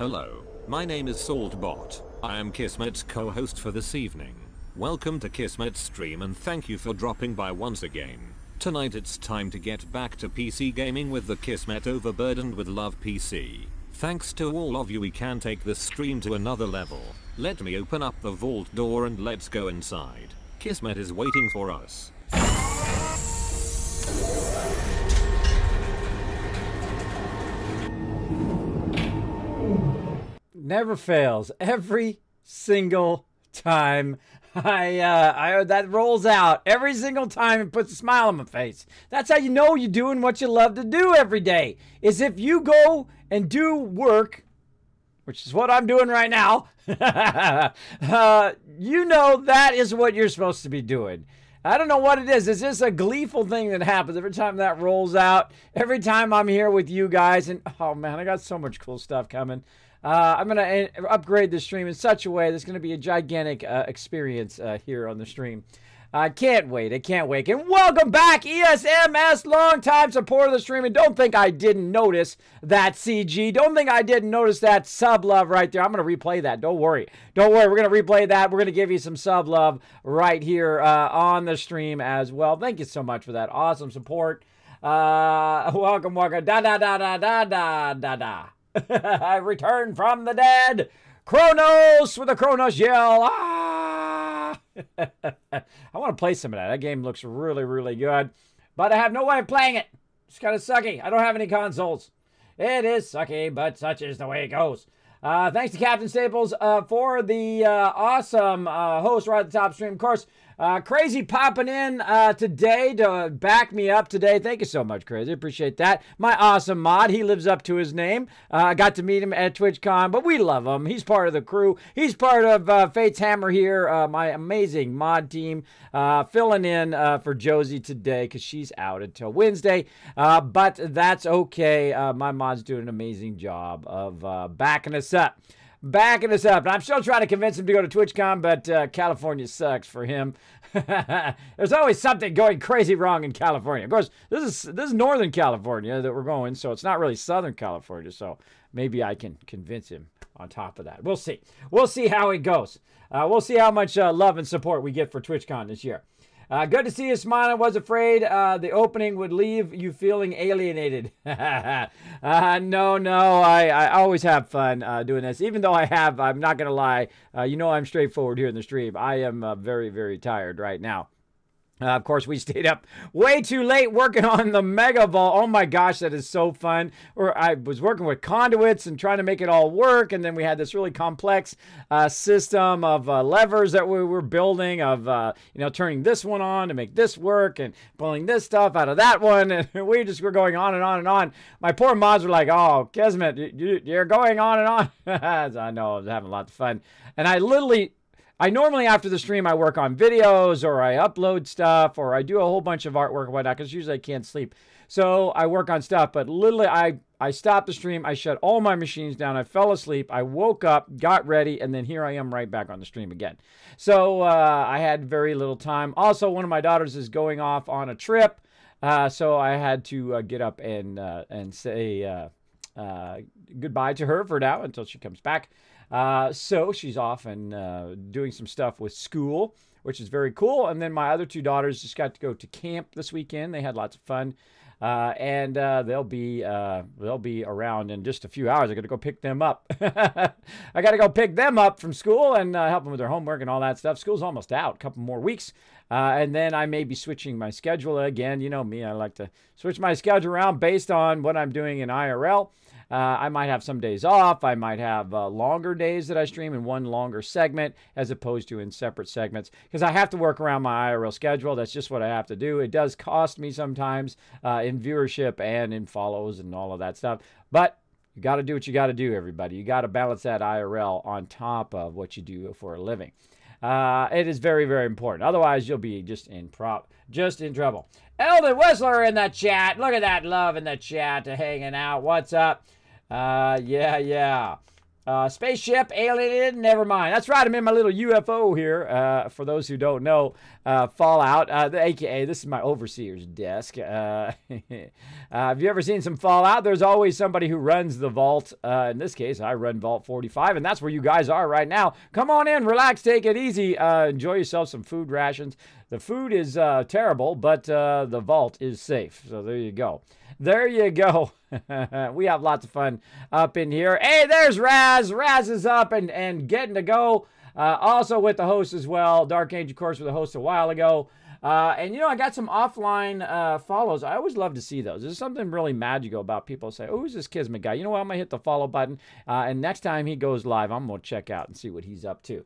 Hello, my name is Saltbot. I am Kismet's co-host for this evening. Welcome to Kismet's stream and thank you for dropping by once again. Tonight it's time to get back to PC gaming with the Kismet Overburdened with Love PC. Thanks to all of you, we can take this stream to another level. Let me open up the vault door and let's go inside. Kismet is waiting for us. Never fails. Every single time that rolls out, every single time it puts a smile on my face. That's how you know you're doing what you love to do every day. Is if you go and do work, which is what I'm doing right now, you know that is what you're supposed to be doing. I don't know what it is. It's just a gleeful thing that happens every time that rolls out. Every time I'm here with you guys. And, oh, man, I got so much cool stuff coming. I'm going to upgrade the stream in such a way that's going to be a gigantic experience here on the stream. I can't wait. I can't wait. And welcome back, ESMS, longtime supporter of the stream. And don't think I didn't notice that CG. Don't think I didn't notice that sub love right there. I'm going to replay that. Don't worry. Don't worry. We're going to replay that. We're going to give you some sub love right here on the stream as well. Thank you so much for that awesome support. Welcome, welcome. Da-da-da-da-da-da-da-da. I returned from the dead. Kronos with a Kronos yell. Ah! I want to play some of that. That game looks really, really good. But I have no way of playing it. It's kind of sucky. I don't have any consoles. It is sucky, but such is the way it goes. Thanks to Captain Staples for the awesome host right at the top stream. Of course, Crazy popping in today to back me up today. Thank you so much, Crazy. Appreciate that. My awesome mod. He lives up to his name. I got to meet him at TwitchCon, but we love him. He's part of the crew. He's part of Fate's Hammer here, my amazing mod team, filling in for Josie today because she's out until Wednesday. But that's okay. My mod's doing an amazing job of backing us up. Backing us up. And I'm still trying to convince him to go to TwitchCon, but California sucks for him. There's always something going crazy wrong in California. Of course, this is Northern California that we're going, so it's not really Southern California. So maybe I can convince him on top of that. We'll see. We'll see how it goes. We'll see how much love and support we get for TwitchCon this year. Good to see you smiling. Was afraid the opening would leave you feeling alienated. No, I always have fun doing this. Even though I'm not going to lie, you know I'm straightforward here in the stream. I am very, very tired right now. Of course, we stayed up way too late working on the Mega Vault. Oh my gosh, that is so fun. I was working with conduits and trying to make it all work. And then we had this really complex system of levers that we were building of, turning this one on to make this work and pulling this stuff out of that one. And we just were going on and on and on. My poor mods were like, oh, Kismet, you're going on and on. I know, I was having lots of fun. And I normally, after the stream, I work on videos or I upload stuff or I do a whole bunch of artwork and whatnot because usually I can't sleep. So I work on stuff. But literally, I stopped the stream. I shut all my machines down. I fell asleep. I woke up, got ready, and then here I am right back on the stream again. So I had very little time. Also, one of my daughters is going off on a trip. So I had to get up and say goodbye to her for now until she comes back. So she's off and doing some stuff with school, which is very cool. And then my other two daughters just got to go to camp this weekend. They had lots of fun. And they'll be around in just a few hours. I got to go pick them up. I got to go pick them up from school and help them with their homework and all that stuff. School's almost out, a couple more weeks. And then I may be switching my schedule again. You know me, I like to switch my schedule around based on what I'm doing in IRL. I might have some days off. I might have longer days that I stream in one longer segment as opposed to in separate segments because I have to work around my IRL schedule. That's just what I have to do. It does cost me sometimes in viewership and in follows and all of that stuff. But you got to do what you got to do, everybody. You got to balance that IRL on top of what you do for a living. It is very, very important. Otherwise, you'll be just in trouble. Eldon Whistler in the chat. Look at that love in the chat, hanging out. What's up? Yeah. Spaceship, alien, never mind. That's right, I'm in my little UFO here. For those who don't know, Fallout, aka this is my overseer's desk. Have you ever seen some Fallout? There's always somebody who runs the vault. In this case, I run Vault 45, and that's where you guys are right now. Come on in, relax, take it easy. Enjoy yourself some food rations. The food is terrible, but the vault is safe. So there you go. There you go. We have lots of fun up in here. Hey, there's Raz. Raz is up and getting to go. Also with the host as well. Dark Angel, of course, with the host a while ago. And, you know, I got some offline follows. I always love to see those. There's something really magical about people say, oh, who's this Kismet guy? You know what? I'm going to hit the follow button. And next time he goes live, I'm going to check out and see what he's up to.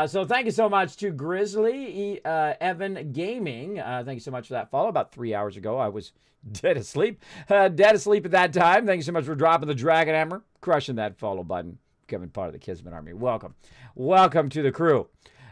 So thank you so much to Grizzly Evan Gaming. Thank you so much for that follow. About 3 hours ago, I was dead asleep. Dead asleep at that time. Thank you so much for dropping the Dragon Hammer, crushing that follow button, becoming part of the Kismet Army. Welcome. Welcome to the crew.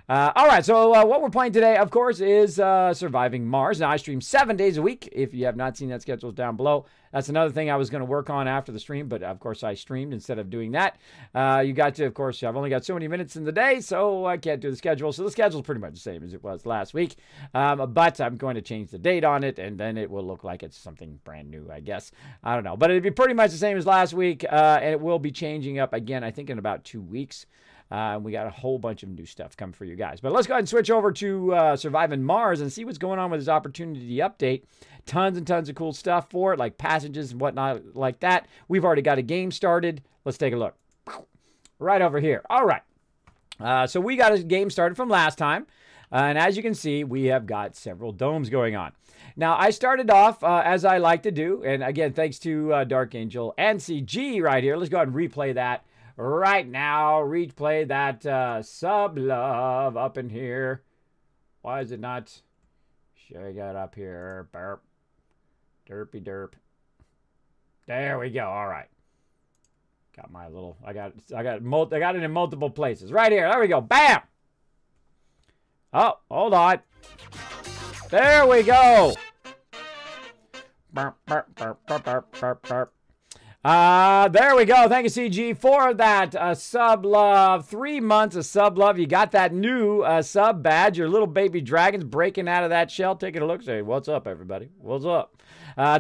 All right, so what we're playing today, of course, is Surviving Mars. Now, I stream 7 days a week. If you have not seen that schedule, it's down below. That's another thing I was going to work on after the stream, but, of course, I streamed instead of doing that. You got to, of course, I've only got so many minutes in the day, so I can't do the schedule. So the schedule is pretty much the same as it was last week, but I'm going to change the date on it, and then it will look like it's something brand new, I guess. I don't know, but it'll be pretty much the same as last week, and it will be changing up again, I think, in about 2 weeks. We got a whole bunch of new stuff coming for you guys. But let's go ahead and switch over to Surviving Mars and see what's going on with this opportunity update. Tons and tons of cool stuff for it, like passages and whatnot like that. We've already got a game started. Let's take a look. Right over here. All right. So we got a game started from last time. And as you can see, we have got several domes going on. Now, I started off, as I like to do. And again, thanks to Dark Angel and CG right here. Let's go ahead and replay that. Right now, replay that sub love up in here. Why is it not showing it up here? Burp. Derpy derp. There we go. All right. Got my little, I got it in multiple places. Right here. There we go. Bam. Oh, hold on. There we go. Burp, burp, burp, burp, burp, burp, burp. There we go. Thank you, CG, for that sub love. 3 months of sub love. You got that new sub badge. Your little baby dragon's breaking out of that shell. Taking a look. Say, what's up, everybody? What's up?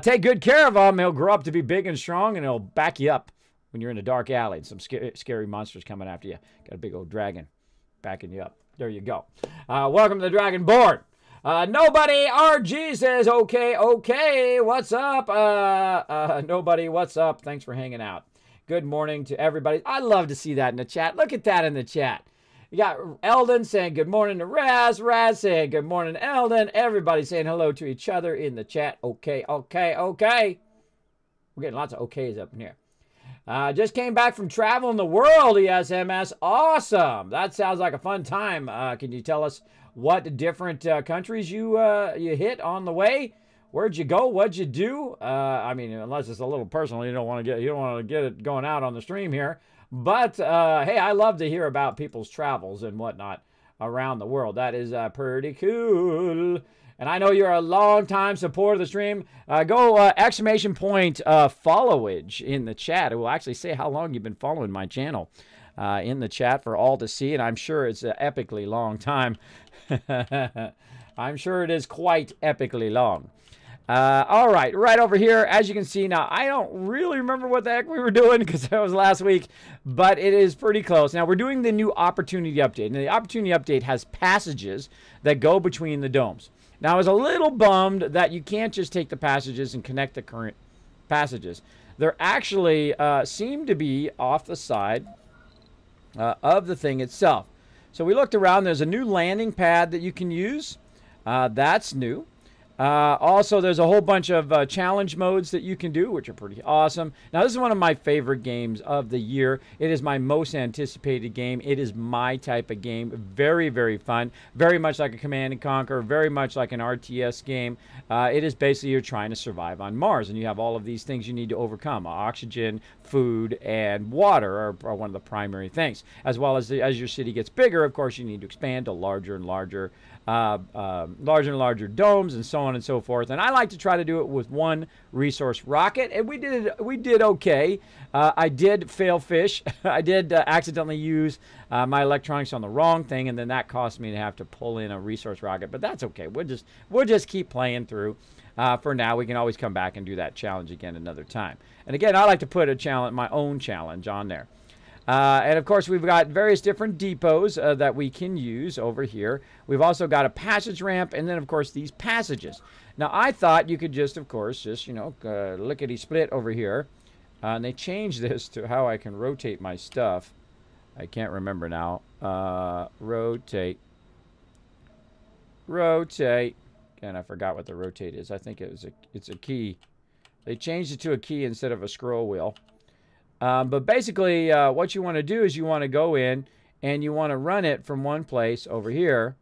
Take good care of him. He'll grow up to be big and strong, and he'll back you up when you're in a dark alley and some scary monsters coming after you. Got a big old dragon backing you up. There you go. Welcome to the Dragon Board. Nobody RG says, okay, what's up? Nobody, what's up? Thanks for hanging out. Good morning to everybody. I love to see that in the chat. Look at that in the chat. You got Eldon saying good morning to Raz. Raz saying good morning to Eldon. Everybody saying hello to each other in the chat. Okay. We're getting lots of okays up in here. Just came back from traveling the world, ESMS. Awesome. That sounds like a fun time. Can you tell us what different countries you hit on the way? Where'd you go? What'd you do? I mean, unless it's a little personal, you don't want to get it going out on the stream here. But hey, I love to hear about people's travels and whatnot around the world. That is pretty cool. And I know you're a long-time supporter of the stream. Go exclamation point followage in the chat. It will actually say how long you've been following my channel in the chat for all to see. And I'm sure it's an epically long time. I'm sure it is quite epically long. All right, right over here, as you can see now, I don't really remember what the heck we were doing because that was last week, but it is pretty close. Now, we're doing the new opportunity update. And the opportunity update has passages that go between the domes. Now, I was a little bummed that you can't just take the passages and connect the current passages. They're actually seem to be off the side of the thing itself. So we looked around. There's a new landing pad that you can use. That's new. Also, there's a whole bunch of challenge modes that you can do, which are pretty awesome. Now, this is one of my favorite games of the year. It is my most anticipated game. It is my type of game. Very, very fun. Very much like a Command & Conquer. Very much like an RTS game. It is basically you're trying to survive on Mars, and you have all of these things you need to overcome. Oxygen, food, and water are one of the primary things. As well as your city gets bigger, of course, you need to expand to larger and larger domes and so on and so forth. And I like to try to do it with one resource rocket, and we did okay. I did fail fish. I did accidentally use my electronics on the wrong thing, and then that cost me to have to pull in a resource rocket. But that's okay. We'll just keep playing through. For now, we can always come back and do that challenge again another time. And again, I like to put a challenge, my own challenge, on there. And of course, we've got various different depots that we can use over here. We've also got a passage ramp, and then, of course, these passages. Now, I thought you could just, of course, just, you know, lickety-split over here. And they changed this to how I can rotate my stuff. I can't remember now. Rotate. Rotate. And I forgot what the rotate is. I think it's a key. They changed it to a key instead of a scroll wheel. But basically, what you want to do is you want to go in and you want to run it from one place over here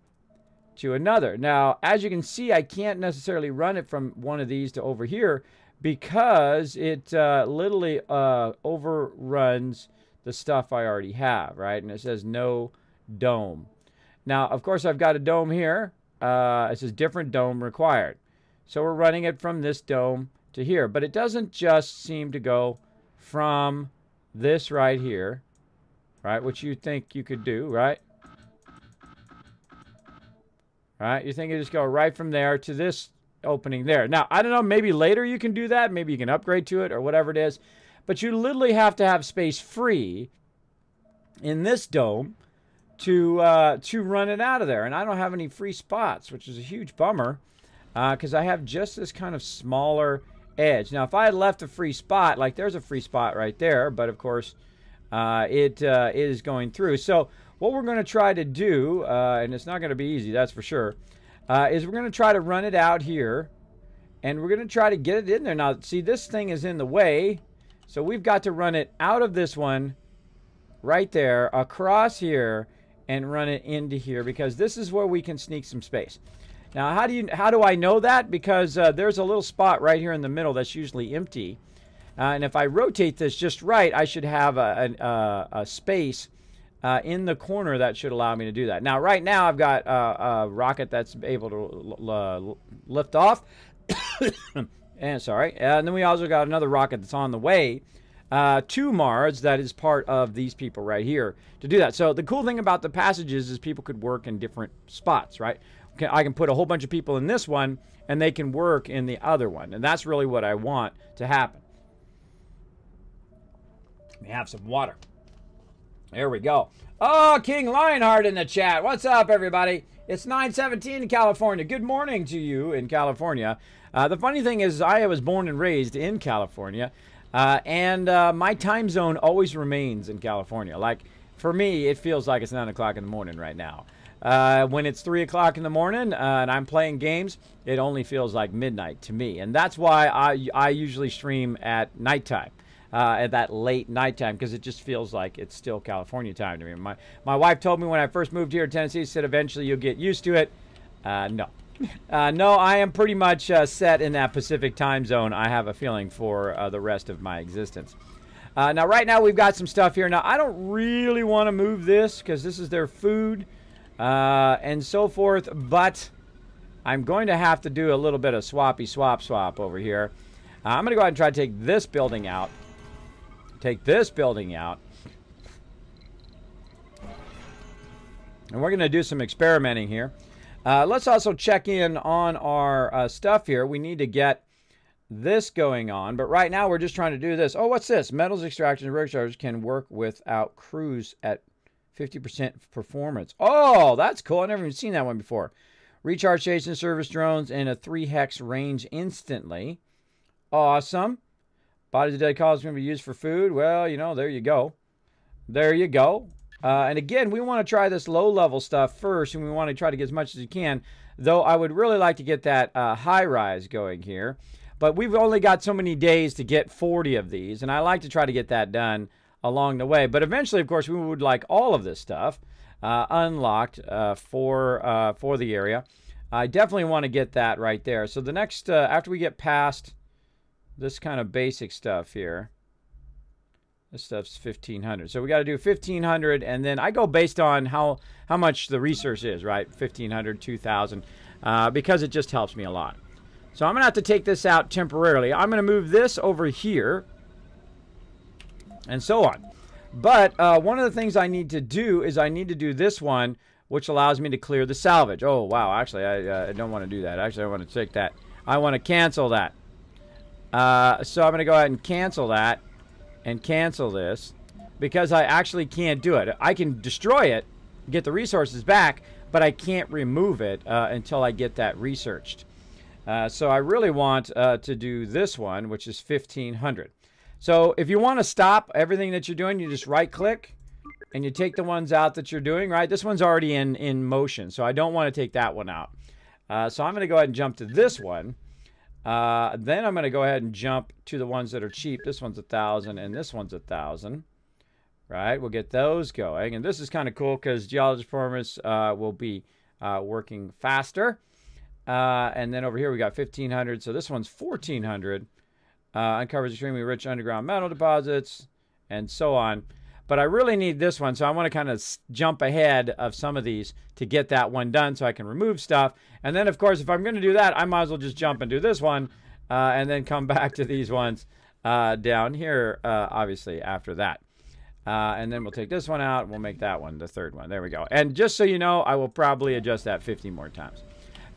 to another. Now, as you can see, I can't necessarily run it from one of these to over here because it literally overruns the stuff I already have, right? And it says no dome. Now, of course, I've got a dome here. It says different dome required. So we're running it from this dome to here. But it doesn't just seem to go from this right here, right, which you think you could do, right? Right? You think you just go right from there to this opening there. Now, I don't know, maybe later you can do that. Maybe you can upgrade to it or whatever it is. But you literally have to have space free in this dome to run it out of there. And I don't have any free spots, which is a huge bummer because I have just this kind of smaller edge. Now, if I had left a free spot, like there's a free spot right there, but of course it is going through. So what we're going to try to do, and it's not going to be easy, that's for sure, is we're going to try to run it out here, and we're going to try to get it in there. Now, see, this thing is in the way, so we've got to run it out of this one right there, across here, and run it into here, because this is where we can sneak some space. Now, how do I know that? Because there's a little spot right here in the middle that's usually empty. And if I rotate this just right, I should have a space in the corner that should allow me to do that. Now, right now, I've got a rocket that's able to lift off. And sorry. And then we also got another rocket that's on the way to Mars that is part of these people right here to do that. So the cool thing about the passages is people could work in different spots, right? I can put a whole bunch of people in this one, and they can work in the other one. And that's really what I want to happen. Let me have some water. There we go. Oh, King Lionheart in the chat. What's up, everybody? It's 9:17 in California. Good morning to you in California. The funny thing is I was born and raised in California, and my time zone always remains in California. Like, for me, it feels like it's 9 o'clock in the morning right now. When it's 3 o'clock in the morning and I'm playing games, it only feels like midnight to me. And that's why I usually stream at nighttime, at that late nighttime, because it just feels like it's still California time to me. My wife told me when I first moved here to Tennessee, she said eventually you'll get used to it. No. No, I am pretty much set in that Pacific time zone, I have a feeling, for the rest of my existence. Now, right now, we've got some stuff here. Now, I don't really want to move this because this is their food. And so forth, but I'm going to have to do a little bit of swappy swap over here. I'm going to go ahead and try to take this building out. Take this building out. And we're going to do some experimenting here. Let's also check in on our stuff here. We need to get this going on, but right now we're just trying to do this. Oh, what's this? Metals extraction and recharge can work without crews at 50% performance. Oh, that's cool. I've never even seen that one before. Recharge station service drones in a 3 hex range instantly. Awesome. Bodies of dead calls going to be used for food. Well, you know, there you go. There you go. And again, we want to try this low-level stuff first, and we want to try to get as much as we can, though I would really like to get that high-rise going here. But we've only got so many days to get 40 of these, and I like to try to get that done along the way. But eventually, of course, we would like all of this stuff unlocked for the area. I definitely want to get that right there. So the next, after we get past this kind of basic stuff here, this stuff's 1,500. So we got to do 1,500, and then I go based on how much the resource is, right? 1,500, 2,000, because it just helps me a lot. So I'm going to have to take this out temporarily. I'm going to move this over here and so on. But one of the things I need to do is I need to do this one, which allows me to clear the salvage. Oh, wow. Actually, I don't want to do that. Actually, I want to take that. I want to cancel that. So I'm going to go ahead and cancel that and cancel this because I actually can't do it. I can destroy it, get the resources back, but I can't remove it until I get that researched. So I really want to do this one, which is 1500. So if you want to stop everything that you're doing, you just right-click and you take the ones out that you're doing, right? This one's already in motion, so I don't want to take that one out. So I'm going to go ahead and jump to this one. Then I'm going to go ahead and jump to the ones that are cheap. This one's 1,000 and this one's 1,000. Right? We'll get those going. And this is kind of cool because geologist performance will be working faster. And then over here we got 1,500. So this one's 1,400. Uncovers extremely rich underground metal deposits and so on. But I really need this one, so I want to kind of jump ahead of some of these to get that one done so I can remove stuff. And then, of course, if I'm going to do that, I might as well just jump and do this one and then come back to these ones down here, obviously, after that. And then we'll take this one out, and we'll make that one the third one. There we go. And just so you know, I will probably adjust that 50 more times.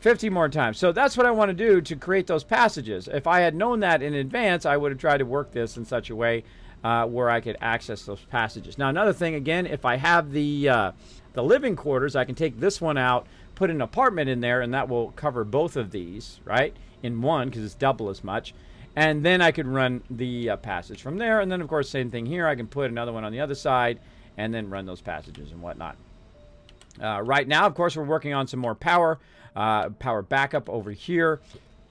50 more times. So that's what I want to do to create those passages. If I had known that in advance, I would have tried to work this in such a way where I could access those passages. Now, another thing, again, if I have the living quarters, I can take this one out, put an apartment in there, and that will cover both of these, right, in one, because it's double as much. And then I could run the passage from there. And then, of course, same thing here. I can put another one on the other side and then run those passages and whatnot. Right now, of course, we're working on some more power backup over here.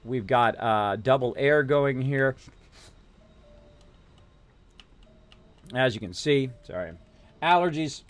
We've got double air going here. As you can see, sorry, allergies.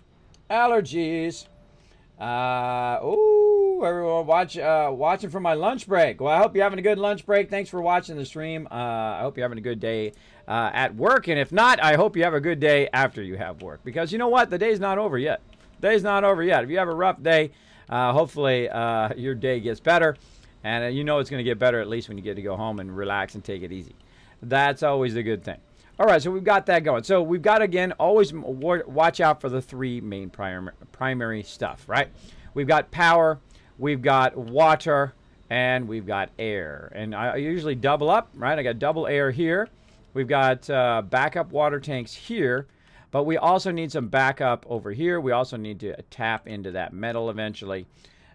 Oh, everyone watching for my lunch break. Well, I hope you're having a good lunch break. Thanks for watching the stream. I hope you're having a good day at work. And if not, I hope you have a good day after you have work. Because you know what? The day's not over yet. The day's not over yet. If you have a rough day, hopefully your day gets better. And you know it's going to get better at least when you get to go home and relax and take it easy. That's always a good thing. All right, so we've got that going. So we've got, again, always watch out for the three main primary stuff, right? We've got power, we've got water, and we've got air. And I usually double up, right? I got double air here. We've got backup water tanks here, but we also need some backup over here. We also need to tap into that metal eventually,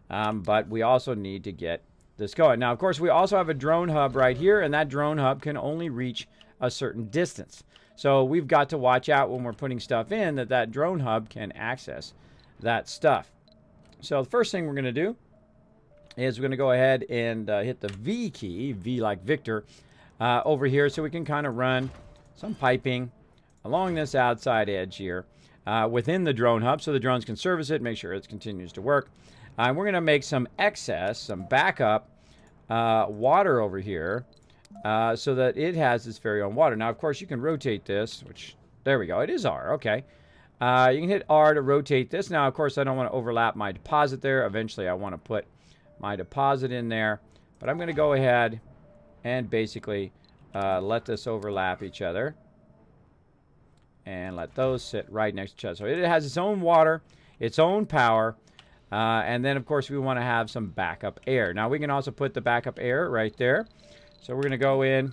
but we also need to get this going. Now, of course, we also have a drone hub right here, and that drone hub can only reach a certain distance. So we've got to watch out when we're putting stuff in that drone hub can access that stuff. So the first thing we're going to do is we're going to go ahead and hit the V key, V like Victor, over here so we can kind of run some piping along this outside edge here within the drone hub so the drones can service it, make sure it continues to work. We're going to make some excess, some backup water over here so that it has its very own water. Now, of course, you can rotate this, which, there we go. It is R, okay. You can hit R to rotate this. Now, of course, I don't want to overlap my deposit there. Eventually, I want to put my deposit in there. But I'm going to go ahead and basically let this overlap each other. And let those sit right next to each other. So it has its own water, its own power. And then, of course, we want to have some backup air. Now, we can also put the backup air right there. So we're going to go in,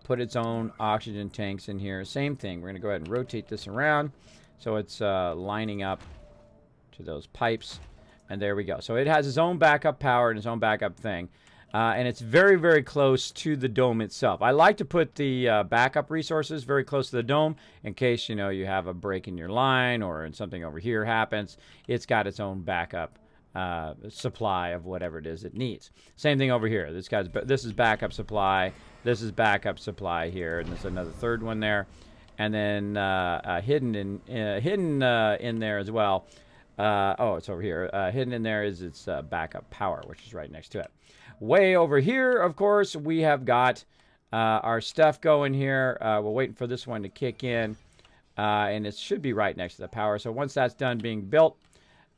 put its own oxygen tanks in here. Same thing. We're going to go ahead and rotate this around so it's lining up to those pipes. And there we go. So it has its own backup power and its own backup thing. And it's very, very close to the dome itself. I like to put the backup resources very close to the dome in case, you know, you have a break in your line or something over here happens. It's got its own backup supply of whatever it is it needs. Same thing over here. This is backup supply. This is backup supply here, and there's another third one there, and then hidden in there as well. Oh, it's over here. Hidden in there is its backup power, which is right next to it. Way over here, of course, we have got our stuff going here. We're waiting for this one to kick in, and it should be right next to the power. So once that's done being built,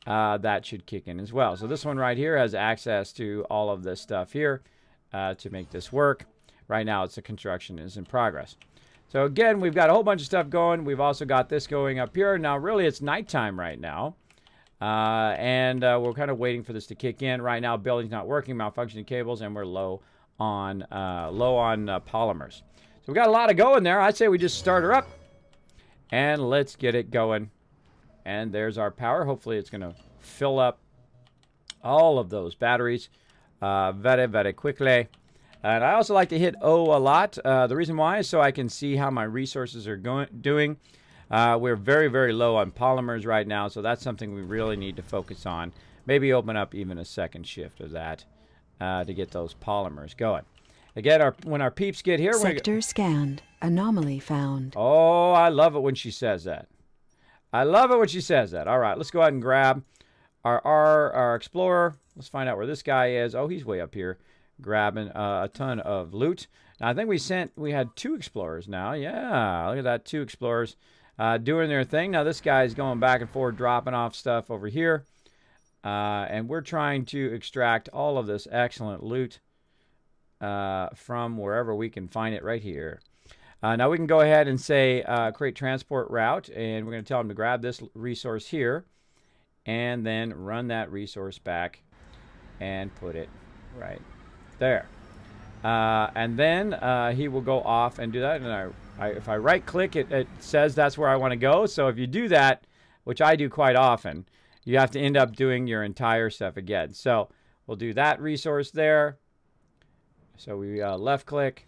that should kick in as well. So this one right here has access to all of this stuff here. to make this work. Right now, the construction is in progress. So again, we've got a whole bunch of stuff going. We've also got this going up here. Now, really, it's nighttime right now. And we're kind of waiting for this to kick in. Right now, building's not working, malfunctioning cables, and we're low on polymers. So we've got a lot of going there. I'd say we just start her up, and let's get it going. And there's our power. Hopefully, it's going to fill up all of those batteries very, very quickly. And I also like to hit O a lot. The reason why is so I can see how my resources are doing. We're very, very low on polymers right now, so that's something we really need to focus on. Maybe open up even a second shift of that to get those polymers going. Again, when our peeps get here... Sector scanned. Anomaly found. Oh, I love it when she says that. I love it when she says that. All right, let's go ahead and grab our Explorer. Let's find out where this guy is. Oh, he's way up here, grabbing a ton of loot. Now, I think we had 2 Explorers now. Yeah, look at that, 2 Explorers doing their thing. Now, this guy's going back and forth, dropping off stuff over here. And we're trying to extract all of this excellent loot from wherever we can find it right here. Now, we can go ahead and say create transport route, and we're going to tell them to grab this resource here and then run that resource back and put it right there. And then he will go off and do that. And if I right-click, it says that's where I want to go. So if you do that, which I do quite often, you have to end up doing your entire stuff again. So we'll do that resource there. So we left-click,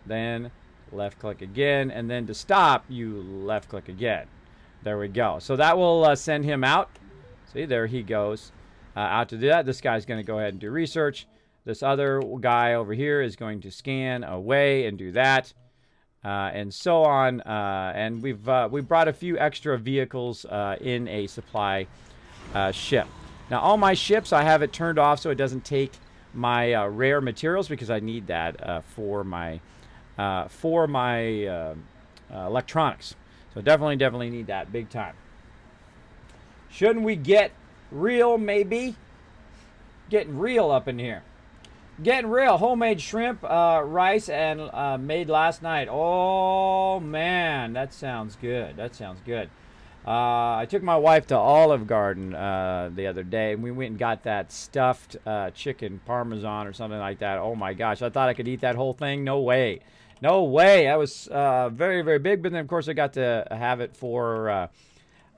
then left-click again, and then to stop, you left-click again. There we go. So that will send him out. See, there he goes out to do that. This guy's going to go ahead and do research. This other guy over here is going to scan away and do that, and so on. And we brought a few extra vehicles in a supply ship. Now, all my ships, I have it turned off so it doesn't take my rare materials because I need that for my electronics. So definitely need that big time. Shouldn't we get real, maybe? Getting real up in here. Getting real. Homemade shrimp, rice, and made last night. Oh, man. That sounds good. That sounds good. I took my wife to Olive Garden the other day, and we went and got that stuffed chicken parmesan or something like that. Oh, my gosh. I thought I could eat that whole thing. No way. No way. That was very, very big. But then, of course, I got to have it for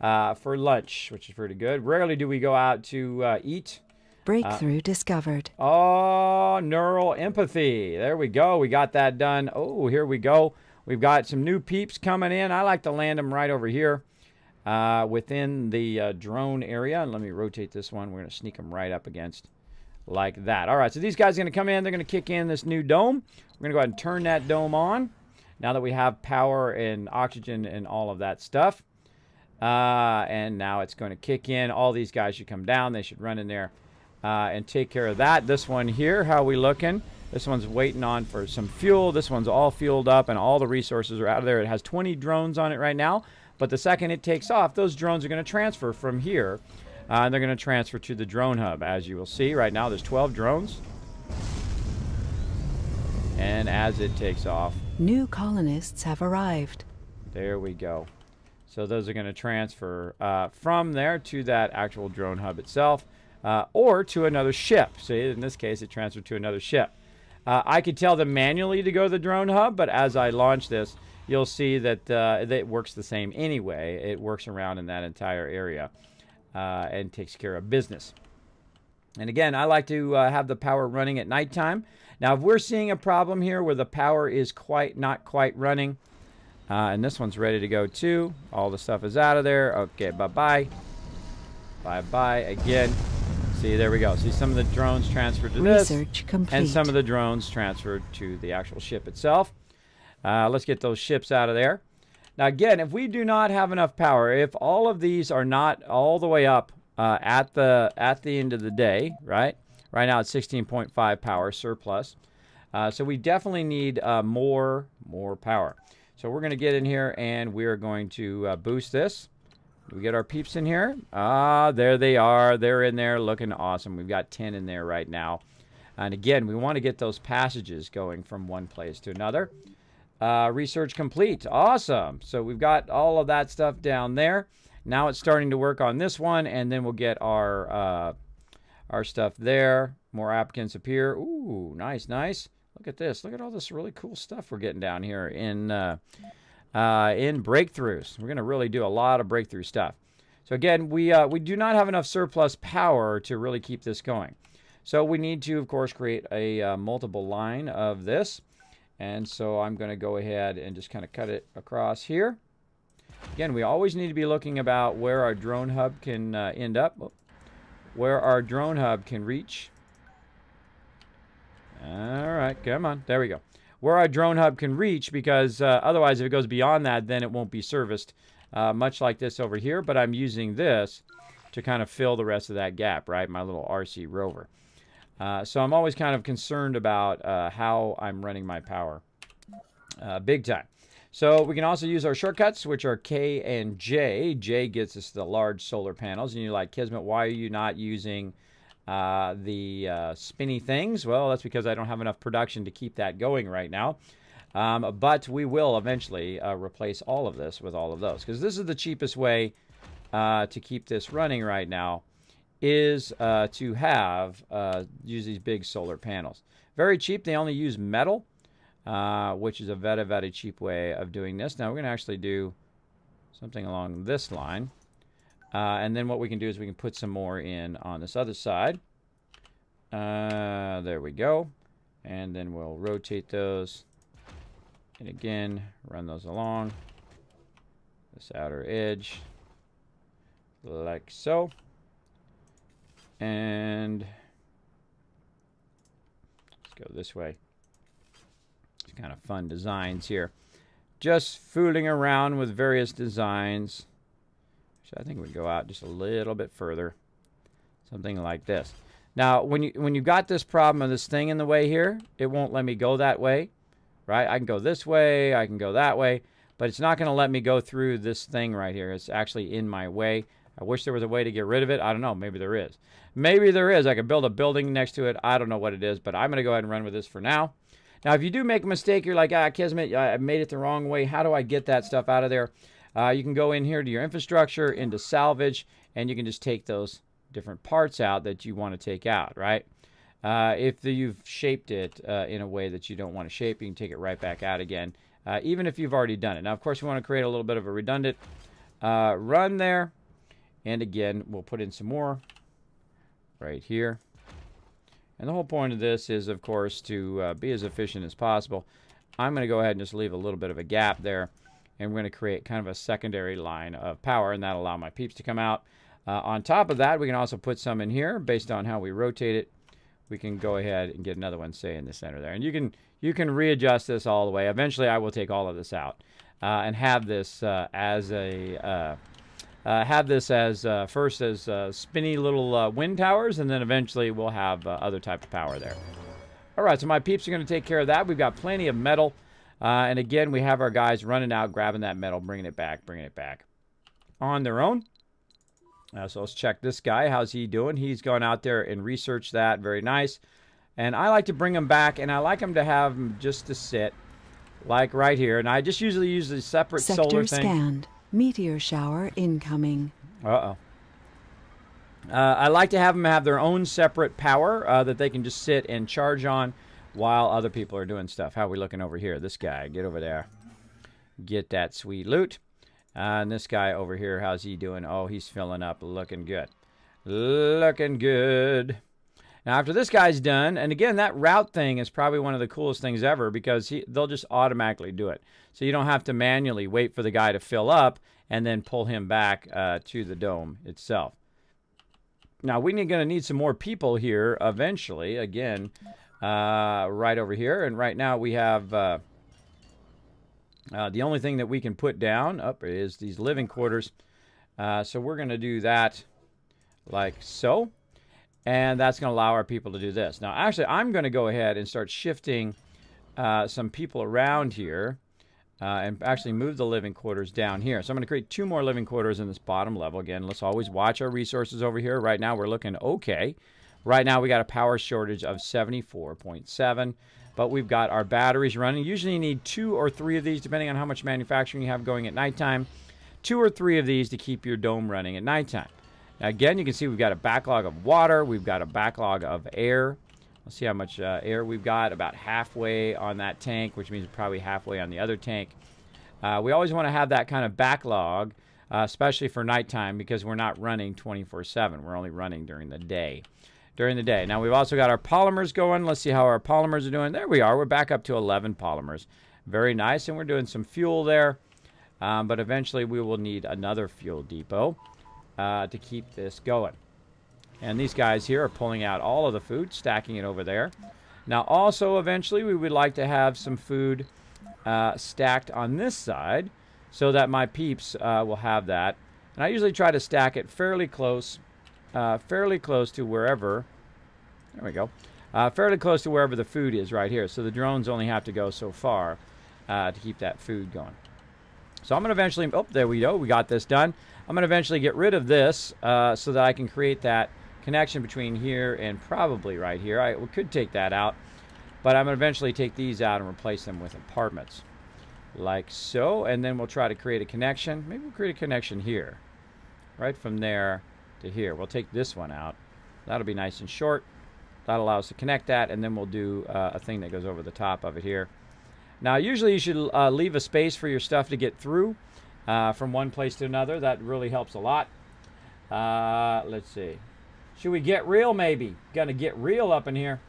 lunch, which is pretty good. Rarely do we go out to eat. Breakthrough discovered. Oh, neural empathy. There we go. We got that done. Oh, here we go. We've got some new peeps coming in. I like to land them right over here within the drone area. And let me rotate this one. We're going to sneak them right up against like that. All right, so these guys are going to come in. They're going to kick in this new dome. We're going to go ahead and turn that dome on now that we have power and oxygen and all of that stuff. And now it's going to kick in. All these guys should come down. They should run in there and take care of that. This one here, how are we looking? This one's waiting on for some fuel. This one's all fueled up and all the resources are out of there. It has 20 drones on it right now. But the second it takes off, those drones are going to transfer from here. And they're going to transfer to the drone hub. As you will see right now, there's 12 drones. And as it takes off, new colonists have arrived. There we go. So those are going to transfer from there to that actual drone hub itself. Or to another ship. See, in this case, it transferred to another ship. I could tell them manually to go to the drone hub, but as I launch this, you'll see that it works the same anyway. It works around in that entire area and takes care of business. And again, I like to have the power running at nighttime. Now, if we're seeing a problem here where the power is not quite running, and this one's ready to go too. All the stuff is out of there. Okay, bye-bye. Bye-bye again. See, there we go. See, some of the drones transferred to this. Research complete. And some of the drones transferred to the actual ship itself. Let's get those ships out of there. Now, again, if we do not have enough power, if all of these are not all the way up at the end of the day, right? Right now it's 16.5 power surplus. So we definitely need more power. So we're going to get in here and we're going to boost this. We get our peeps in here. Ah, there they are. They're in there looking awesome. We've got 10 in there right now. And again, we want to get those passages going from one place to another. Research complete. Awesome. So we've got all of that stuff down there. Now it's starting to work on this one, and then we'll get our stuff there. More applicants appear. Ooh, nice, nice. Look at this. Look at all this really cool stuff we're getting down here in breakthroughs. We're going to really do a lot of breakthrough stuff. So again, we do not have enough surplus power to really keep this going. So we need to, of course, create a multiple line of this. And so I'm going to go ahead and just kind of cut it across here. Again, we always need to be looking about where our drone hub can end up, where our drone hub can reach. All right, come on. There we go. Where our drone hub can reach, because otherwise if it goes beyond that, then it won't be serviced, much like this over here. But I'm using this to kind of fill the rest of that gap, right? My little RC rover. So I'm always kind of concerned about how I'm running my power big time. So we can also use our shortcuts, which are K and J. J gets us the large solar panels. And you're like, Kismet, why are you not using the spinny things? Well, that's because I don't have enough production to keep that going right now. But we will eventually replace all of this with all of those, because this is the cheapest way to keep this running right now, is to have use these big solar panels. Very cheap. They only use metal, which is a very, very cheap way of doing this. Now we're going to actually do something along this line. And then what we can do is we can put some more in on this other side. There we go. And then we'll rotate those. And again, run those along this outer edge, like so. And let's go this way. It's kind of fun designs here. Just fooling around with various designs. So I think we'd go out just a little bit further. Something like this. Now, when you got this problem of this thing in the way here, it won't let me go that way, right? I can go this way, I can go that way, but it's not going to let me go through this thing right here. It's actually in my way. I wish there was a way to get rid of it. I don't know. Maybe there is. Maybe there is. I could build a building next to it. I don't know what it is, but I'm going to go ahead and run with this for now. Now, if you do make a mistake, you're like, Kismet, I made it the wrong way. How do I get that stuff out of there? You can go in here to your infrastructure, into salvage, and you can just take those different parts out that you want to take out, right? If you've shaped it in a way that you don't want to shape, you can take it right back out again, even if you've already done it. Now, of course, we want to create a little bit of a redundant run there. And again, we'll put in some more right here. And the whole point of this is, of course, to be as efficient as possible. I'm going to go ahead and just leave a little bit of a gap there. And we're going to create kind of a secondary line of power, and that'll allow my peeps to come out. On top of that, we can also put some in here based on how we rotate it. We can go ahead and get another one, say, in the center there. And you can readjust this all the way. Eventually, I will take all of this out and have this as a... first as spinny little wind towers, and then eventually we'll have other type of power there. All right, so my peeps are going to take care of that. We've got plenty of metal. And again, we have our guys running out, grabbing that metal, bringing it back on their own. So let's check this guy. How's he doing? He's gone out there and researched that. Very nice. And I like to bring him back, and I like him to have him just to sit, like right here. And I just usually use a separate solar thing. Sector scanned. Meteor shower incoming. Uh-oh. I like to have them have their own separate power that they can just sit and charge on while other people are doing stuff. How are we looking over here? This guy, get over there. Get that sweet loot. And this guy over here, how's he doing? Oh, he's filling up. Looking good. Looking good. Now, after this guy's done, and again, that route thing is probably one of the coolest things ever, because they'll just automatically do it. So you don't have to manually wait for the guy to fill up and then pull him back to the dome itself. Now, we're going to need some more people here eventually, again, right over here. And right now we have the only thing that we can put down up is these living quarters. So we're going to do that like so. And that's going to allow our people to do this. Now, actually, I'm going to go ahead and start shifting some people around here and actually move the living quarters down here. So I'm going to create 2 more living quarters in this bottom level. Again, let's always watch our resources over here. Right now, we're looking okay. Right now we got a power shortage of 74.7, but we've got our batteries running. Usually you need 2 or 3 of these, depending on how much manufacturing you have going at nighttime. 2 or 3 of these to keep your dome running at nighttime. Now again, you can see we've got a backlog of water. We've got a backlog of air. Let's see how much air we've got. About halfway on that tank, which means probably halfway on the other tank. We always want to have that kind of backlog, especially for nighttime, because we're not running 24/7. We're only running during the day. Now we've also got our polymers going. Let's see how our polymers are doing. There we are. We're back up to 11 polymers. Very nice, and we're doing some fuel there. But eventually we will need another fuel depot to keep this going. And these guys here are pulling out all of the food, stacking it over there. Now also eventually we would like to have some food stacked on this side so that my peeps will have that. And I usually try to stack it fairly close to wherever, there we go, fairly close to wherever the food is right here. So the drones only have to go so far to keep that food going. So I'm going to eventually, oh, there we go, we got this done. I'm going to eventually get rid of this so that I can create that connection between here and probably right here. We could take that out, but I'm going to eventually take these out and replace them with apartments. Like so, and then we'll try to create a connection. Maybe we'll create a connection here. Right from there to here. We'll take this one out. That'll be nice and short. That'll allow us to connect that, and then we'll do a thing that goes over the top of it here. Now, usually you should leave a space for your stuff to get through from one place to another. That really helps a lot. Let's see. Should we get real, maybe? Gonna get real up in here.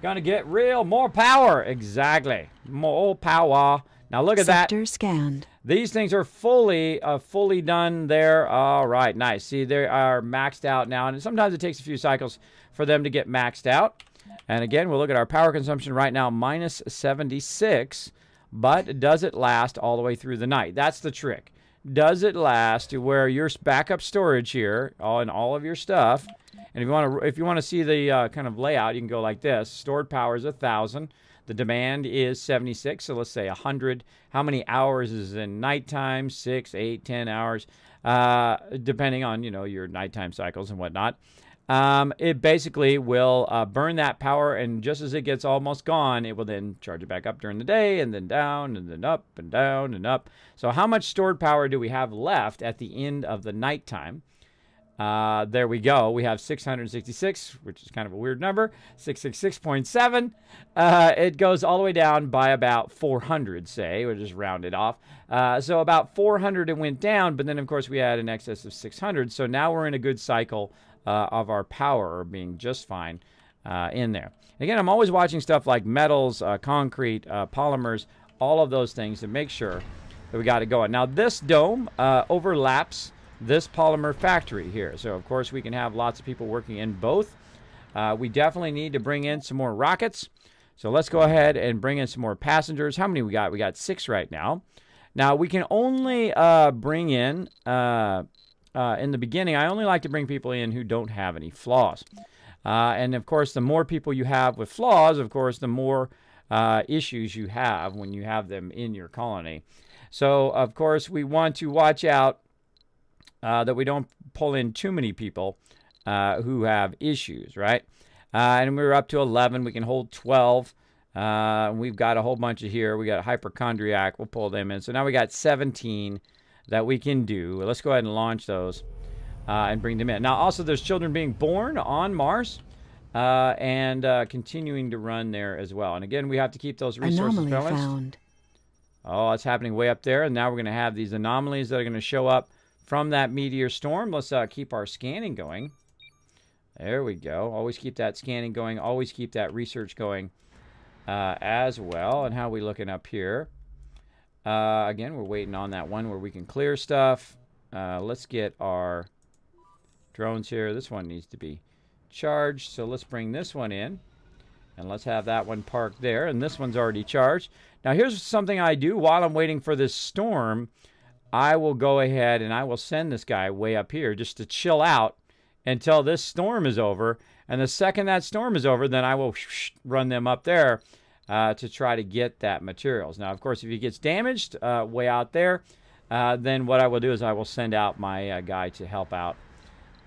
Gonna get real. More power. Exactly. More power. Now, look at that. Sector scanned. These things are fully done there. All right, nice. See, they are maxed out now, and sometimes it takes a few cycles for them to get maxed out. And again, we'll look at our power consumption right now, minus 76. But does it last all the way through the night? That's the trick. Does it last to where your backup storage here, and all of your stuff, and if you want to see the kind of layout, you can go like this. Stored power is 1,000. The demand is 76, so let's say 100. How many hours is in nighttime? 6, 8, 10 hours, depending on, your nighttime cycles and whatnot. It basically will burn that power, and just as it gets almost gone, it will then charge it back up during the day, and then down, and then up, and down, and up. So how much stored power do we have left at the end of the nighttime? There we go. We have 666, which is kind of a weird number, 666.7. It goes all the way down by about 400, say. We'll just round it off. So about 400 it went down, but then, of course, we had an excess of 600. So now we're in a good cycle of our power being just fine in there. Again, I'm always watching stuff like metals, concrete, polymers, all of those things to make sure that we got it going. Now, this dome overlaps this polymer factory here. So, of course, we can have lots of people working in both. We definitely need to bring in some more rockets. So let's go ahead and bring in some more passengers. How many we got? We got 6 right now. Now, we can only bring in the beginning, I only like to bring people in who don't have any flaws. And, of course, the more people you have with flaws, of course, the more issues you have when you have them in your colony. So, of course, we want to watch out that we don't pull in too many people who have issues, right? And we're up to 11. We can hold 12. We've got a whole bunch of here. We got hypochondriac. We'll pull them in. So now we got 17 that we can do. Let's go ahead and launch those and bring them in. Now, also, there's children being born on Mars and continuing to run there as well. And again, we have to keep those resources balanced. Found. Oh, it's happening way up there. And now we're going to have these anomalies that are going to show up from that meteor storm. Let's keep our scanning going. There we go. Always keep that scanning going. Always keep that research going as well. And how are we looking up here? Again, we're waiting on that one where we can clear stuff. Let's get our drones here. This one needs to be charged. So let's bring this one in. And let's have that one parked there. And this one's already charged. Now, here's something I do while I'm waiting for this storm. I will go ahead and I will send this guy way up here just to chill out until this storm is over. And the second that storm is over, then I will run them up there to try to get that materials. Now, of course, if he gets damaged way out there, then what I will do is I will send out my guy to help out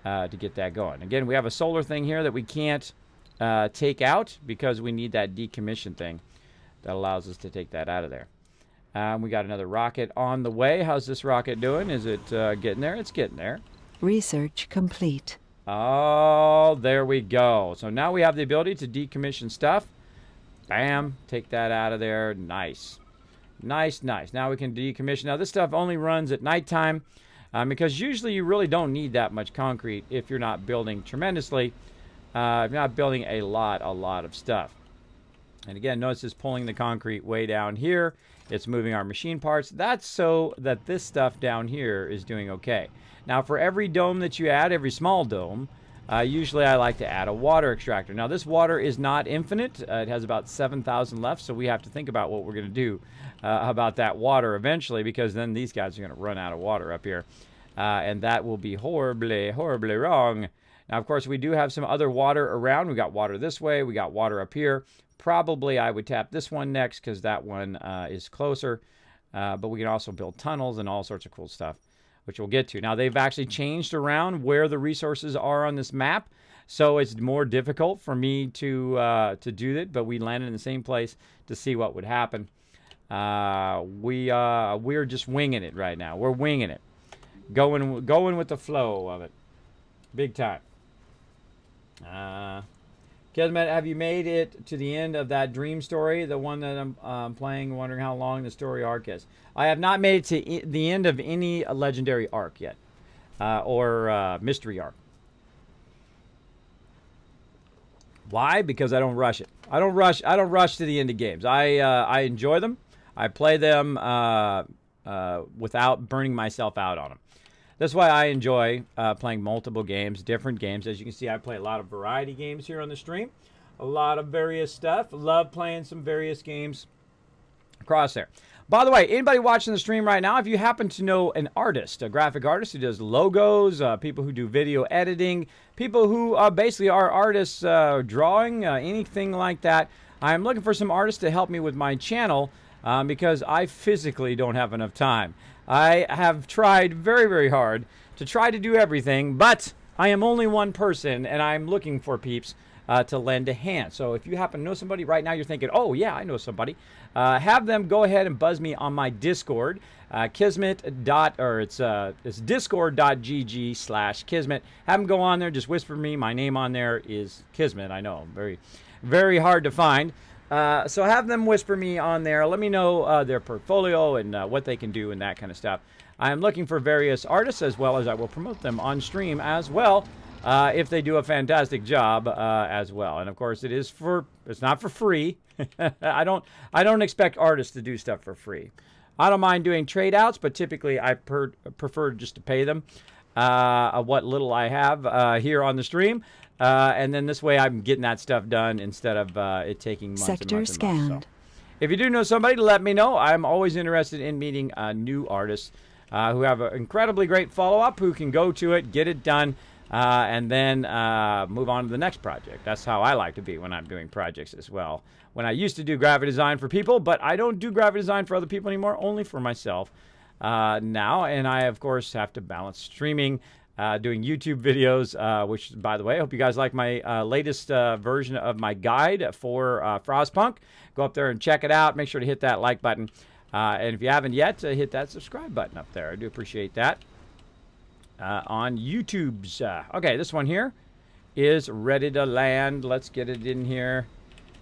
to get that going. Again, we have a solar thing here that we can't take out because we need that decommission thing that allows us to take that out of there. We got another rocket on the way. How's this rocket doing? Is it getting there? It's getting there. Research complete. Oh, there we go. So now we have the ability to decommission stuff. Bam, take that out of there. Nice. Nice, nice. Now we can decommission. Now this stuff only runs at nighttime because usually you really don't need that much concrete if you're not building tremendously. If you're not building a lot of stuff. And again, notice it's pulling the concrete way down here. It's moving our machine parts. That's so that this stuff down here is doing okay. Now for every dome that you add, every small dome, usually I like to add a water extractor. Now this water is not infinite. It has about 7,000 left, so we have to think about what we're going to do about that water eventually, because then these guys are going to run out of water up here. And that will be horribly, horribly wrong. Now, of course, we do have some other water around. We got water this way. We got water up here. Probably I would tap this one next because that one is closer. But we can also build tunnels and all sorts of cool stuff, which we'll get to. Now, they've actually changed around where the resources are on this map, so it's more difficult for me to do that, but we landed in the same place to see what would happen. We're just winging it right now. We're winging it. Going with the flow of it. Big time. Kismet, have you made it to the end of that dream story? The one that I'm playing, wondering how long the story arc is. I have not made it to the end of any legendary arc yet. Or mystery arc. Why? Because I don't rush it. I don't rush to the end of games. I enjoy them. I play them without burning myself out on them. That's why I enjoy playing multiple games, different games. As you can see, I play a lot of variety games here on the stream. A lot of various stuff. Love playing some various games across there. By the way, anybody watching the stream right now, if you happen to know an artist, a graphic artist who does logos, people who do video editing, people who basically are artists drawing, anything like that, I'm looking for some artists to help me with my channel because I physically don't have enough time. I have tried very, very hard to try to do everything, but I am only one person, and I'm looking for peeps to lend a hand. So if you happen to know somebody right now, you're thinking, oh, yeah, I know somebody. Have them go ahead and buzz me on my Discord, Kismet it's discord.gg/Kismet. Have them go on there, just whisper me. My name on there is Kismet. I know, very, very hard to find. So have them whisper me on there. Let me know their portfolio and what they can do and that kind of stuff. I am looking for various artists, as well as I will promote them on stream as well if they do a fantastic job as well. And of course, it's not for free. I don't expect artists to do stuff for free. I don't mind doing trade outs, but typically I prefer just to pay them what little I have here on the stream. And then this way I'm getting that stuff done instead of it taking months Sector and months and scanned. months. So if you do know somebody, let me know. I'm always interested in meeting new artists who have an incredibly great follow-up, who can go to it, get it done, and then move on to the next project. That's how I like to be when I'm doing projects as well. When I used to do graphic design for people, but I don't do graphic design for other people anymore, only for myself now. And I, of course, have to balance streaming, doing YouTube videos, which, by the way, I hope you guys like my latest version of my guide for Frostpunk. Go up there and check it out. Make sure to hit that like button. And if you haven't yet, hit that subscribe button up there. I do appreciate that. On YouTube's. Okay, this one here is ready to land. Let's get it in here.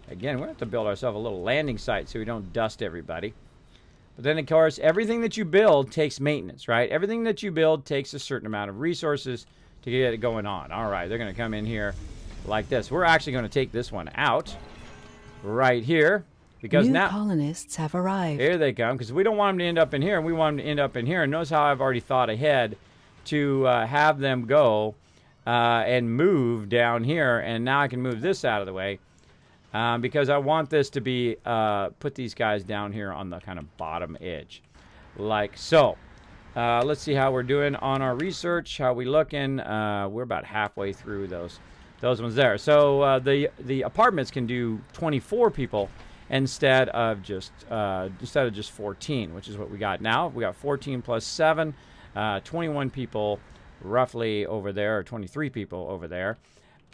Again, we have to build ourselves a little landing site so we don't dust everybody. But then, of course, everything that you build takes maintenance, right? Everything that you build takes a certain amount of resources to get it going on. All right, they're going to come in here like this. We're actually going to take this one out right here. Because New now colonists have arrived. Here they come, because we don't want them to end up in here, and we want them to end up in here. And notice how I've already thought ahead to have them go and move down here. And now I can move this out of the way. Because I want this to be, put these guys down here on the kind of bottom edge. Like so. Let's see how we're doing on our research. How we looking? We're about halfway through those ones there. So the apartments can do 24 people instead of just 14, which is what we got now. We got 14 plus 7, 21 people roughly over there, or 23 people over there.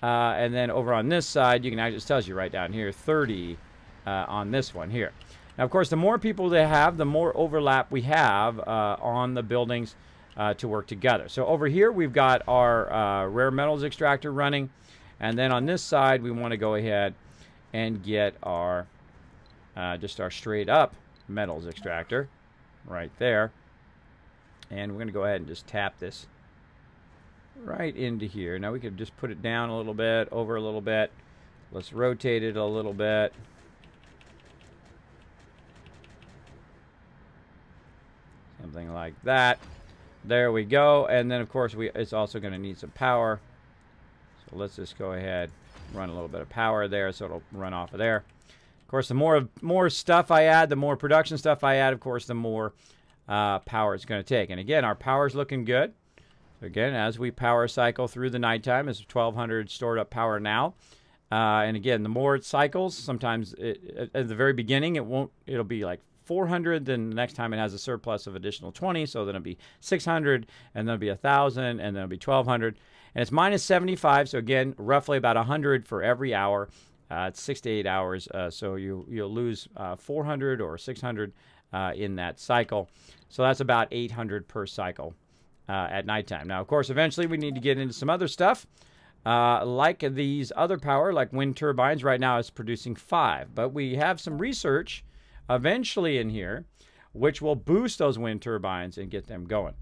And then over on this side, you can actually, it tells you right down here, 30 on this one here. Now, of course, the more people they have, the more overlap we have on the buildings to work together. So over here, we've got our rare metals extractor running. And then on this side, we want to go ahead and get our just our straight up metals extractor right there. And we're going to go ahead and just tap this right into here. Now we could just put it down a little bit, over a little bit. Let's rotate it a little bit. Something like that. There we go. And then of course it's also going to need some power. So let's just go ahead, run a little bit of power there so it'll run off of there. Of course, the more stuff I add, the more production stuff I add, of course, the more power it's going to take. And again, our power is looking good. So again, as we power cycle through the nighttime, it's 1200 stored up power now. And again, the more it cycles, sometimes at the very beginning, it'll be like 400, then the next time it has a surplus of additional 20, so then it'll be 600, and then it'll be 1,000, and then it'll be 1,200. And it's minus 75, so again, roughly about 100 for every hour. It's 6 to 8 hours, so you'll lose 400 or 600 in that cycle. So that's about 800 per cycle at nighttime. Now, of course, eventually we need to get into some other stuff. Like these other power, like wind turbines, right now it's producing 5. But we have some research eventually in here which will boost those wind turbines and get them going.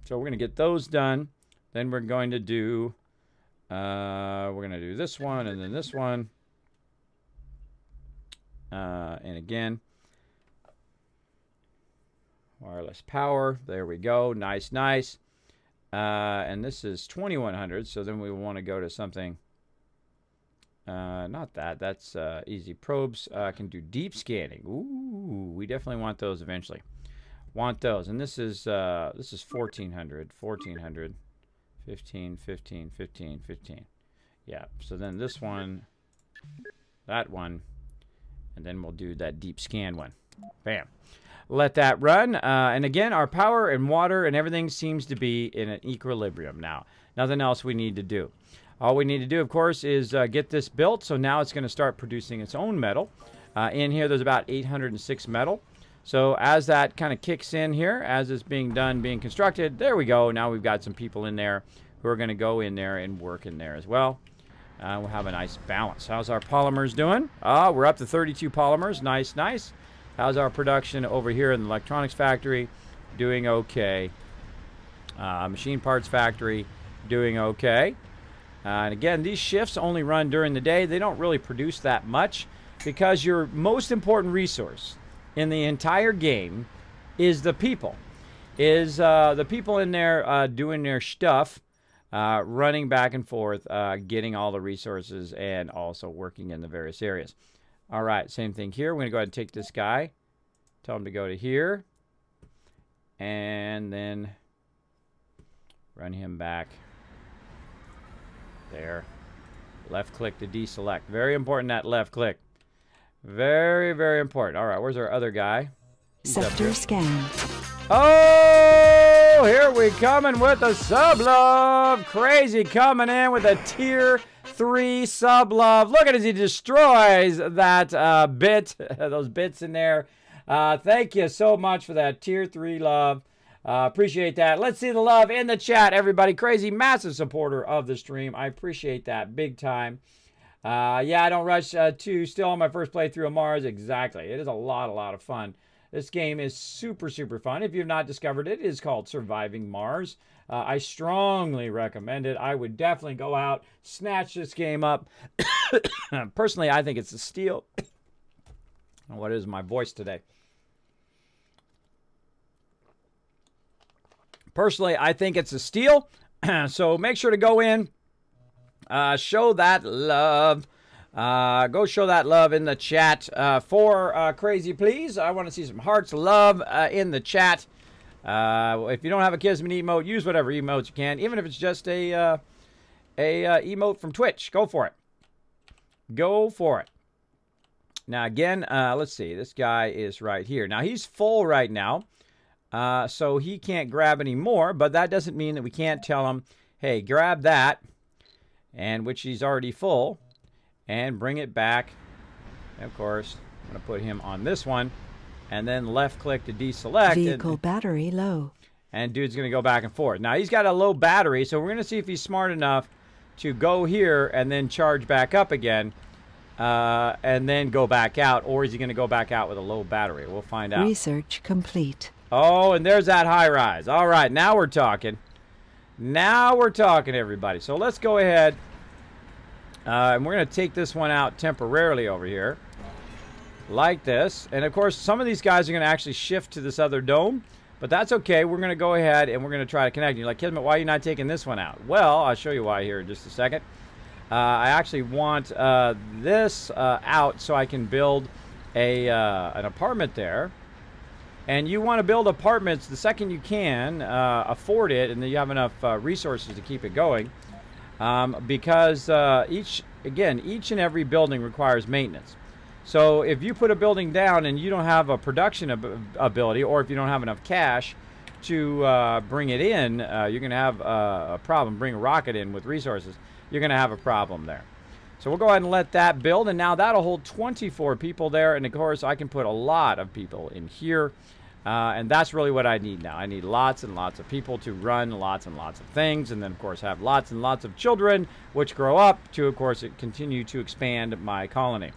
So we're going to get those done. Then we're going to do this one and then this one. And again, wireless power. There we go. Nice, nice. And this is 2100. So then we want to go to something. Not that. That's easy. Probes can do deep scanning. Ooh, we definitely want those eventually. Want those. And this is 1400. 1400. 15, 15, 15, 15. Yeah, so then this one, that one, and then we'll do that deep scan one. Bam. Let that run. And again, our power and water and everything seems to be in an equilibrium now. Nothing else we need to do. All we need to do, of course, is get this built. So now it's going to start producing its own metal. In here, there's about 806 metal. So as that kind of kicks in here, as it's being done, being constructed, there we go. Now we've got some people in there who are going to go in there and work in there as well. We'll have a nice balance. How's our polymers doing? We're up to 32 polymers. Nice, nice. How's our production over here in the electronics factory? Doing okay. Machine parts factory, doing okay. And again, these shifts only run during the day. They don't really produce that much because your most important resource in the entire game is the people. The people in there doing their stuff, running back and forth, getting all the resources, and also working in the various areas. All right, same thing here. We're going to go ahead and take this guy, tell him to go to here, and then run him back there. Left click to deselect. Very important, that left click. Very, very important. All right, where's our other guy? He's Sector scan. Oh, here we coming with a sub-love. Crazy coming in with a tier 3 sub-love. Look at as he destroys that bit, those bits in there. Thank you so much for that tier 3 love. Appreciate that. Let's see the love in the chat, everybody. Crazy, massive supporter of the stream. I appreciate that big time. Yeah, I don't rush to still on my first playthrough of Mars. Exactly. It is a lot of fun. This game is super, super fun. If you've not discovered it, it is called Surviving Mars. I strongly recommend it. I would definitely go out, snatch this game up. Personally, I think it's a steal. What is my voice today? Personally, I think it's a steal. So make sure to go in, show that love. Go show that love in the chat for Crazy, please. I want to see some hearts, love in the chat. If you don't have a Kismet emote, use whatever emotes you can, even if it's just a emote from Twitch. Go for it. Go for it. Now again, let's see. This guy is right here. Now he's full right now. So he can't grab any more, but that doesn't mean that we can't tell him, hey, grab that, and which he's already full, and bring it back. And of course, I'm going to put him on this one, and then left click to deselect. Vehicle battery low. And dude's going to go back and forth. Now, he's got a low battery, so we're going to see if he's smart enough to go here and then charge back up again, and then go back out, or is he going to go back out with a low battery? We'll find out. Research complete. Oh, and there's that high rise. All right, now we're talking. Now we're talking, everybody. So let's go ahead, and we're going to take this one out temporarily over here, like this. And, of course, some of these guys are going to actually shift to this other dome, but that's okay. We're going to go ahead, and we're going to try to connect. You're like, Kismet, why are you not taking this one out? Well, I'll show you why here in just a second. I actually want this out so I can build an apartment there. And you want to build apartments the second you can afford it, and then you have enough resources to keep it going. Because each and every building requires maintenance. So if you put a building down and you don't have a production ability, or if you don't have enough cash to bring it in, you're going to have a problem. Bring a rocket in with resources, you're going to have a problem there. So we'll go ahead and let that build, and now that'll hold 24 people there, and of course I can put a lot of people in here, and that's really what I need now. I need lots and lots of people to run lots and lots of things, and then of course have lots and lots of children which grow up to, of course, continue to expand my colony.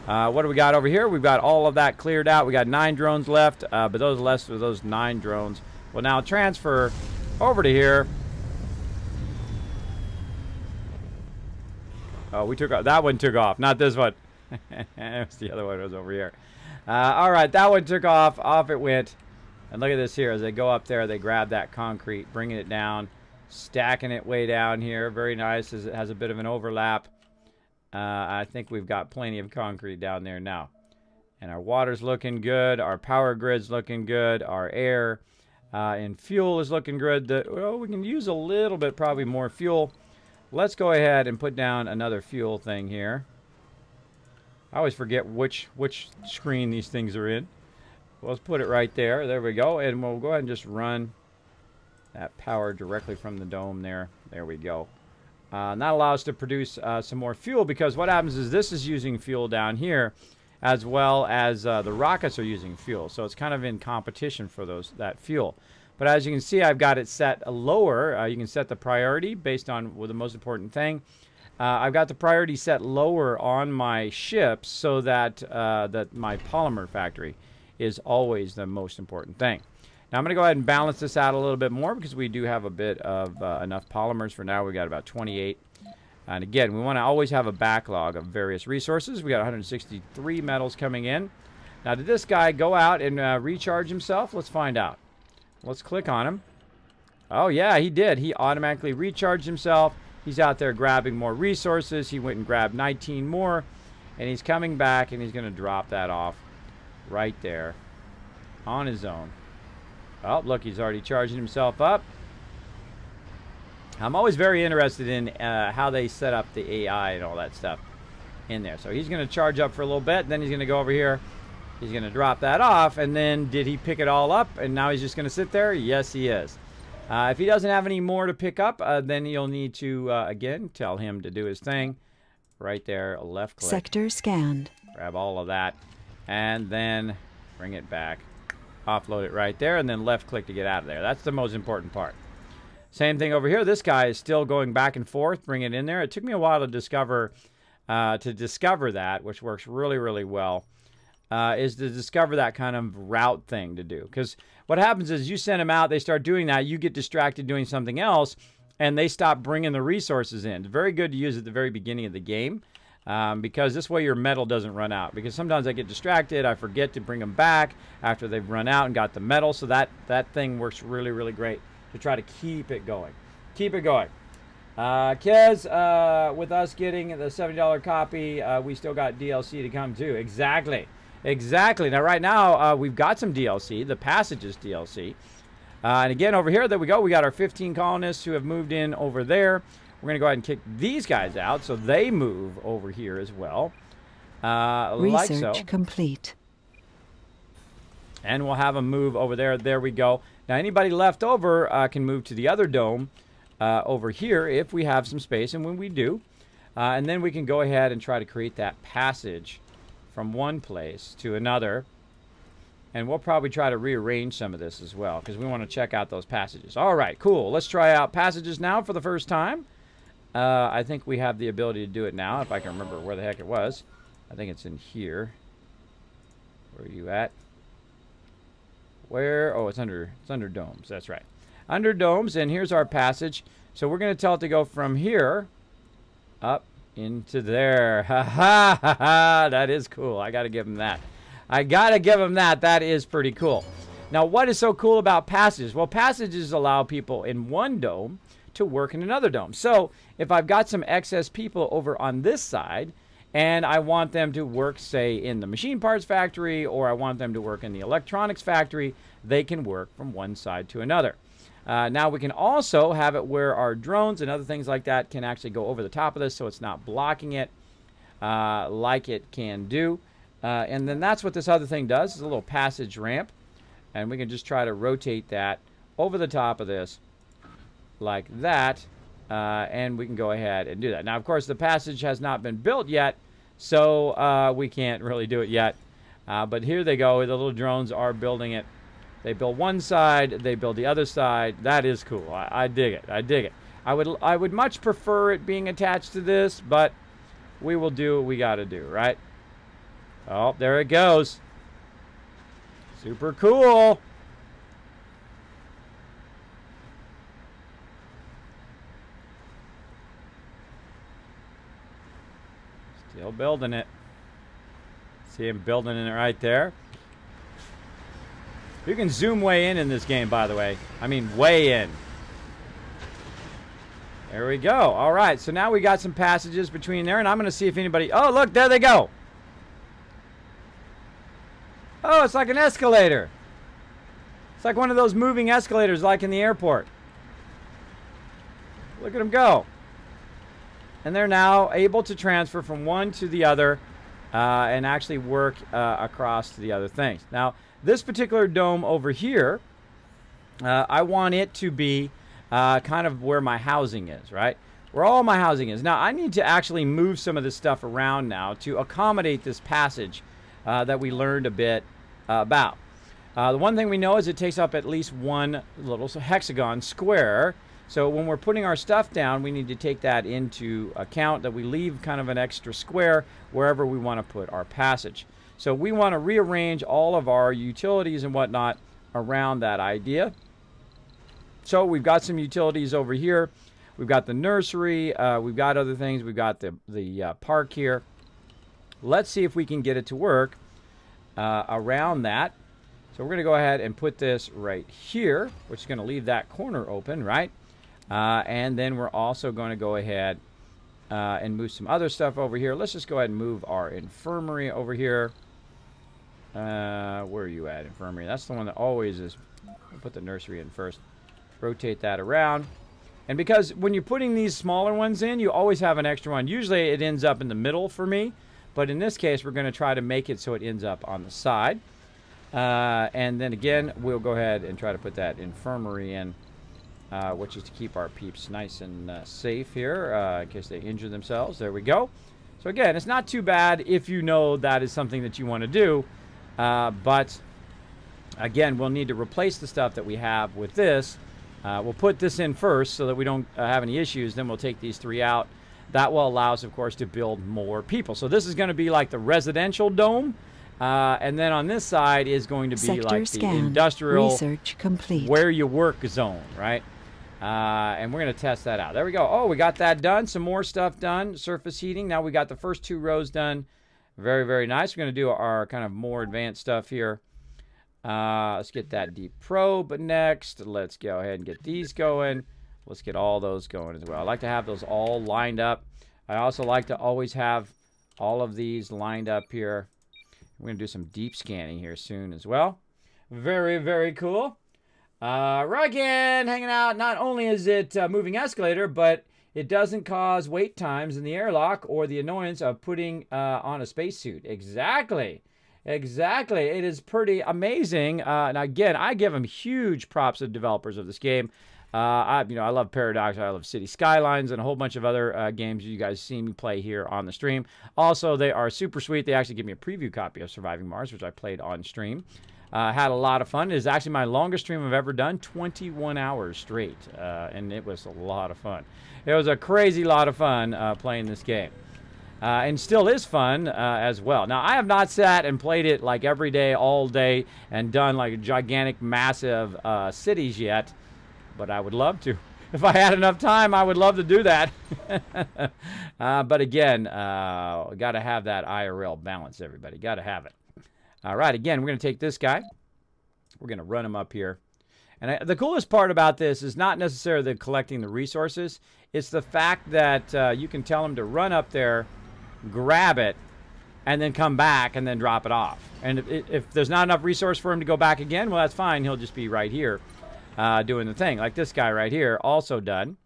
What do we got over here? We've got all of that cleared out. We got 9 drones left, but those 9 drones will now transfer over to here. Oh, we took off. That one took off, not this one. That's the other one was over here. All right, that one took off. Off it went. And look at this here. As they go up there, they grab that concrete, bringing it down, stacking it way down here. Very nice, as it has a bit of an overlap. I think we've got plenty of concrete down there now. And our water's looking good. Our power grid's looking good. Our air and fuel is looking good. Well, we can use a little bit, probably more fuel. Let's go ahead and put down another fuel thing here. I always forget which screen these things are in. Well, let's put it right there. There we go. And we'll go ahead and just run that power directly from the dome there. There we go. And that allows us to produce some more fuel, because what happens is this is using fuel down here, as well as the rockets are using fuel. So it's kind of in competition for that fuel. But as you can see, I've got it set lower. You can set the priority based on the most important thing. I've got the priority set lower on my ships so that that my polymer factory is always the most important thing. Now I'm going to go ahead and balance this out a little bit more, because we do have a bit of enough polymers for now. We've got about 28. And again, we want to always have a backlog of various resources. We got 163 metals coming in. Now, did this guy go out and recharge himself? Let's find out. Let's click on him. Oh, yeah, he did. He automatically recharged himself. He's out there grabbing more resources. He went and grabbed 19 more. And he's coming back, and he's going to drop that off right there on his own. Oh, look, he's already charging himself up. I'm always very interested in how they set up the AI and all that stuff in there. So he's going to charge up for a little bit. Then he's going to go over here. He's going to drop that off. And then did he pick it all up? And now he's just going to sit there? Yes, he is. If he doesn't have any more to pick up, then you'll need to, again, tell him to do his thing. Right there, left click. Sector scanned. Grab all of that. And then bring it back. Offload it right there. And then left click to get out of there. That's the most important part. Same thing over here. This guy is still going back and forth. Bring it in there. It took me a while to discover that, which works really, really well. Is to discover that kind of route thing to do. Because what happens is you send them out, they start doing that, you get distracted doing something else, and they stop bringing the resources in. It's very good to use at the very beginning of the game, because this way your metal doesn't run out. Because sometimes I get distracted, I forget to bring them back after they've run out and got the metal, so that thing works really, really great to try to keep it going. Keep it going. Kez, with us getting the $70 copy, we still got DLC to come too. Exactly. Exactly. Now, right now, we've got some DLC, the Passages DLC. And again, over here, there we go. We got our 15 colonists who have moved in over there. We're going to go ahead and kick these guys out so they move over here as well. Research like so. complete. And we'll have them move over there. There we go. Now, anybody left over can move to the other dome over here if we have some space, and when we do. And then we can go ahead and try to create that passage from one place to another. And we'll probably try to rearrange some of this as well, because we want to check out those passages. All right, cool. Let's try out passages now for the first time. I think we have the ability to do it now, if I can remember where the heck it was. I think it's in here. Where are you at? Where? Oh, it's under domes. That's right. Under domes, and here's our passage. So we're going to tell it to go from here up into there. Ha ha ha ha. That is cool. I got to give him that. I got to give him that. That is pretty cool. Now, what is so cool about passages? Well, passages allow people in one dome to work in another dome. So if I've got some excess people over on this side, and I want them to work, say, in the machine parts factory, or I want them to work in the electronics factory, they can work from one side to another. Now, we can also have it where our drones and other things like that can actually go over the top of this, so it's not blocking it like it can do. And then that's what this other thing does. It's a little passage ramp. And we can just try to rotate that over the top of this like that. And we can go ahead and do that. Now, of course, the passage has not been built yet, so we can't really do it yet. But here they go. The little drones are building it. They build one side. They build the other side. That is cool. I dig it. I dig it. I would much prefer it being attached to this, but we will do what we got to do, right? Oh, there it goes. Super cool. Still building it. See him building it right there. You can zoom way in this game, by the way. I mean, way in. There we go. All right, so now we got some passages between there, and I'm going to see if anybody... Oh, look, there they go. Oh, it's like an escalator. It's like one of those moving escalators like in the airport. Look at them go. And they're now able to transfer from one to the other and actually work across to the other things. Now, this particular dome over here, I want it to be kind of where my housing is, right? Where all my housing is. Now, I need to actually move some of this stuff around now to accommodate this passage that we learned a bit about. The one thing we know is it takes up at least one little hexagon square. So when we're putting our stuff down, we need to take that into account, that we leave kind of an extra square wherever we want to put our passage. So we want to rearrange all of our utilities and whatnot around that idea. So we've got some utilities over here. We've got the nursery. We've got other things. We've got the park here. Let's see if we can get it to work around that. So we're going to go ahead and put this right here, which is going to leave that corner open, right? And then we're also going to go ahead and move some other stuff over here. Let's just go ahead and move our infirmary over here. Where are you at, infirmary? That's the one that always is. We'll put the nursery in first. Rotate that around. And because when you're putting these smaller ones in, you always have an extra one. Usually it ends up in the middle for me. But in this case, we're going to try to make it so it ends up on the side. And then again, we'll go ahead and try to put that infirmary in, which is to keep our peeps nice and safe here in case they injure themselves. There we go. So again, it's not too bad if you know that is something that you want to do. But again, we'll need to replace the stuff that we have with this. We'll put this in first so that we don't have any issues. Then we'll take these three out. That will allow us, of course, to build more people. So this is going to be like the residential dome. And then on this side is going to be Sector like scanned. the industrial, Research complete. where you work zone, right? And we're going to test that out. There we go. Oh, we got that done. Some more stuff done. Surface heating. Now we got the first two rows done. Very, very nice. We're going to do our kind of more advanced stuff here. Let's get that deep probe next. Let's go ahead and get these going. Let's get all those going as well. I like to have those all lined up. I also like to always have all of these lined up here. We're going to do some deep scanning here soon as well. Very, very cool. Rugged hanging out. Not only is it a moving escalator, but it doesn't cause wait times in the airlock or the annoyance of putting on a spacesuit. Exactly. Exactly. It is pretty amazing. And again, I give them huge props to the developers of this game. I love Paradox. I love City Skylines and a whole bunch of other games you guys see me play here on the stream. Also, they are super sweet. They actually give me a preview copy of Surviving Mars, which I played on stream. Had a lot of fun. It is actually my longest stream I've ever done, 21 hours straight. And it was a lot of fun. It was a crazy lot of fun playing this game. And still is fun as well. Now, I have not sat and played it like every day, all day, and done like gigantic, massive cities yet, but I would love to. If I had enough time, I would love to do that. But again, got to have that IRL balance, everybody. Got to have it. All right, again, we're going to take this guy. We're going to run him up here. And the coolest part about this is not necessarily the collecting the resources. It's the fact that you can tell him to run up there, grab it, and then come back and then drop it off. And if there's not enough resource for him to go back again, well, that's fine. He'll just be right here doing the thing. Like this guy right here, also done.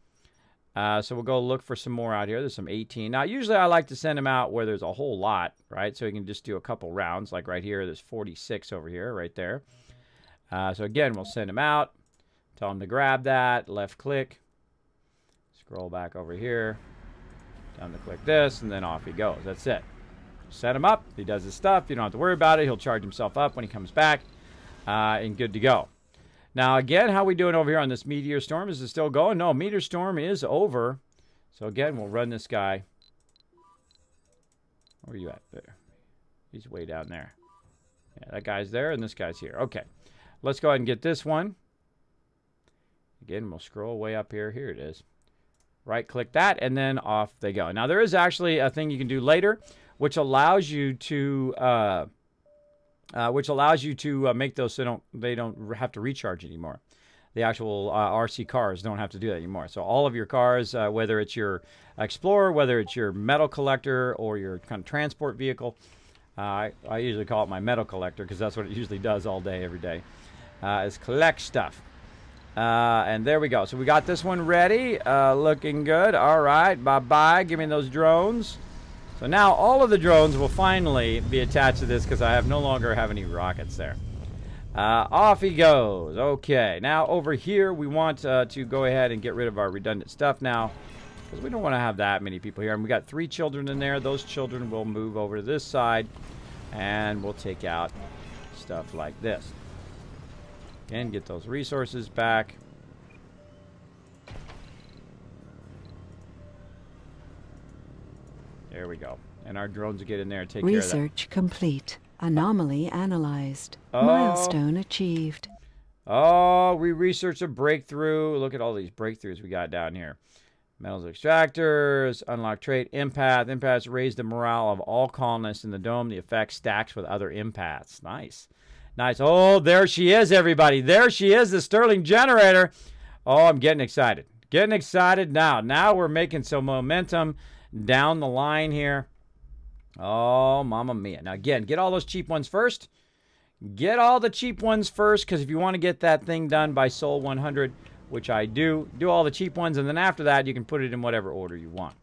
So we'll go look for some more out here. There's some 18. Now, usually I like to send him out where there's a whole lot, right? So you can just do a couple rounds. Like right here, there's 46 over here, right there. So again, we'll send him out. Tell him to grab that. Left click. Scroll back over here. Tell him to click this, and then off he goes. That's it. Set him up. He does his stuff. You don't have to worry about it. He'll charge himself up when he comes back. And good to go. Now, again, how we doing over here on this meteor storm? Is it still going? No, meteor storm is over. So, again, we'll run this guy. Where are you at? There. He's way down there. Yeah, that guy's there, and this guy's here. Okay. Let's go ahead and get this one. Again, we'll scroll way up here. Here it is. Right-click that, and then off they go. Now, there is actually a thing you can do later, which allows you to... make those so they don't have to recharge anymore. The actual RC cars don't have to do that anymore. So all of your cars, whether it's your Explorer, whether it's your metal collector or your kind of transport vehicle, I usually call it my metal collector because that's what it usually does all day, every day, is collect stuff. And there we go. So we got this one ready, looking good. All right, bye-bye. Give me those drones. So now all of the drones will finally be attached to this because I no longer have any rockets there. Off he goes. Okay, now over here we want to go ahead and get rid of our redundant stuff now because we don't want to have that many people here. And we got 3 children in there. Those children will move over to this side and we'll take out stuff like this. Again, get those resources back. There we go. And our drones will get in there and take care of that. Research complete. Anomaly analyzed. Milestone achieved. Oh, we researched a breakthrough. Look at all these breakthroughs we got down here. Metals extractors, unlock trait, empath. Empaths raise the morale of all colonists in the dome. The effect stacks with other empaths. Nice. Nice. Oh, there she is, everybody. There she is, the Sterling generator. Oh, I'm getting excited. Getting excited now. Now we're making some momentum down the line here. Oh, mamma mia. Now, again, get all those cheap ones first. Get all the cheap ones first, because if you want to get that thing done by Sol 100, which I do all the cheap ones, and then after that, you can put it in whatever order you want.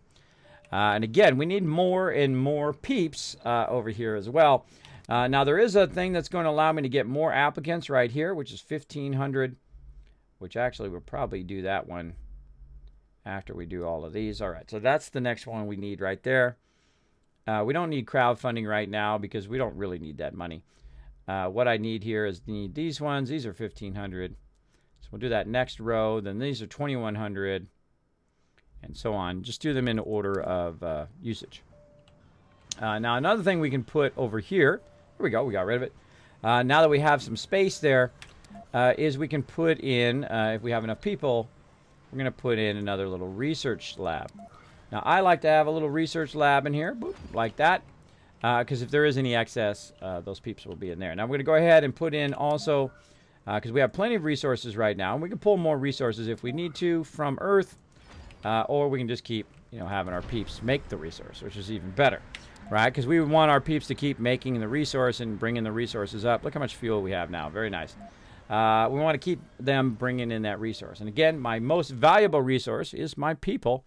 And again, we need more and more peeps over here as well. Now, there is a thing that's going to allow me to get more applicants right here, which is 1,500, which actually we'll probably do that one after we do all of these. All right, so that's the next one we need right there. We don't need crowdfunding right now because we don't really need that money. What I need here is need these ones. These are 1,500. So we'll do that next row. Then these are 2,100 and so on. Just do them in order of usage. Now, another thing we can put over here. Here we go. We got rid of it. Now that we have some space there, is we can put in, if we have enough people, we're going to put in another little research lab. Now, I like to have a little research lab in here, boop, like that, because if there is any excess, those peeps will be in there. Now, we're going to go ahead and put in also, because we have plenty of resources right now, and we can pull more resources if we need to from Earth, or we can just keep, having our peeps make the resource, which is even better, right? Because we want our peeps to keep making the resource and bringing the resources up. Look how much fuel we have now. Very nice. We want to keep them bringing in that resource. And again, my most valuable resource is my people.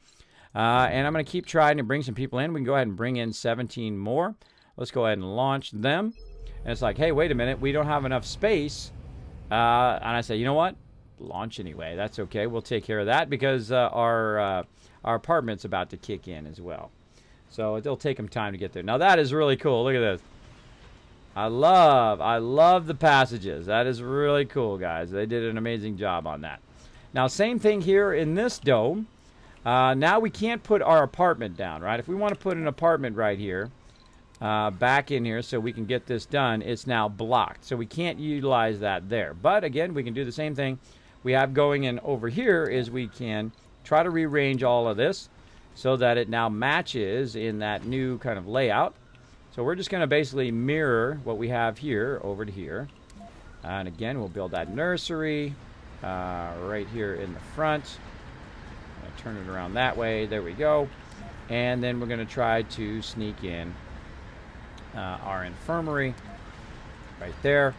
And I'm going to keep trying to bring some people in. We can go ahead and bring in 17 more. Let's go ahead and launch them. And it's like, hey, wait a minute, we don't have enough space. And I say, you know what? Launch anyway. That's okay. We'll take care of that because our apartment's about to kick in as well. So it'll take them time to get there. Now that is really cool. Look at this. I love the passages. That is really cool, guys. They did an amazing job on that. Now, same thing here in this dome. Now we can't put our apartment down, right? If we want to put an apartment right here, back in here so we can get this done, it's now blocked. So we can't utilize that there. But again, we can do the same thing we have going in over here is we can try to rearrange all of this so that it now matches in that new kind of layout. So we're just going to basically mirror what we have here over to here. And again, we'll build that nursery right here in the front. Turn it around that way. There we go. And then we're going to try to sneak in our infirmary right there.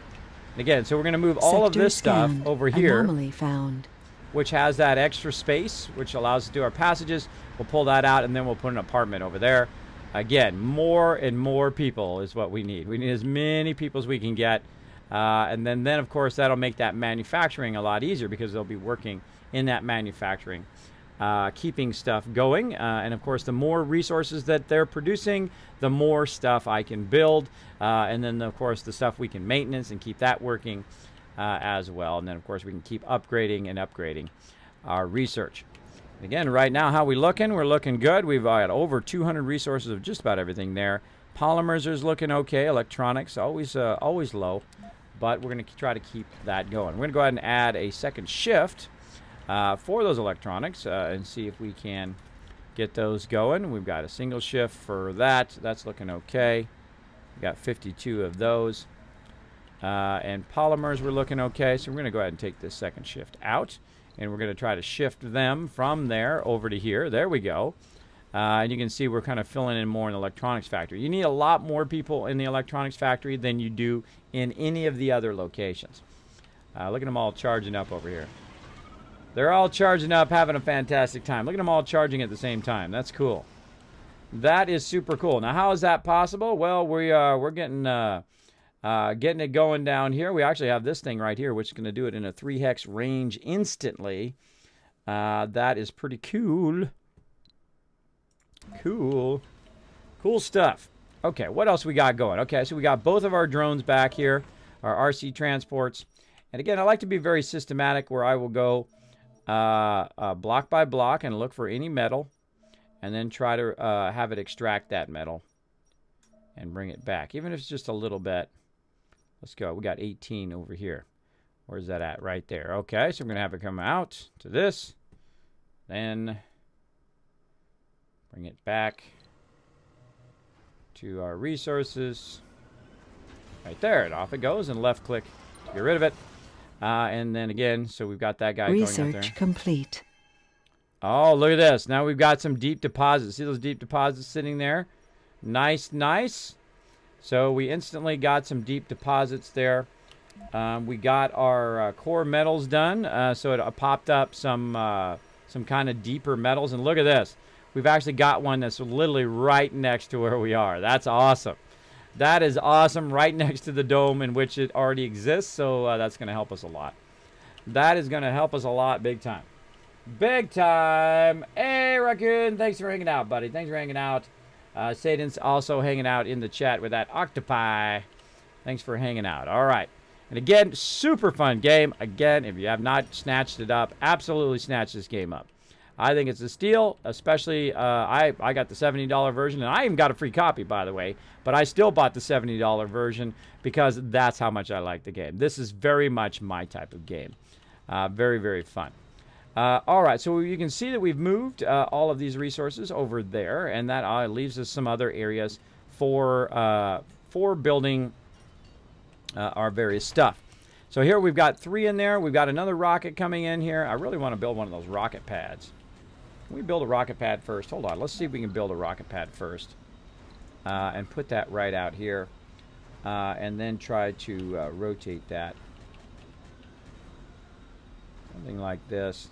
And again, so we're going to move all of this stuff over here, anomaly found, which has that extra space, which allows us to do our passages. We'll pull that out, and then we'll put an apartment over there. Again, more and more people is what we need. We need as many people as we can get. And then, of course, that'll make that manufacturing a lot easier because they'll be working in that manufacturing, keeping stuff going. And, of course, the more resources that they're producing, the more stuff I can build. And then, of course, the stuff we can maintenance and keep that working as well. And then, of course, we can keep upgrading and upgrading our research. Again, right now, how we looking? We're looking good. We've got over 200 resources of just about everything there. Polymers is looking okay. Electronics, always low. But we're going to try to keep that going. We're going to go ahead and add a second shift for those electronics and see if we can get those going. We've got a single shift for that. That's looking okay. We've got 52 of those. And polymers, we're looking okay. So we're going to go ahead and take this second shift out. And we're going to try to shift them from there over to here. There we go. And you can see we're kind of filling in more in the electronics factory. You need a lot more people in the electronics factory than you do in any of the other locations. Look at them all charging up over here. They're all charging up, having a fantastic time. Look at them all charging at the same time. That's cool. That is super cool. Now, how is that possible? Well, we're getting it going down here. We actually have this thing right here, which is going to do it in a 3 hex range instantly. That is pretty cool. Cool stuff. Okay, what else we got going? Okay, so we got both of our drones back here, our RC transports. And again, I like to be very systematic where I will go block by block and look for any metal and then try to have it extract that metal and bring it back, even if it's just a little bit. Let's go. We got 18 over here. Where's that at? Right there. Okay, so I'm going to have it come out to this. Then bring it back to our resources. Right there. And off it goes. And left click to get rid of it. And then again, so we've got that guy going up there. Research complete. Oh, look at this. Now we've got some deep deposits. See those deep deposits sitting there? Nice, nice. So we instantly got some deep deposits there. We got our core metals done. So it popped up some kind of deeper metals. And look at this. We've actually got one that's literally right next to where we are. That's awesome. That is awesome. Right next to the dome in which it already exists. So that's going to help us a lot. That is going to help us a lot big time. Big time. Hey, Raccoon. Thanks for hanging out, buddy. Thanks for hanging out. Satan's also hanging out in the chat with that octopi. Thanks for hanging out. All right. And again, super fun game. Again, if you have not snatched it up, absolutely snatch this game up. I think it's a steal, especially I got the $70 version, and I even got a free copy, by the way, but I still bought the $70 version because that's how much I like the game. This is very much my type of game. Very, very fun. All right, so you can see that we've moved all of these resources over there, and that leaves us some other areas for building our various stuff. So here we've got 3 in there. We've got another rocket coming in here. I really want to build one of those rocket pads. Can we build a rocket pad first? Hold on. Let's see if we can build a rocket pad first. And put that right out here. And then try to rotate that. Something like this.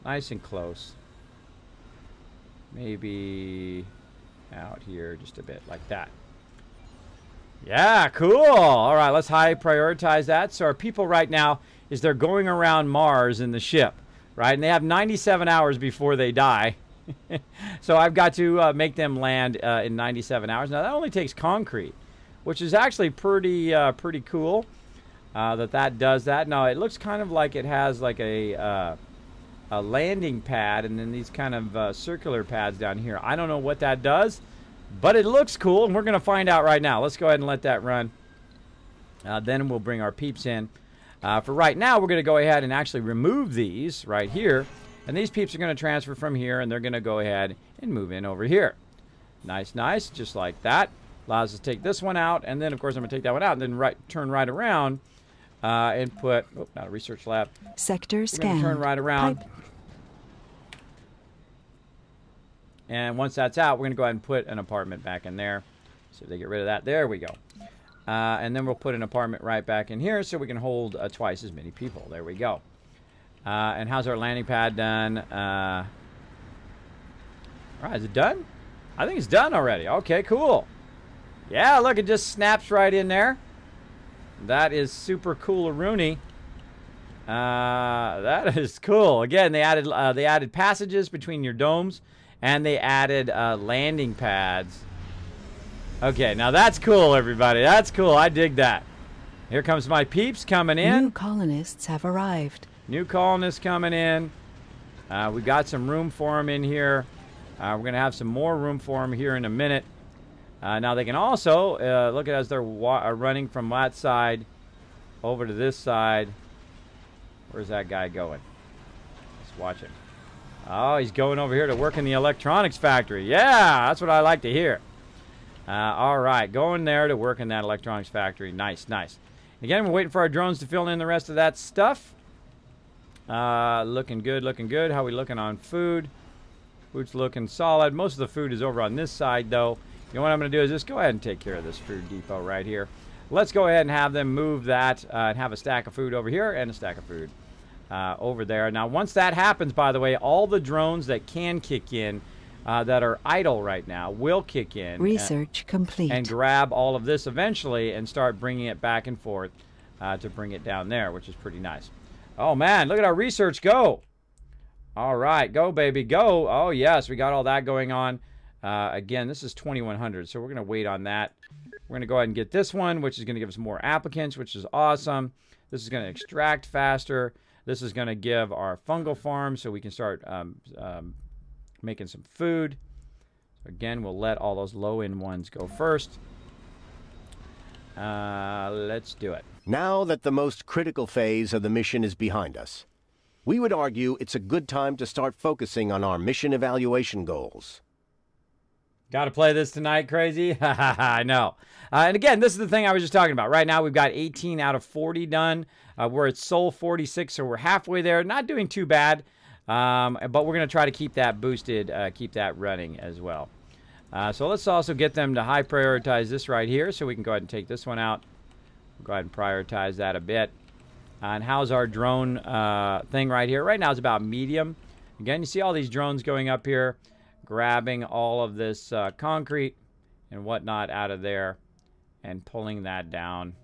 Nice and close. Maybe out here just a bit like that. Yeah, cool. All right, let's high prioritize that. So our people right now is they're going around Mars in the ship, right? And they have 97 hours before they die. So I've got to make them land in 97 hours. Now that only takes concrete, which is actually pretty cool that does that. Now it looks kind of like it has like a landing pad and then these kind of circular pads down here. I don't know what that does, but it looks cool, and we're going to find out right now. Let's go ahead and let that run. Then we'll bring our peeps in. For right now, we're going to go ahead and actually remove these right here. And these peeps are going to transfer from here, and they're going to go ahead and move in over here. Nice, nice, just like that. Allows us to take this one out, and then, of course, I'm going to take that one out, and then turn right around and put, oh, not a research lab. Sector scan. Turn right around. Pipe. And once that's out, we're going to go ahead and put an apartment back in there. So they get rid of that. There we go. And then we'll put an apartment right back in here so we can hold twice as many people. There we go. And how's our landing pad done? All right, is it done? I think it's done already. Okay, cool. Yeah, look, it just snaps right in there. That is super cool-a-rooney. That is cool. Again, they added passages between your domes, and they added landing pads. Okay, now that's cool, everybody. That's cool. I dig that. Here comes my peeps coming in. New colonists have arrived. New colonists coming in. We got some room for them in here. We're going to have some more room for them here in a minute. Now they can also, look at as they're running from that side over to this side. Where's that guy going? Let's watch him. Oh, he's going over here to work in the electronics factory. Yeah, that's what I like to hear. All right, going there to work in that electronics factory. Nice, nice. Again, we're waiting for our drones to fill in the rest of that stuff. Looking good, looking good. How we looking on food? Food's looking solid. Most of the food is over on this side, though. You know what I'm going to do is just go ahead and take care of this food depot right here. Let's go ahead and have them move that and have a stack of food over here and a stack of food over there. Now, once that happens, by the way, all the drones that can kick in that are idle right now will kick in. Research complete. And grab all of this eventually and start bringing it back and forth to bring it down there, which is pretty nice. Oh, man, look at our research go. All right, go, baby, go. Oh, yes, we got all that going on. Again, this is 2100, so we're going to wait on that. We're going to go ahead and get this one, which is going to give us more applicants, which is awesome. This is going to extract faster. This is going to give our fungal farm so we can start making some food. Again, we'll let all those low-end ones go first. Let's do it. Now that the most critical phase of the mission is behind us, we would argue it's a good time to start focusing on our mission evaluation goals. Got to play this tonight, crazy? I know. And again, this is the thing I was just talking about. Right now, we've got 18 out of 40 done. We're at Soul 46, so we're halfway there. Not doing too bad, but we're going to try to keep that boosted, keep that running as well. So let's also get them to high prioritize this right here, so we can go ahead and take this one out. Go ahead and prioritize that a bit. And how's our drone thing right here? Right now, it's about medium. Again, you see all these drones going up here, grabbing all of this concrete and whatnot out of there and pulling that down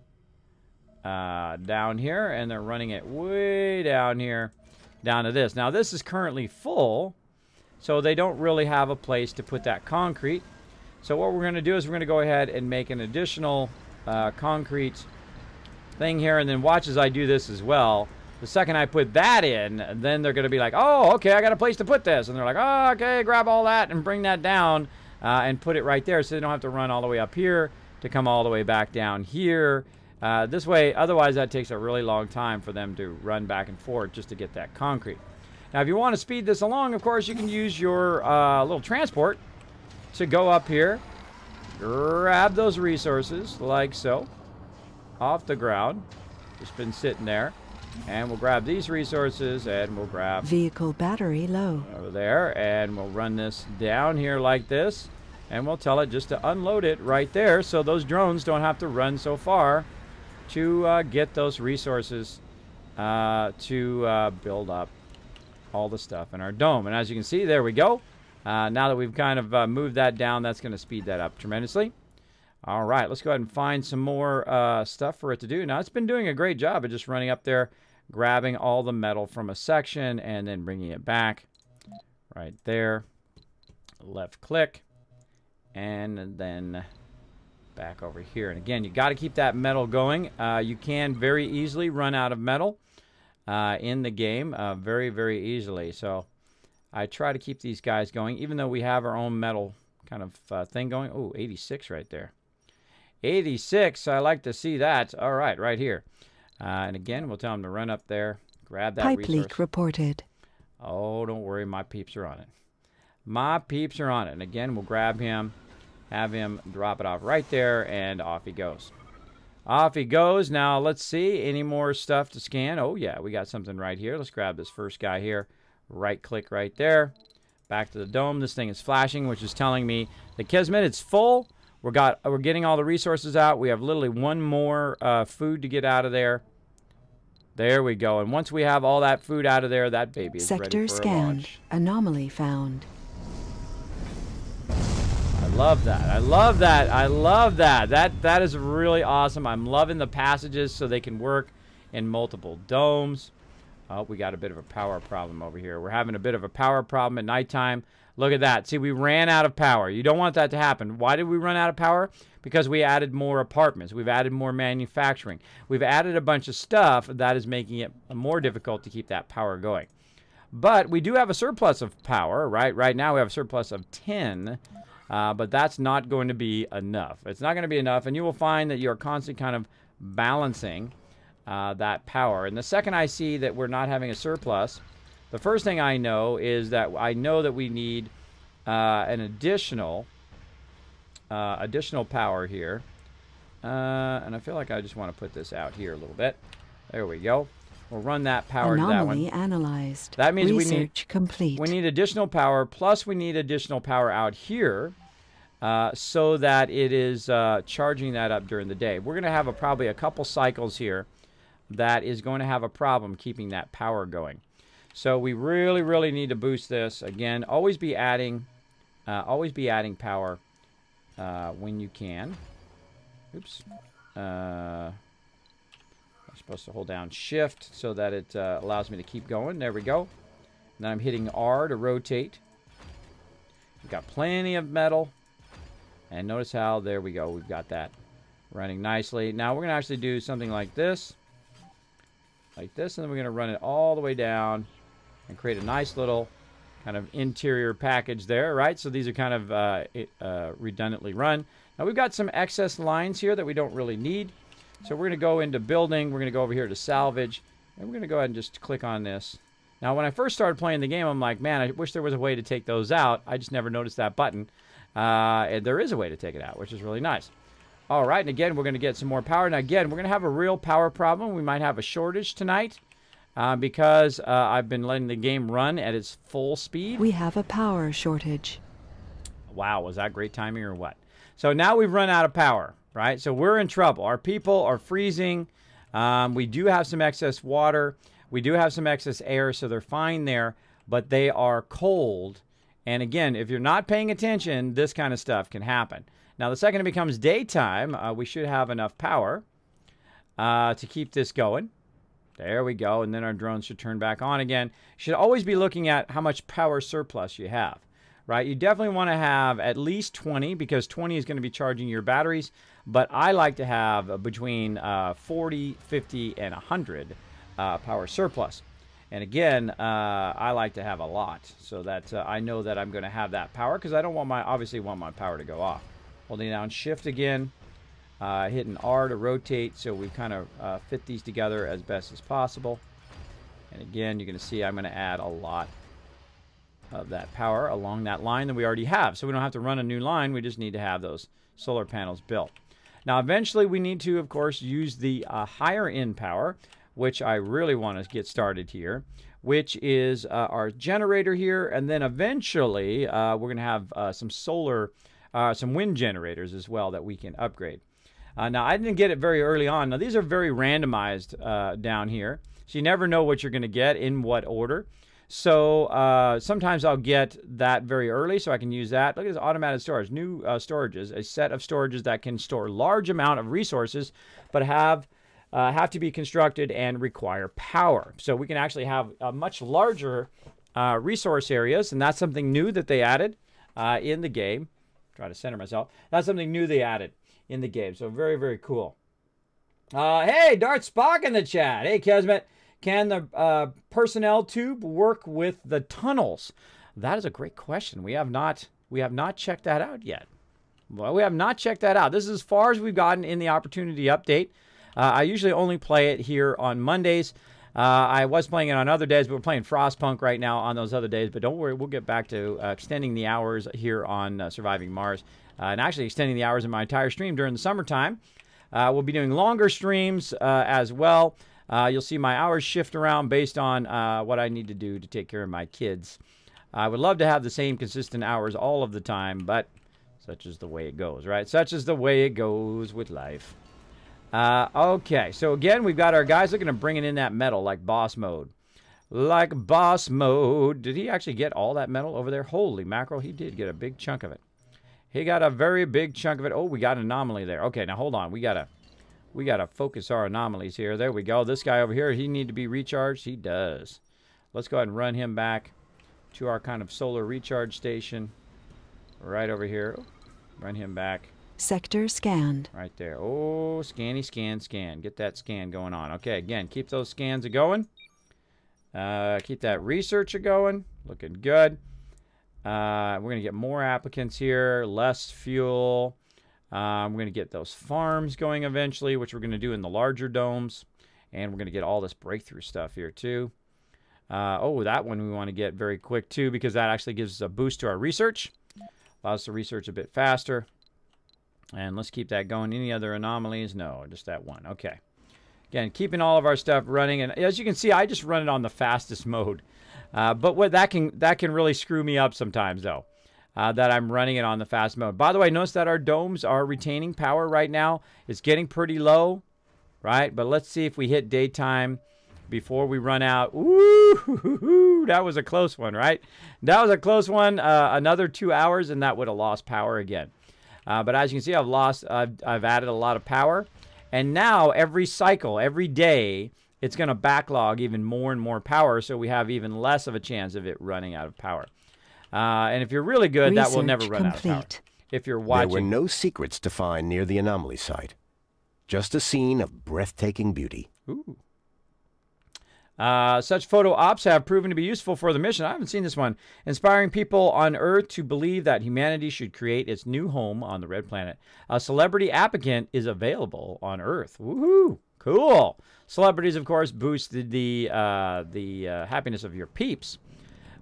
here, and they're running it way down here down to this. Now this is currently full, so they don't really have a place to put that concrete. So what we're going to do is we're going to go ahead and make an additional concrete thing here, and then watch as I do this as well. The second I put that in, then they're going to be like, oh, okay, I got a place to put this. And they're like, oh, okay, grab all that and bring that down and put it right there so they don't have to run all the way up here to come all the way back down here. This way, otherwise that takes a really long time for them to run back and forth just to get that concrete. Now, if you want to speed this along, of course, you can use your little transport to go up here, grab those resources like so, off the ground. Just been sitting there. And we'll grab these resources, and we'll grab vehicle battery low over there, and we'll run this down here like this, and we'll tell it just to unload it right there so those drones don't have to run so far to get those resources to build up all the stuff in our dome. And as you can see, there we go. Now that we've kind of moved that down, that's going to speed that up tremendously. All right, let's go ahead and find some more stuff for it to do. Now, it's been doing a great job of just running up there, grabbing all the metal from a section, and then bringing it back right there. Left click, and then back over here. And again, you got to keep that metal going. You can very easily run out of metal in the game, very, very easily. So I try to keep these guys going, even though we have our own metal kind of thing going. Oh, 86 right there. 86, I like to see that. All right, right here. And again, we'll tell them to run up there, grab that Pipe resource. leak reported. Oh, don't worry, my peeps are on it. My peeps are on it. And again, we'll grab him, have him drop it off right there, and off he goes. Off he goes. Now, let's see. Any more stuff to scan? Oh, yeah, we got something right here. Let's grab this first guy here. Right-click right there. Back to the dome. This thing is flashing, which is telling me the Kismet, it's full. We're getting all the resources out. We have literally one more food to get out of there. There we go. And once we have all that food out of there, that baby is ready for Sector a scanned. launch. Anomaly found. I love that. I love that. I love that. That is really awesome. I'm loving the passages so they can work in multiple domes. Oh, we got a bit of a power problem over here. We're having a bit of a power problem at nighttime. Look at that. See, we ran out of power. You don't want that to happen. Why did we run out of power? Because we added more apartments. We've added more manufacturing. We've added a bunch of stuff that is making it more difficult to keep that power going. But we do have a surplus of power, right? Right now we have a surplus of 10, but that's not going to be enough. It's not going to be enough, and you will find that you're constantly kind of balancing that power. And the second I see that we're not having a surplus, the first thing I know is that we need an additional power here. And I feel like I just want to put this out here a little bit. There we go. We'll run that power to that one. Anomaly analyzed. That means Research complete. we need additional power, plus we need additional power out here so that it is charging that up during the day. We're going to have probably a couple cycles here that is going to have a problem keeping that power going. So we really, really need to boost this. Again, always be adding power when you can. Oops. I'm supposed to hold down Shift so that it allows me to keep going. There we go. And then I'm hitting R to rotate. We've got plenty of metal. And notice how, there we go, we've got that running nicely. Now we're going to actually do something like this. Like this, and then we're going to run it all the way down and create a nice little kind of interior package there, right? So these are kind of redundantly run. Now we've got some excess lines here that we don't really need. So we're going to go into building. We're going to go over here to salvage. And we're going to go ahead and just click on this. Now when I first started playing the game, I'm like, man, I wish there was a way to take those out. I just never noticed that button. And there is a way to take it out, which is really nice. All right, and again, we're going to get some more power. Now again, we're going to have a real power problem. We might have a shortage tonight. Because I've been letting the game run at its full speed. We have a power shortage. Wow, was that great timing or what? So now we've run out of power, right? So we're in trouble. Our people are freezing. We do have some excess water. We do have some excess air, so they're fine there. But they are cold. And again, if you're not paying attention, this kind of stuff can happen. Now, the second it becomes daytime, we should have enough power to keep this going. There we go, and then our drones should turn back on again. You should always be looking at how much power surplus you have, right? You definitely want to have at least 20 because 20 is going to be charging your batteries, but I like to have between 40, 50, and 100 power surplus. And again, I like to have a lot so that I know that I'm going to have that power because I don't want obviously want my power to go off. Holding down Shift again. Hitting R to rotate, so we kind of fit these together as best as possible. And again, you're going to see I'm going to add a lot of that power along that line that we already have. So we don't have to run a new line, we just need to have those solar panels built. Now eventually we need to, of course, use the higher end power, which I really want to get started here, which is our generator here, and then eventually we're going to have some wind generators as well that we can upgrade. Now, I didn't get it very early on. Now, these are very randomized down here. So you never know what you're going to get in what order. So sometimes I'll get that very early so I can use that. Look at this automated storage. New storages, a set of storages that can store large amount of resources but have to be constructed and require power. So we can actually have much larger resource areas, and that's something new that they added in the game. Try to center myself. That's something new they added in the game. So very, very cool. Hey, Dart Spock in the chat. Hey, Kismet. Can the personnel tube work with the tunnels? That is a great question. We have not checked that out yet. Well, we have not checked that out. This is as far as we've gotten in the opportunity update. I usually only play it here on Mondays. I was playing it on other days, but we're playing Frostpunk right now on those other days. But don't worry, we'll get back to extending the hours here on Surviving Mars. And actually extending the hours in my entire stream during the summertime. We'll be doing longer streams as well. You'll see my hours shift around based on what I need to do to take care of my kids. I would love to have the same consistent hours all of the time, but such is the way it goes, right? Such is the way it goes with life. Okay, so again, we've got our guys looking at bringing in that metal like boss mode. Like boss mode. Did he actually get all that metal over there? Holy mackerel, he did get a big chunk of it. He got a very big chunk of it. Oh, we got an anomaly there. Okay, now hold on. We gotta focus our anomalies here. There we go. This guy over here, he need to be recharged? He does. Let's go ahead and run him back to our kind of solar recharge station. Right over here. Run him back. Sector scanned. Right there. Oh, scanny, scan, scan. Get that scan going on. Okay, again, keep those scans going. Keep that research going. Looking good. We're going to get more applicants here. Less fuel. We're going to get those farms going eventually, which we're going to do in the larger domes. And we're going to get all this breakthrough stuff here, too. Oh, that one we want to get very quick, too, because that actually gives us a boost to our research. Allows us to research a bit faster. And let's keep that going. Any other anomalies? No, just that one. Okay. Again, keeping all of our stuff running. And as you can see, I just run it on the fastest mode. But what that can really screw me up sometimes, though, that I'm running it on the fast mode. By the way, notice that our domes are retaining power right now. It's getting pretty low, right? But let's see if we hit daytime before we run out. Ooh, that was a close one, right? That was a close one. Another 2 hours, and that would have lost power again. But as you can see, I've added a lot of power. And now every cycle, every day, it's going to backlog even more and more power, so we have even less of a chance of it running out of power. And if you're really good, that will never run out of power. If you're watching. There were no secrets to find near the anomaly site. Just a scene of breathtaking beauty. Ooh. Such photo ops have proven to be useful for the mission. I haven't seen this one. Inspiring people on Earth to believe that humanity should create its new home on the Red Planet. A celebrity applicant is available on Earth. Woohoo! Cool. Celebrities, of course, boost the happiness of your peeps.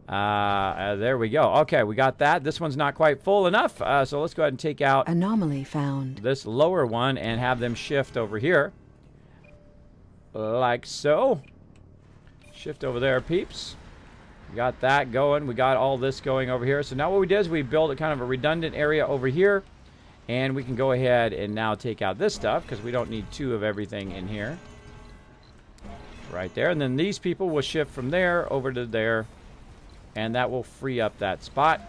There we go. Okay, we got that. This one's not quite full enough, so let's go ahead and take out Anomaly found. This lower one and have them shift over here. Like so. Shift over there, peeps. We got that going. We got all this going over here. So now what we did is we built a kind of a redundant area over here. And we can go ahead and now take out this stuff because we don't need two of everything in here. Right there. And then these people will shift from there over to there. And that will free up that spot.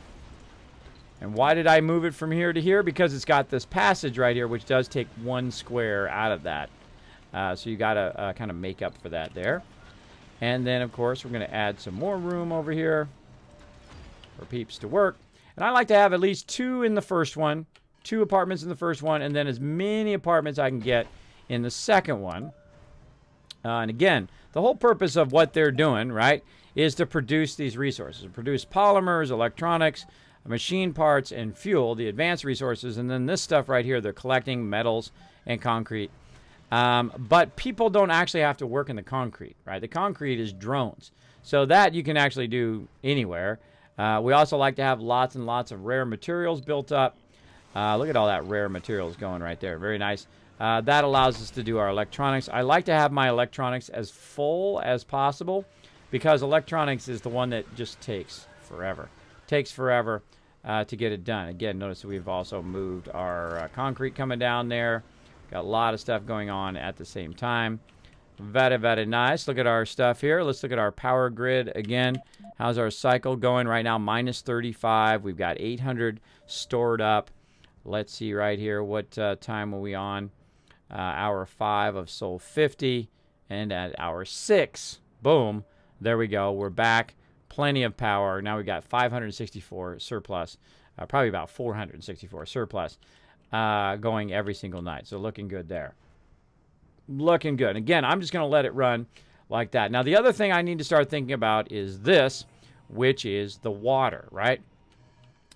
And why did I move it from here to here? Because it's got this passage right here, which does take one square out of that. So you got to kind of make up for that there. And then, of course, we're going to add some more room over here for peeps to work. And I like to have at least two in the first one, 2 apartments in the first one, and then as many apartments I can get in the second one. And again, the whole purpose of what they're doing, right, is to produce these resources. Produce polymers, electronics, machine parts, and fuel, the advanced resources. And then this stuff right here, they're collecting metals and concrete. But people don't actually have to work in the concrete, right? The concrete is drones. So that you can actually do anywhere. We also like to have lots and lots of rare materials built up. Look at all that rare materials going right there. Very nice. That allows us to do our electronics. I like to have my electronics as full as possible because electronics is the one that just takes forever. Takes forever to get it done. Again, notice we've also moved our concrete coming down there. Got a lot of stuff going on at the same time. Very, very nice. Look at our stuff here. Let's look at our power grid again. How's our cycle going right now? Minus 35. We've got 800 stored up. Let's see right here. What time are we on? Hour 5 of Sol 50. And at hour 6, boom, there we go. We're back. Plenty of power. Now we've got 564 surplus. Probably about 464 surplus going every single night. So looking good there. Looking good. Again, I'm just going to let it run like that. Now, the other thing I need to start thinking about is this, which is the water, right?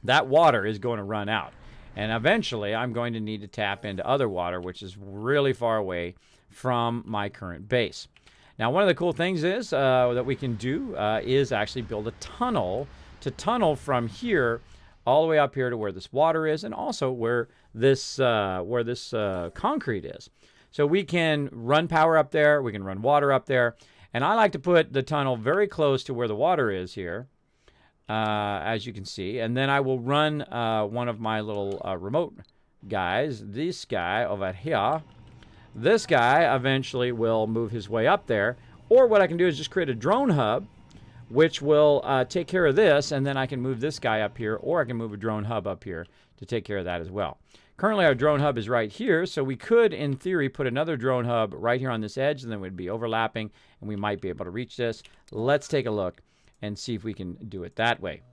That water is going to run out. And eventually, I'm going to need to tap into other water, which is really far away from my current base. Now, one of the cool things is that we can do is actually build a tunnel to tunnel from here all the way up here to where this water is, and also where this concrete is. So we can run power up there, we can run water up there, and I like to put the tunnel very close to where the water is here, as you can see, and then I will run one of my little remote guys, this guy over here. This guy eventually will move his way up there, or what I can do is just create a drone hub, which will take care of this, and then I can move this guy up here, or I can move a drone hub up here to take care of that as well. Currently, our drone hub is right here, so we could, in theory, put another drone hub right here on this edge, and then we'd be overlapping, and we might be able to reach this. Let's take a look and see if we can do it that way.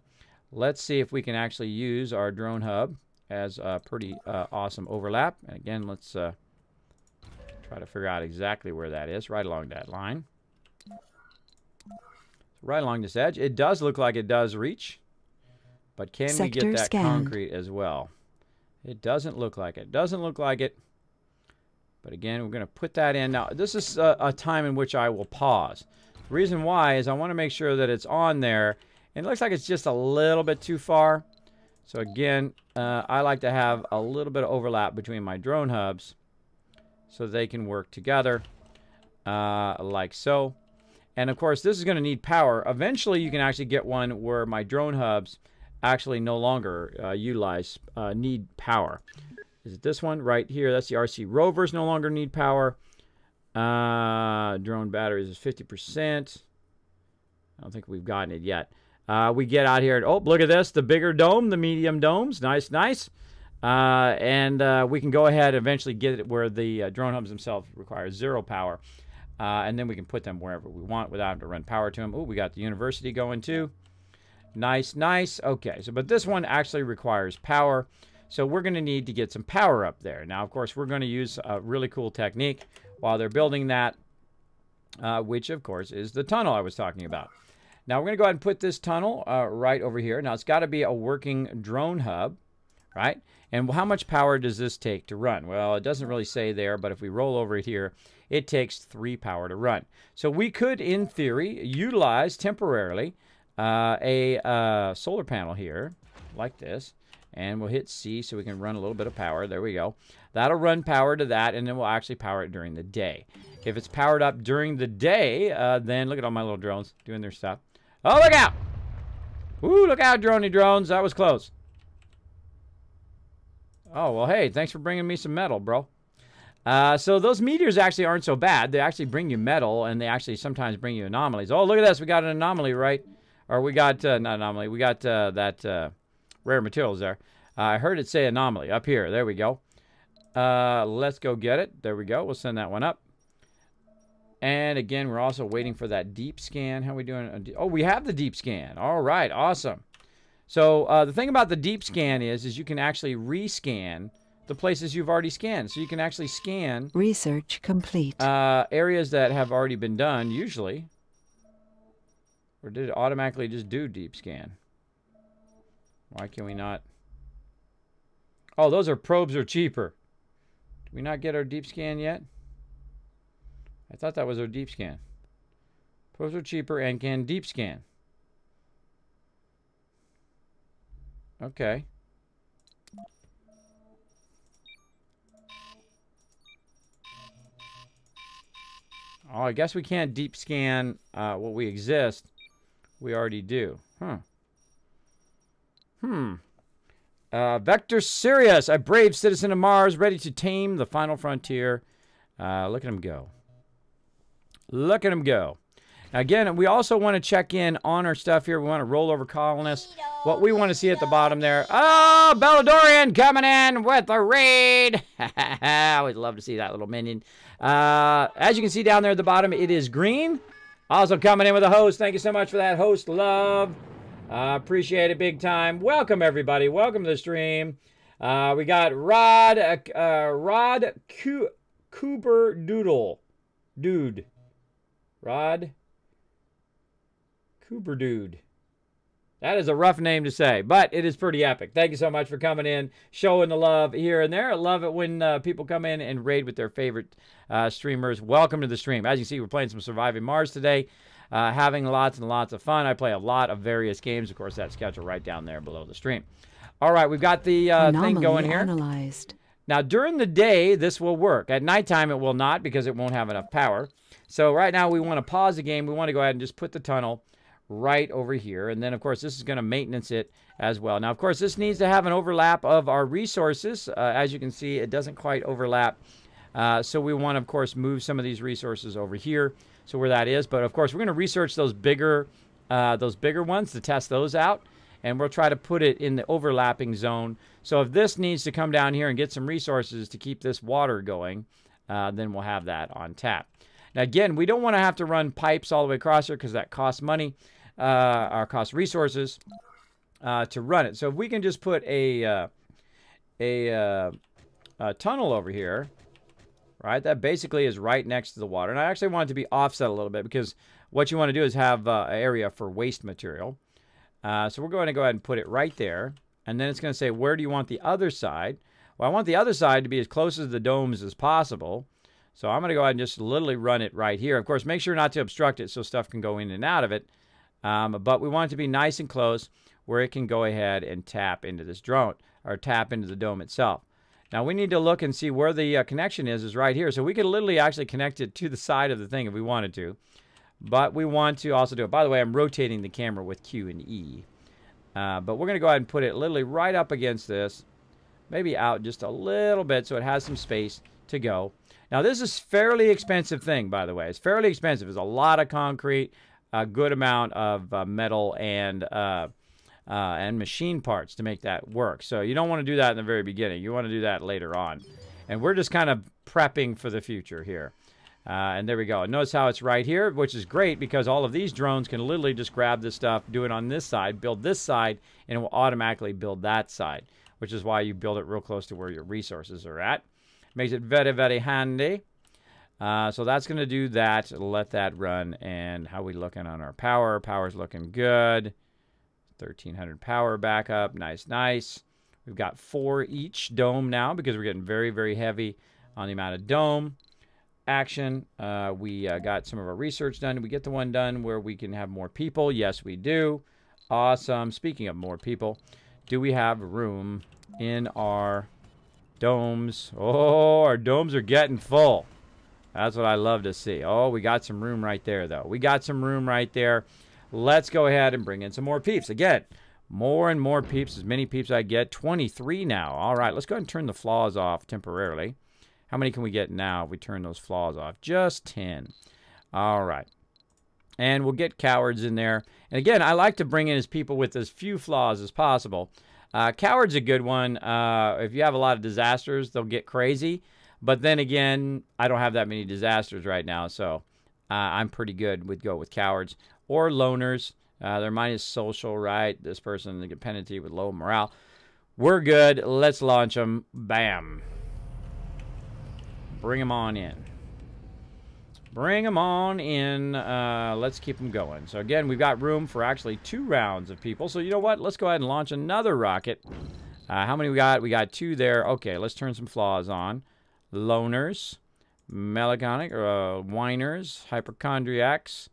Let's see if we can actually use our drone hub as a pretty awesome overlap. And again, let's try to figure out exactly where that is, right along that line. Right along this edge. It does look like it does reach, but can we get that concrete as well? It doesn't look like it. Doesn't look like it. But again, we're going to put that in. Now, this is a time in which I will pause. The reason why is I want to make sure that it's on there. And it looks like it's just a little bit too far. So again, I like to have a little bit of overlap between my drone hubs so they can work together like so. And of course, this is going to need power. Eventually, you can actually get one where my drone hubs actually no longer need power. Is it this one right here? That's the RC rovers no longer need power. Drone batteries is 50%. I don't think we've gotten it yet. We get out here. Oh, look at this. The bigger dome, the medium domes. Nice, nice. And we can go ahead and eventually get it where the drone hubs themselves require 0 power. And then we can put them wherever we want without having to run power to them. Oh, we got the university going too. Nice, nice. Okay, so but this one actually requires power. So we're going to need to get some power up there. Now, of course, we're going to use a really cool technique while they're building that, which, of course, is the tunnel I was talking about. Now, we're going to go ahead and put this tunnel right over here. Now, it's got to be a working drone hub, right? And how much power does this take to run? Well, it doesn't really say there, but if we roll over it here, it takes 3 power to run. So we could, in theory, utilize temporarily a solar panel here, like this, and we'll hit C so we can run a little bit of power. There we go. That'll run power to that, and then we'll actually power it during the day. If it's powered up during the day, then look at all my little drones doing their stuff. Oh, look out! Ooh, look out, droney drones. That was close. Oh, well, hey, thanks for bringing me some metal, bro. So those meteors actually aren't so bad. They actually bring you metal, and they actually sometimes bring you anomalies. Oh, look at this. We got an anomaly, right? Or we got, not anomaly, we got that rare materials there. I heard it say anomaly up here. There we go. Let's go get it. There we go. We'll send that one up. And again, we're also waiting for that deep scan. How are we doing? Oh, we have the deep scan. All right, awesome. So the thing about the deep scan is you can actually rescan the places you've already scanned. So you can actually scan Research complete. Areas that have already been done, usually. Or did it automatically just do deep scan? Why can we not? Oh, those are probes are cheaper. Did we not get our deep scan yet? I thought that was our deep scan. Probes are cheaper and can deep scan. Okay. Oh, I guess we can't deep scan what we exist. We already do. Vector Sirius, a brave citizen of Mars, ready to tame the final frontier. Look at him go. Look at them go. Again, we also want to check in on our stuff here. We want to roll over colonists. What we want to see at the bottom there. Oh, Belladorian coming in with a raid. I always love to see that little minion. As you can see down there at the bottom, it is green. Also coming in with a host. Thank you so much for that, host love. Appreciate it big time. Welcome, everybody. Welcome to the stream. We got Rod Cooper Dude. Rod Cooper Dude. That is a rough name to say, but it is pretty epic. Thank you so much for coming in, showing the love here and there. I love it when people come in and raid with their favorite streamers. Welcome to the stream. As you see, we're playing some Surviving Mars today, having lots and lots of fun. I play a lot of various games. Of course, that schedule right down there below the stream. All right, we've got the thing going here. Analyzed. Now, during the day, this will work. At nighttime, it will not because it won't have enough power. So right now, we want to pause the game. We want to go ahead and just put the tunnel right over here. And then, of course, this is going to maintenance it as well. Now, of course, this needs to have an overlap of our resources. As you can see, it doesn't quite overlap. So we want to, of course, move some of these resources over here. So where that is. But, of course, we're going to research those bigger ones to test those out. And we'll try to put it in the overlapping zone. So if this needs to come down here and get some resources to keep this water going, then we'll have that on tap. Now, again, we don't want to have to run pipes all the way across here because that costs money. Or cost resources to run it. So if we can just put a tunnel over here, right? That basically is right next to the water. And I actually want it to be offset a little bit because what you want to do is have an area for waste material. So we're going to go ahead and put it right there. And then it's going to say, where do you want the other side? Well, I want the other side to be as close to the domes as possible. So I'm going to go ahead and just literally run it right here. Of course, make sure not to obstruct it so stuff can go in and out of it. But we want it to be nice and close where it can go ahead and tap into this drone or tap into the dome itself. Now we need to look and see where the connection is right here. So we could literally actually connect it to the side of the thing if we wanted to. But we want to also do it. By the way, I'm rotating the camera with Q and E. But we're going to go ahead and put it literally right up against this. Maybe out just a little bit so it has some space to go. Now this is a fairly expensive thing, by the way. It's fairly expensive. It's a lot of concrete. A good amount of metal and machine parts to make that work. So you don't want to do that in the very beginning. You want to do that later on. And we're just kind of prepping for the future here. And there we go. And notice how it's right here, which is great because all of these drones can literally just grab this stuff, do it on this side, build this side, and it will automatically build that side, which is why you build it real close to where your resources are at. Makes it very, very handy. So that's going to do that. Let that run. And how we looking on our power? Power's looking good. 1,300 power backup. Nice, nice. We've got 4 each dome now because we're getting very, very heavy on the amount of dome action. We got some of our research done. Did we get the one done where we can have more people? Yes, we do. Awesome. Speaking of more people, do we have room in our domes? Oh, our domes are getting full. That's what I love to see. Oh, we got some room right there, though. We got some room right there. Let's go ahead and bring in some more peeps. Again, more and more peeps. As many peeps I get. 23 now. All right, let's go ahead and turn the flaws off temporarily. How many can we get now if we turn those flaws off? Just 10. All right. And we'll get cowards in there. And again, I like to bring in as people with as few flaws as possible. Coward's a good one. If you have a lot of disasters, they'll get crazy. But then again, I don't have that many disasters right now, so I'm pretty good with cowards. Or loners. They're minus social, right? This person, the penalty with low morale. We're good. Let's launch them. Bam. Bring them on in. Bring them on in. Let's keep them going. So again, we've got room for actually 2 rounds of people. So you know what? Let's go ahead and launch another rocket. How many we got? We got 2 there. Okay, let's turn some flaws on. Loners, melancholic, whiners, hypochondriacs.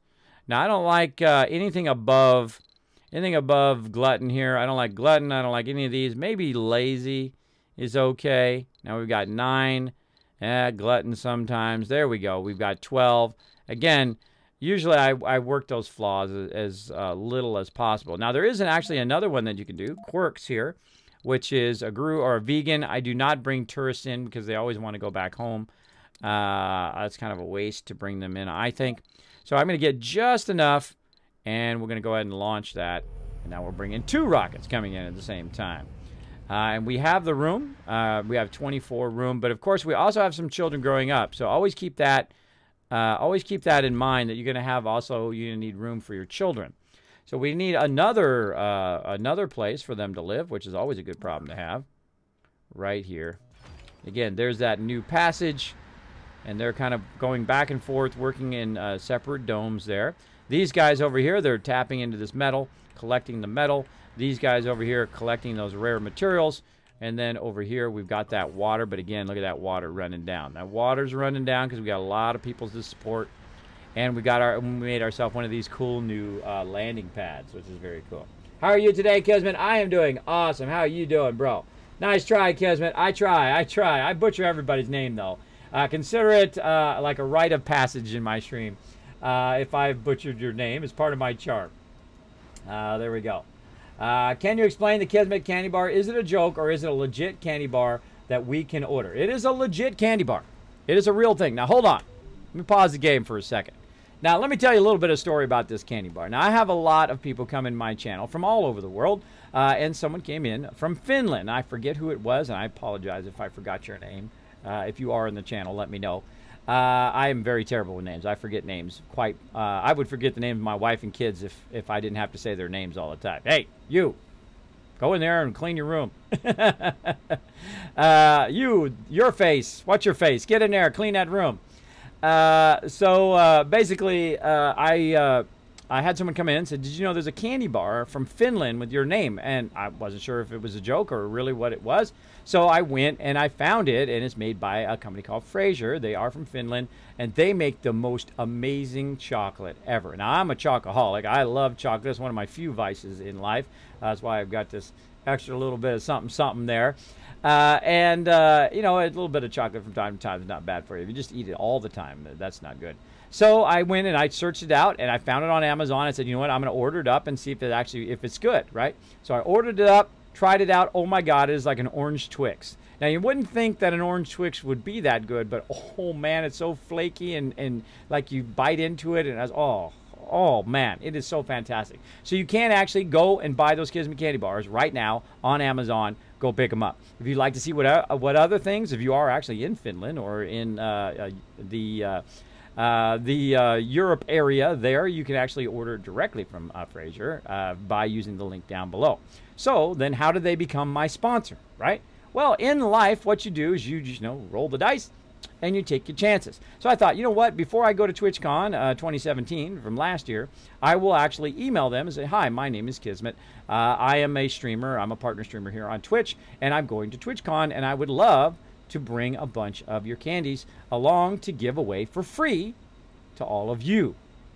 Now, I don't like anything above glutton here. I don't like glutton. I don't like any of these. Maybe lazy is okay. Now we've got 9. Glutton sometimes. There we go. We've got 12. Again, usually I work those flaws as little as possible. Now, there isn't actually another one that you can do. Quirks here, which is a guru or a vegan. I do not bring tourists in because they always want to go back home. That's kind of a waste to bring them in, I think. So I'm going to get just enough, and we're going to go ahead and launch that. And now we're bringing 2 rockets coming in at the same time. And we have the room. We have 24 room, but of course we also have some children growing up. So always keep that in mind, that you're going to have also, you're going to need room for your children. So we need another place for them to live, which is always a good problem to have. Right here. Again, there's that new passage, and they're kind of going back and forth, working in separate domes there. These guys over here, they're tapping into this metal, collecting the metal. These guys over here collecting those rare materials. And then over here, we've got that water. But again, look at that water running down. That water's running down because we got a lot of people to support. And we made ourselves one of these cool new landing pads, which is very cool. How are you today, Kismet? I am doing awesome. How are you doing, bro? Nice try, Kismet. I try. I butcher everybody's name, though. Consider it like a rite of passage in my stream. If I've butchered your name, it's part of my charm. There we go. Can you explain the Kismet candy bar? Is it a joke, or is it a legit candy bar that we can order? It is a legit candy bar. It is a real thing. Now, hold on. Let me pause the game for a second. Now, let me tell you a little bit of story about this candy bar. Now, I have a lot of people come in my channel from all over the world, and someone came in from Finland. I forget who it was, and I apologize if I forgot your name. If you are in the channel, let me know. I am very terrible with names. I forget names quite. I would forget the names of my wife and kids if I didn't have to say their names all the time. Hey, you, go in there and clean your room. Your face. What's your face? Get in there, clean that room. Basically, I had someone come in and said, did you know there's a candy bar from Finland with your name? And I wasn't sure if it was a joke or really what it was. So I went and I found it, and it's made by a company called Fraser. They are from Finland, and they make the most amazing chocolate ever. Now, I'm a chocoholic. I love chocolate. It's one of my few vices in life. That's why I've got this extra little bit of something there. You know, a little bit of chocolate from time to time is not bad for you. If you just eat it all the time, that's not good. So I went and I searched it out, and I found it on Amazon. I said, you know what, I'm going to order it up and see if it's good, right? So I ordered it up, tried it out. Oh my God, it is like an orange Twix. Now, you wouldn't think that an orange Twix would be that good, but oh man, it's so flaky and like you bite into it and it's, oh man, it is so fantastic. So you can actually go and buy those Kismet candy bars right now on Amazon. Go pick them up. If you'd like to see what other things, if you are actually in Finland or in the Europe area there, you can actually order directly from Fraser by using the link down below. So then how do they become my sponsor, right? Well, in life, what you do is you just, roll the dice and you take your chances. So I thought, you know what, before I go to TwitchCon 2017 from last year, I will actually email them and say, hi, my name is Kismet. I am a streamer. I'm a partner streamer here on Twitch, and I'm going to TwitchCon, and I would love to bring a bunch of your candies along to give away for free to all of you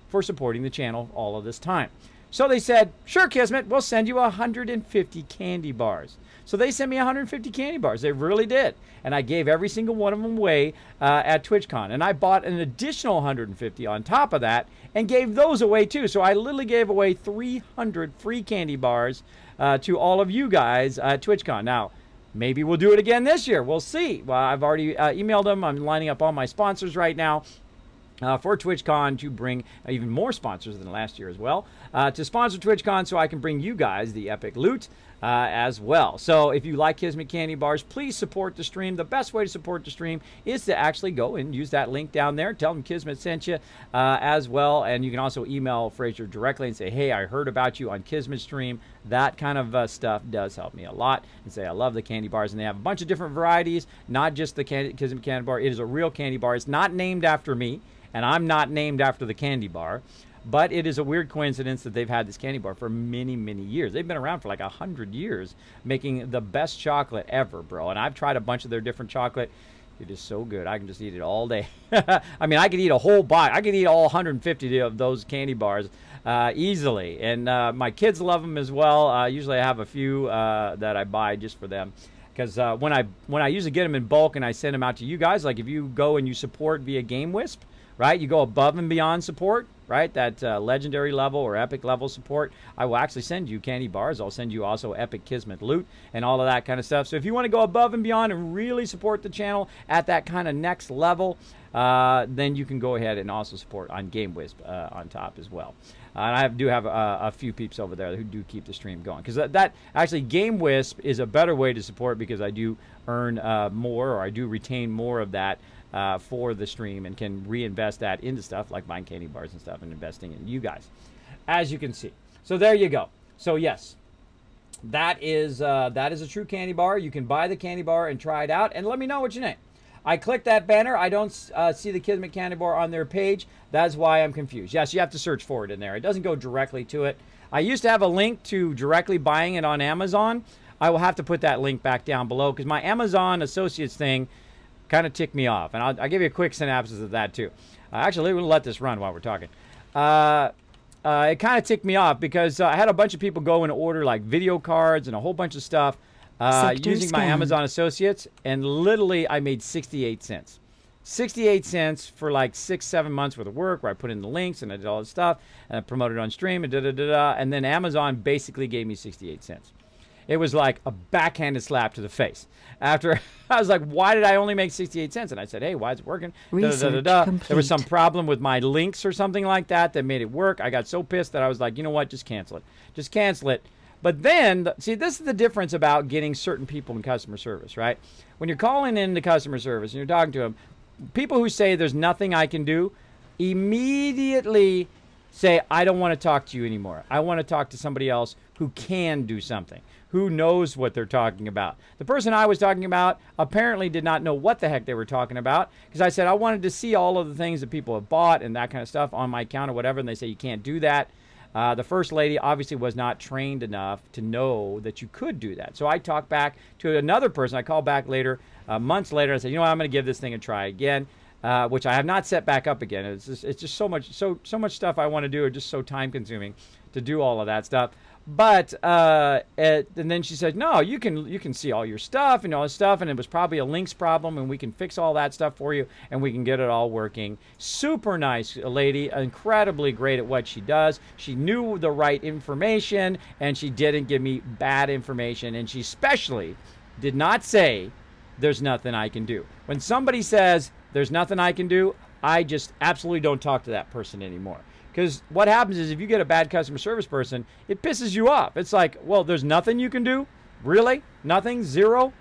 for supporting the channel all of this time. So they said, sure, Kismet, we'll send you 150 candy bars. So they sent me 150 candy bars. They really did. And I gave every single one of them away at TwitchCon. And I bought an additional 150 on top of that and gave those away too. So I literally gave away 300 free candy bars to all of you guys at TwitchCon. Now, maybe we'll do it again this year. We'll see. Well, I've already emailed them. I'm lining up all my sponsors right now. For TwitchCon to bring even more sponsors than last year as well, to sponsor TwitchCon so I can bring you guys the epic loot as well. So if you like Kismet candy bars, please support the stream. The best way to support the stream is to actually go and use that link down there. Tell them Kismet sent you as well. And you can also email Fraser directly and say, hey, I heard about you on Kismet stream. That kind of stuff does help me a lot. And say, I love the candy bars. And they have a bunch of different varieties, not just the Kismet candy bar. It is a real candy bar. It's not named after me. And I'm not named after the candy bar, but it is a weird coincidence that they've had this candy bar for many, many years. They've been around for like 100 years, making the best chocolate ever, bro. And I've tried a bunch of their different chocolate. It is so good. I can just eat it all day. I mean, I could eat a whole box. I could eat all 150 of those candy bars easily. And my kids love them as well. Usually I have a few that I buy just for them. Because when I usually get them in bulk and I send them out to you guys, like if you go and you support via GameWisp, right? You go above and beyond support. right? That legendary level or epic level support. I will actually send you candy bars. I'll send you also epic Kismet loot and all of that kind of stuff. So if you want to go above and beyond and really support the channel at that kind of next level, then you can go ahead and also support on GameWisp on top as well. And I do have a few peeps over there who do keep the stream going. Because that actually, GameWisp is a better way to support because I do earn more, or I do retain more of that for the stream and can reinvest that into stuff like buying candy bars and stuff and investing in you guys, as you can see. So there you go. So yes, that is a true candy bar. You can buy the candy bar and try it out and let me know what you think. I clicked that banner. I don't see the Kismet candy bar on their page. That's why I'm confused. Yes, you have to search for it in there. It doesn't go directly to it. I used to have a link to directly buying it on Amazon. I will have to put that link back down below because my Amazon Associates thing kind of ticked me off. And I'll give you a quick synopsis of that too. Actually, we'll let this run while we're talking. It kind of ticked me off because I had a bunch of people go and order like video cards and a whole bunch of stuff using my Amazon Associates, and literally I made 68 cents. 68 cents for like 6-7 months worth of work where I put in the links and I did all this stuff and I promoted on stream and and then Amazon basically gave me 68 cents. It was like a backhanded slap to the face. After I was like, why did I only make 68 cents? And I said, hey, why is it working? There was some problem with my links or something like that that made it work. I got so pissed that I was like, you know what, just cancel it. Just cancel it. But then, see, this is the difference about getting certain people in customer service, right? When you're calling in to customer service and you're talking to them, people who say there's nothing I can do immediately say, I don't want to talk to you anymore. I want to talk to somebody else who can do something, who knows what they're talking about. The person I was talking about apparently did not know what the heck they were talking about because I said I wanted to see all of the things that people have bought and that kind of stuff on my account or whatever, and they say you can't do that. The first lady obviously was not trained enough to know that you could do that. So I talked back to another person. I called back later, months later. I said, you know what, I'm going to give this thing a try again, which I have not set back up again. It's just so much stuff I want to do, or just so time consuming to do all of that stuff. But and then she said, no, you can see all your stuff and all this stuff, and it was probably a links problem, and we can fix all that stuff for you, and we can get it all working. Super nice lady, incredibly great at what she does. She knew the right information, and she didn't give me bad information, and she especially did not say, there's nothing I can do. When somebody says, there's nothing I can do, I just absolutely don't talk to that person anymore. Because what happens is if you get a bad customer service person, it pisses you off. It's like, well, there's nothing you can do? Really? Nothing? Zero?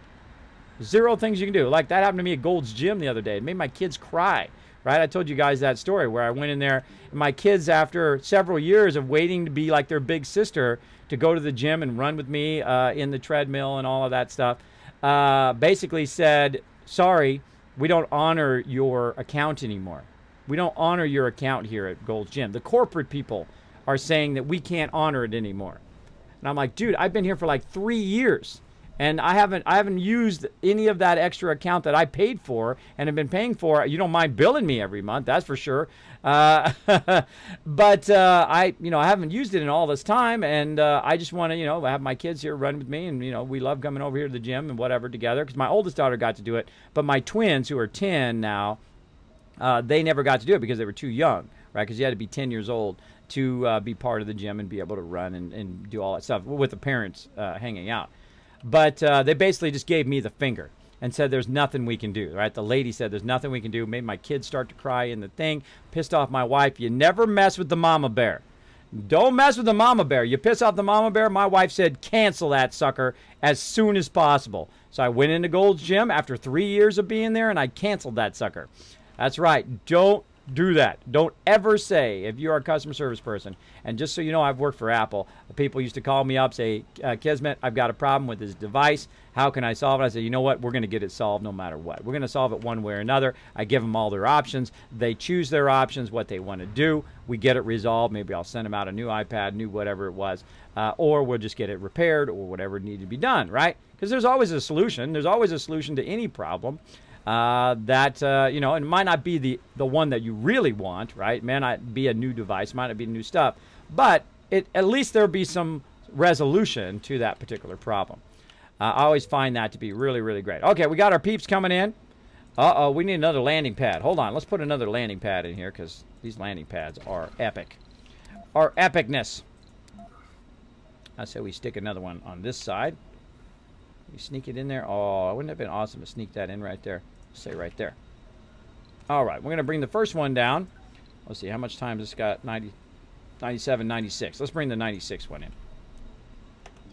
Zero things you can do. Like that happened to me at Gold's Gym the other day. It made my kids cry, right? I told you guys that story where I went in there and my kids, after several years of waiting to be like their big sister to go to the gym and run with me in the treadmill and all of that stuff, basically said, sorry, we don't honor your account anymore. We don't honor your account here at Gold's Gym. The corporate people are saying that we can't honor it anymore. And I'm like, dude, I've been here for like 3 years, and I haven't used any of that extra account that I paid for and have been paying for. You don't mind billing me every month, that's for sure. But I haven't used it in all this time, and I just want to, have my kids here run with me, and we love coming over here to the gym and whatever together. Because my oldest daughter got to do it, but my twins, who are 10 now, they never got to do it because they were too young, right? Because you had to be 10 years old to be part of the gym and be able to run and do all that stuff with the parents hanging out. But they basically just gave me the finger and said, there's nothing we can do, right? The lady said, there's nothing we can do. Made my kids start to cry in the thing. Pissed off my wife. You never mess with the mama bear. Don't mess with the mama bear. You piss off the mama bear, my wife said, cancel that sucker as soon as possible. So I went into Gold's Gym after 3 years of being there, and I canceled that sucker. That's right. Don't do that. Don't ever say, if you're a customer service person, and just so you know, I've worked for Apple. People used to call me up, say, Kismet, I've got a problem with this device. How can I solve it? I say, you know what? We're going to get it solved no matter what. We're going to solve it one way or another. I give them all their options. They choose their options, what they want to do. We get it resolved. Maybe I'll send them out a new iPad, new whatever it was, or we'll just get it repaired or whatever needed to be done, right? Because there's always a solution. There's always a solution to any problem. It might not be the one that you really want, right? It may not be a new device, might not be new stuff, but at least there'll be some resolution to that particular problem. I always find that to be really, really great. Okay, we got our peeps coming in. We need another landing pad. Hold on, let's put another landing pad in here because These landing pads are epic. Are epicness. I say we stick another one on this side. We sneak it in there. Oh, wouldn't it have been awesome to sneak that in right there? Say right there. All right, we're going to bring the first one down. Let's see, how much time has this got? 90, 97, 96. Let's bring the 96 one in.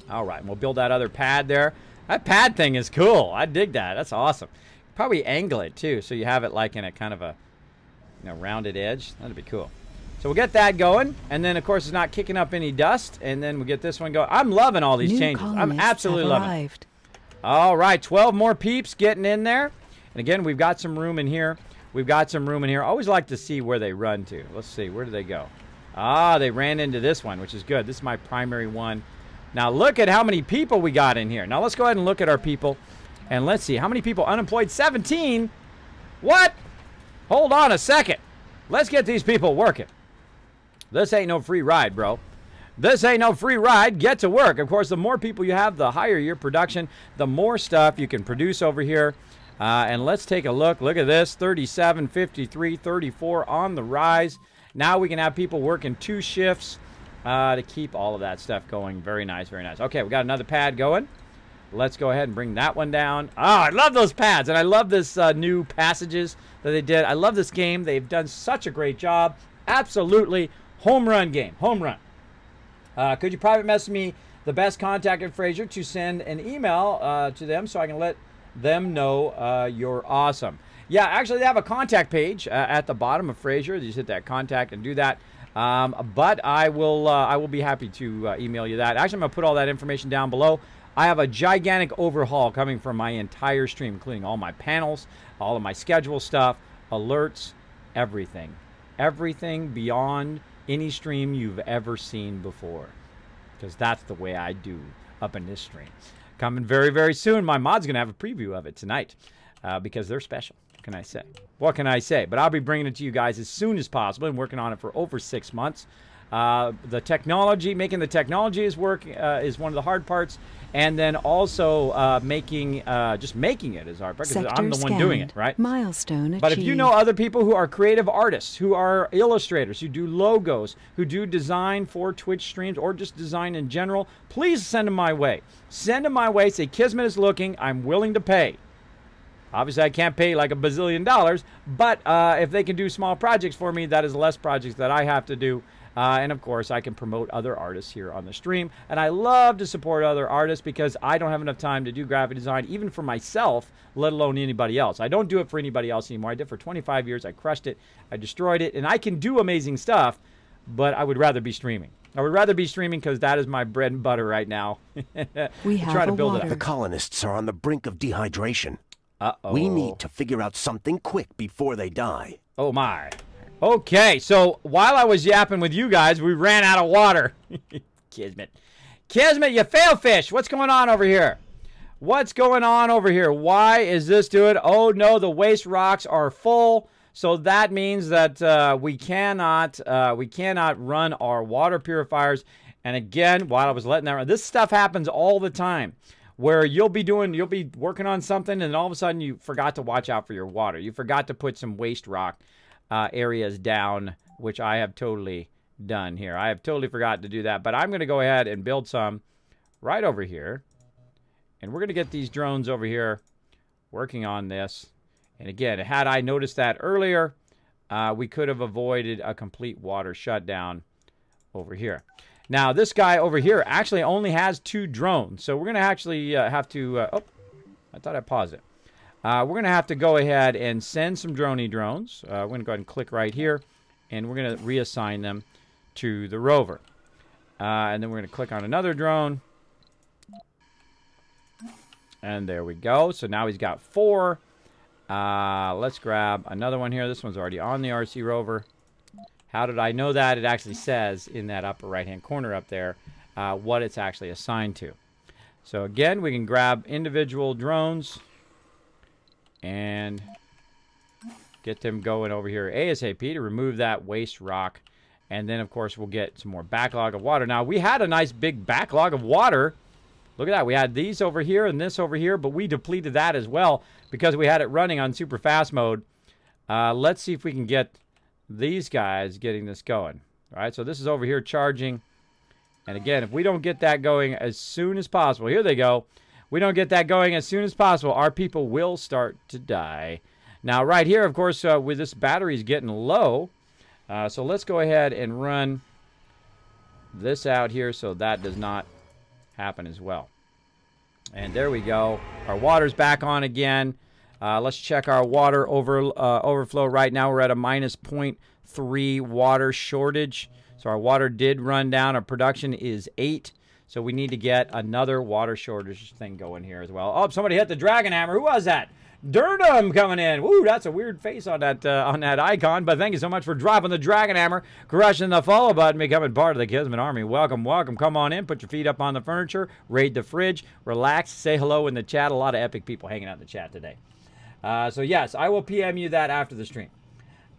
All right, and we'll build that other pad there. That pad thing is cool. I dig that. That's awesome. Probably angle it, too, so you have it like in a kind of a rounded edge. That'd be cool. So we'll get that going, and then, of course, it's not kicking up any dust, and then we'll get this one going. I'm loving all these changes. I'm absolutely loving it. All right, 12 more peeps getting in there. And again, we've got some room in here. We've got some room in here. I always like to see where they run to. Let's see. Where do they go? Ah, they ran into this one, which is good. This is my primary one. Now, look at how many people we got in here. Now, let's go ahead and look at our people. And let's see. How many people unemployed? 17? What? Hold on a second. Let's get these people working. This ain't no free ride, bro. This ain't no free ride. Get to work. Of course, the more people you have, the higher your production, the more stuff you can produce over here. And let's take a look. Look at this. 37, 53, 34 on the rise. Now we can have people working 2 shifts to keep all of that stuff going. Very nice, very nice. Okay, we got another pad going. Let's go ahead and bring that one down. Oh, I love those pads, and I love this new passages that they did. I love this game. They've done such a great job. Absolutely home run game. Home run. Could you private message me the best contact at Fraser to send an email to them so I can let them know you're awesome? Yeah, actually, they have a contact page at the bottom of Fraser. You just hit that contact and do that. But I will be happy to email you that. Actually, I'm going to put all that information down below. I have a gigantic overhaul coming from my entire stream, including all my panels, all of my schedule stuff, alerts, everything. Everything beyond any stream you've ever seen before. Because that's the way I do up in this stream. Coming very, very soon. My mod's going to have a preview of it tonight because they're special. What can I say? What can I say? But I'll be bringing it to you guys as soon as possible. I'm working on it for over 6 months. The technology, making the technology is one of the hard parts. And then also just making it is hard part because I'm the one doing it, right? Milestone achieved. But if you know other people who are creative artists, who are illustrators, who do logos, who do design for Twitch streams or just design in general, please send them my way. Send them my way. Say, Kismet is looking. I'm willing to pay. Obviously, I can't pay like $1 bazillion, but if they can do small projects for me, that is less projects that I have to do. And, of course, I can promote other artists here on the stream. And I love to support other artists because I don't have enough time to do graphic design, even for myself, let alone anybody else. I don't do it for anybody else anymore. I did it for 25 years. I crushed it. I destroyed it. And I can do amazing stuff, but I would rather be streaming. I would rather be streaming because that is my bread and butter right now. We have a water. The colonists are on the brink of dehydration. Uh-oh. We need to figure out something quick before they die. Oh, my. Okay, so while I was yapping with you guys, we ran out of water. Kismet. Kismet, you fail fish. What's going on over here? What's going on over here? Why is this doing? Oh, no, the waste rocks are full. So that means that we cannot run our water purifiers. And again, while I was letting that run, this stuff happens all the time. Where you'll be working on something, and all of a sudden you forgot to watch out for your water. You forgot to put some waste rock areas down, which I have totally done here. I have totally forgot to do that, but I'm going to go ahead and build some right over here. And we're going to get these drones over here working on this. And again, had I noticed that earlier, we could have avoided a complete water shutdown over here. Now, this guy over here actually only has 2 drones. So we're going to actually have to... oh, I thought I paused it. We're going to have to go ahead and send some drones. We're going to go ahead and click right here. And we're going to reassign them to the rover. And then we're going to click on another drone. And there we go. So now he's got 4. Let's grab another one here. This one's already on the RC rover. How did I know that? It actually says in that upper right-hand corner up there what it's actually assigned to. So again, we can grab individual drones and get them going over here ASAP to remove that waste rock. And then, of course, we'll get some more backlog of water. Now, we had a nice big backlog of water. Look at that. We had these over here and this over here, but we depleted that as well because we had it running on super fast mode. Let's see if we can get these guys getting this going. All right, so this is over here charging. And again, if we don't get that going as soon as possible, here they go. We don't get that going as soon as possible, our people will start to die. Now, right here, of course, with this battery's getting low. So let's go ahead and run this out here so that does not happen as well. And there we go. Our water's back on again. Let's check our water overflow. Right now, we're at a minus 0.3 water shortage. So our water did run down. Our production is 8. So we need to get another water shortage thing going here as well. Oh, somebody hit the dragon hammer. Who was that? Durnham coming in. Woo, that's a weird face on that icon. But thank you so much for dropping the dragon hammer, crushing the follow button, becoming part of the Kismet Army. Welcome, welcome. Come on in. Put your feet up on the furniture. Raid the fridge. Relax. Say hello in the chat. A lot of epic people hanging out in the chat today. So yes, I will PM you that after the stream.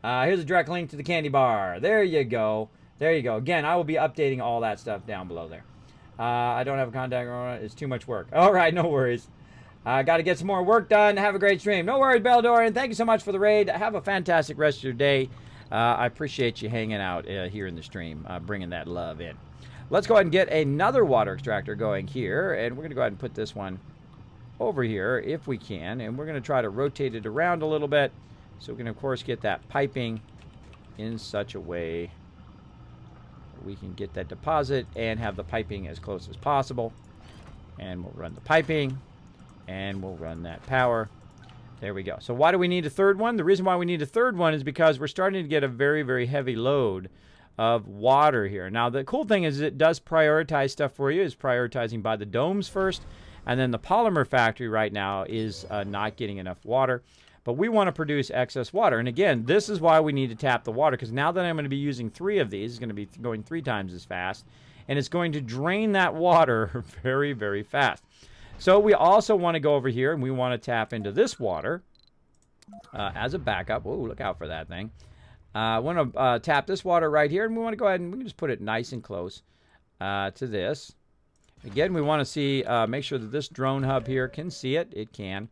Here's a direct link to the candy bar. There you go. There you go. Again, I will be updating all that stuff down below there. I don't have a contact. It's too much work. All right, no worries. Got to get some more work done. Have a great stream. No worries, Beldorian. Thank you so much for the raid. Have a fantastic rest of your day. I appreciate you hanging out here in the stream, bringing that love in. Let's go ahead and get another water extractor going here. And we're going to go ahead and put this one over here if we can. And we're going to try to rotate it around a little bit. So we can, of course, get that piping in such a way we can get that deposit and have the piping as close as possible. And we'll run the piping. And we'll run that power. There we go. So why do we need a third one? The reason why we need a third one is because we're starting to get a very, very heavy load of water here. Now, the cool thing is it does prioritize stuff for you. It's prioritizing by the domes first. And then the polymer factory right now is not getting enough water. But we want to produce excess water. And again, this is why we need to tap the water. Because now that I'm going to be using 3 of these, it's going to be going 3 times as fast. And it's going to drain that water very, very fast. So we also want to go over here and we want to tap into this water as a backup. Oh, look out for that thing. I want to tap this water right here, and we want to go ahead and we can just put it nice and close to this. Again, we want to see, make sure that this drone hub here can see it. It can.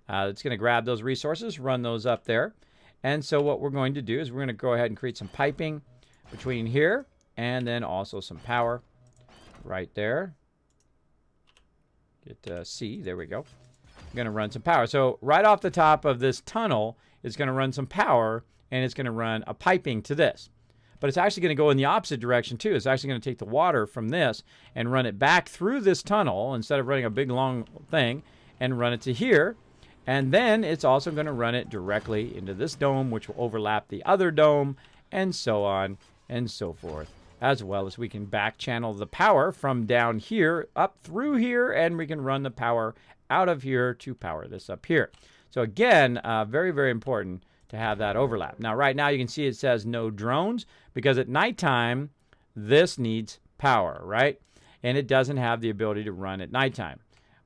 It's going to grab those resources, run those up there. And so what we're going to do is we're going to go ahead and create some piping between here and then also some power right there. Get C, there we go. I'm going to run some power. So right off the top of this tunnel, it's going to run some power, and it's going to run a piping to this. But it's actually going to go in the opposite direction, too. It's actually going to take the water from this and run it back through this tunnel instead of running a big, long thing, and run it to here. And then it's also going to run it directly into this dome, which will overlap the other dome, and so on and so forth. As well as we can back channel the power from down here up through here, and we can run the power out of here to power this up here. So again, very, very important to have that overlap. Now, right now you can see it says no drones because at nighttime, this needs power, right? And it doesn't have the ability to run at nighttime,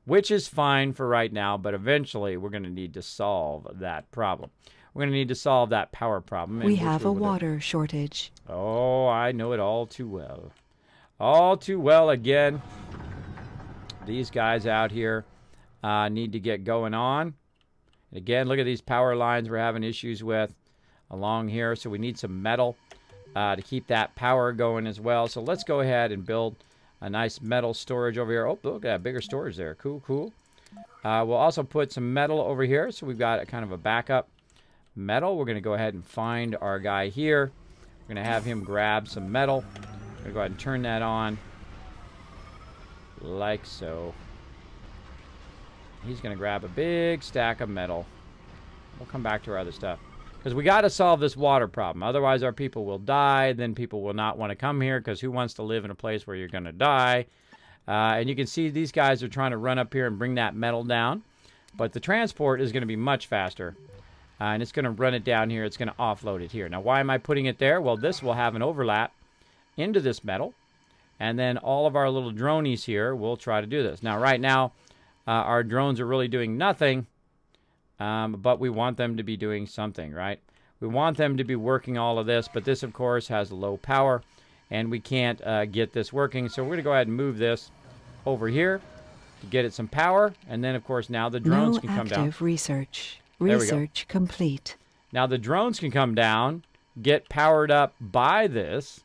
which is fine for right now, but eventually we're going to need to solve that problem. We're going to need to solve that power problem. We have a water shortage. Oh, I know it all too well. All too well again. These guys out here need to get going on. And again, look at these power lines we're having issues with along here. So we need some metal to keep that power going as well. So let's go ahead and build a nice metal storage over here. Oh, look at that bigger storage there. Cool, cool. We'll also put some metal over here. So we've got a kind of a backup metal. We're going to go ahead and find our guy here. We're going to have him grab some metal. We're going to go ahead and turn that on like so. He's going to grab a big stack of metal. We'll come back to our other stuff because we got to solve this water problem. Otherwise, our people will die. Then people will not want to come here because who wants to live in a place where you're going to die? And you can see these guys are trying to run up here and bring that metal down. But the transport is going to be much faster. And it's going to run it down here. It's going to offload it here. Now, why am I putting it there? Well, this will have an overlap into this metal. And then all of our little dronies here will try to do this. Now, right now, our drones are really doing nothing. But we want them to be doing something, right? We want them to be working all of this. But this, of course, has low power. And we can't get this working. So we're going to go ahead and move this over here to get it some power. And then, of course, now the drones can come down. Research complete. Now the drones can come down, get powered up by this,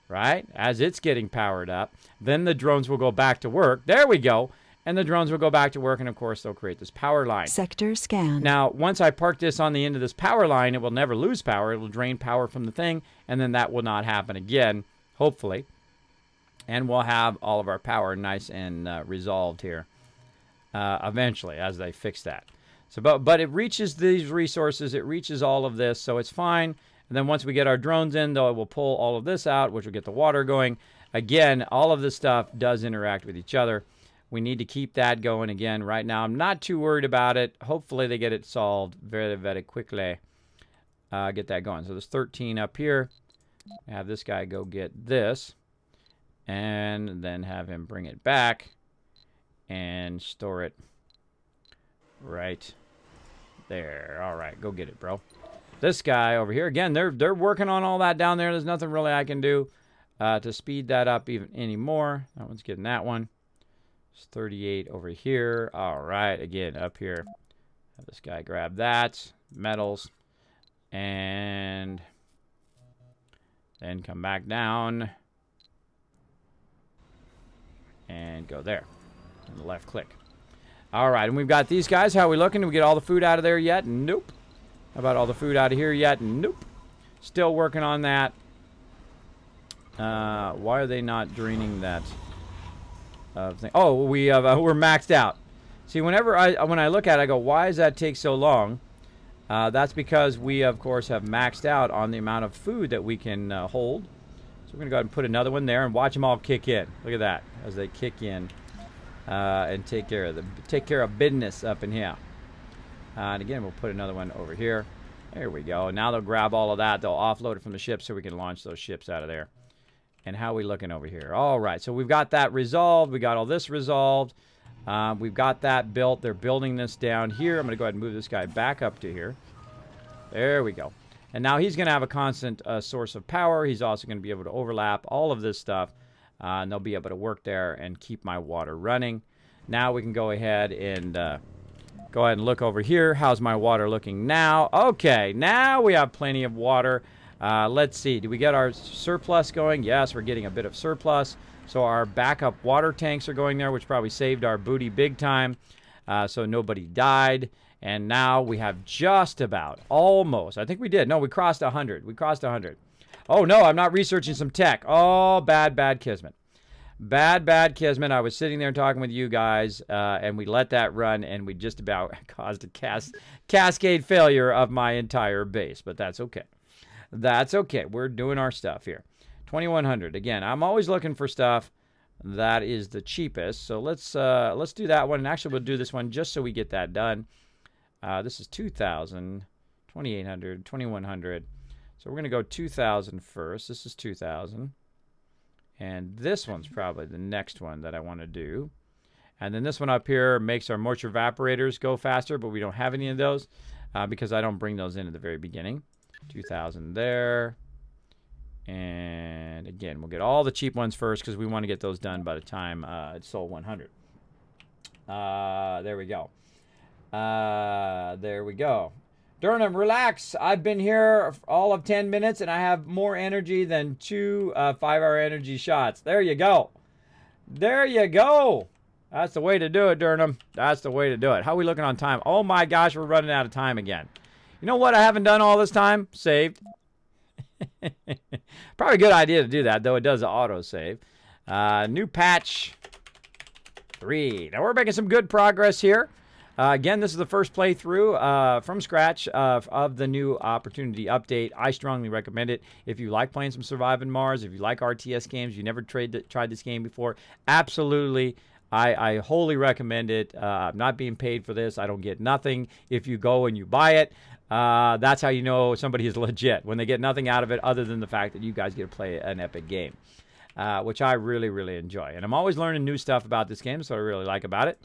right? As it's getting powered up, then the drones will go back to work. There we go. And the drones will go back to work, and of course, they'll create this power line. Sector scan. Now, once I park this on the end of this power line, it will never lose power. It will drain power from the thing, and then that will not happen again, hopefully. And we'll have all of our power nice and resolved here eventually as they fix that. So, but it reaches these resources. It reaches all of this, so it's fine. And then once we get our drones in, though, we'll pull all of this out, which will get the water going. Again, all of this stuff does interact with each other. We need to keep that going again. Right now, I'm not too worried about it. Hopefully, they get it solved very, very quickly. Get that going. So there's 13 up here. Have this guy go get this. And then have him bring it back. And store it right there. All right, go get it, bro. This guy over here, again, they're working on all that down there. There's nothing really I can do to speed that up even anymore. That one's getting that one. 38 over here. All right, again, up here. Have this guy grab that. Metals. And then come back down. And go there. And left click. All right, and we've got these guys. How are we looking? Did we get all the food out of there yet? Nope. How about all the food out of here yet? Nope. Still working on that. Why are they not draining that? Oh, we're maxed out. See, when I look at it, I go, why does that take so long? That's because we, of course, have maxed out on the amount of food that we can hold. So we're going to go ahead and put another one there and watch them all kick in. Look at that, as they kick in and take care of business up in here. And again, we'll put another one over here. There we go. Now they'll grab all of that. They'll offload it from the ship so we can launch those ships out of there. And how are we looking over here? All right, so we've got that resolved. We got all this resolved. We've got that built. They're building this down here. I'm going to go ahead and move this guy back up to here. There we go. And now he's going to have a constant source of power. He's also going to be able to overlap all of this stuff. And they'll be able to work there and keep my water running. Now we can go ahead and look over here. How's my water looking now? Okay, now we have plenty of water. Let's see. Do we get our surplus going? Yes, we're getting a bit of surplus. So our backup water tanks are going there, which probably saved our booty big time. So nobody died. And now we have just about, almost. I think we did. No, we crossed 100. We crossed 100. Oh, no, I'm not researching some tech. Oh, bad Kismet. Bad Kismet. I was sitting there talking with you guys, and we let that run, and we just about caused a cascade failure of my entire base. But that's okay. That's okay. We're doing our stuff here. 2100. Again, I'm always looking for stuff that is the cheapest. So let's do that one. And actually, we'll do this one just so we get that done. This is 2000, 2800, 2100. So we're going to go 2000 first. This is 2000. And this one's probably the next one that I want to do. And then this one up here makes our moisture evaporators go faster, but we don't have any of those because I don't bring those in at the very beginning. 2000 there. And again, we'll get all the cheap ones first because we want to get those done by the time it's sold 100. There we go. There we go. Durham, relax. I've been here all of 10 minutes and I have more energy than 2 5-hour energy shots. There you go. There you go. That's the way to do it, Durham. That's the way to do it. How are we looking on time? Oh my gosh, we're running out of time again. You know what I haven't done all this time? Saved. Probably a good idea to do that, though it does auto-save. New patch 3. Now we're making some good progress here. Again, this is the first playthrough from scratch of the new Opportunity Update. I strongly recommend it. If you like playing some Surviving Mars, if you like RTS games, you never tried this game before, absolutely, I wholly recommend it. I'm not being paid for this. I don't get nothing if you go and you buy it. That's how you know somebody is legit, when they get nothing out of it other than the fact that you guys get to play an epic game, which I really, really enjoy. And I'm always learning new stuff about this game, so I really like about it.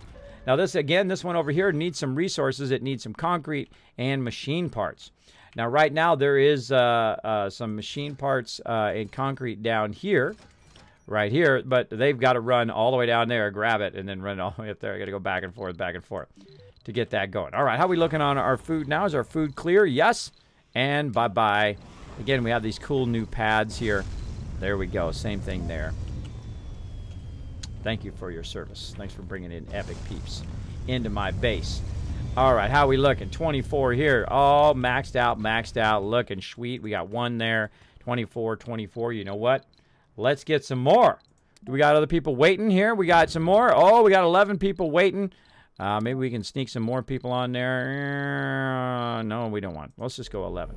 Now this one over here needs some resources. It needs some concrete and machine parts. Now right now there is some machine parts and concrete down here, right here, but they've got to run all the way down there, grab it, and then run all the way up there. I got to go back and forth to get that going. All right, how are we looking on our food now? Is our food clear? Yes. And bye-bye. Again, we have these cool new pads here. There we go. Same thing there. Thank you for your service. Thanks for bringing in epic peeps into my base. All right, how we looking? 24 here. Oh, maxed out. Looking sweet. We got one there. 24, 24. You know what? Let's get some more. Do we got other people waiting here? We got some more. Oh, we got 11 people waiting. Maybe we can sneak some more people on there. No, we don't want. Let's just go 11.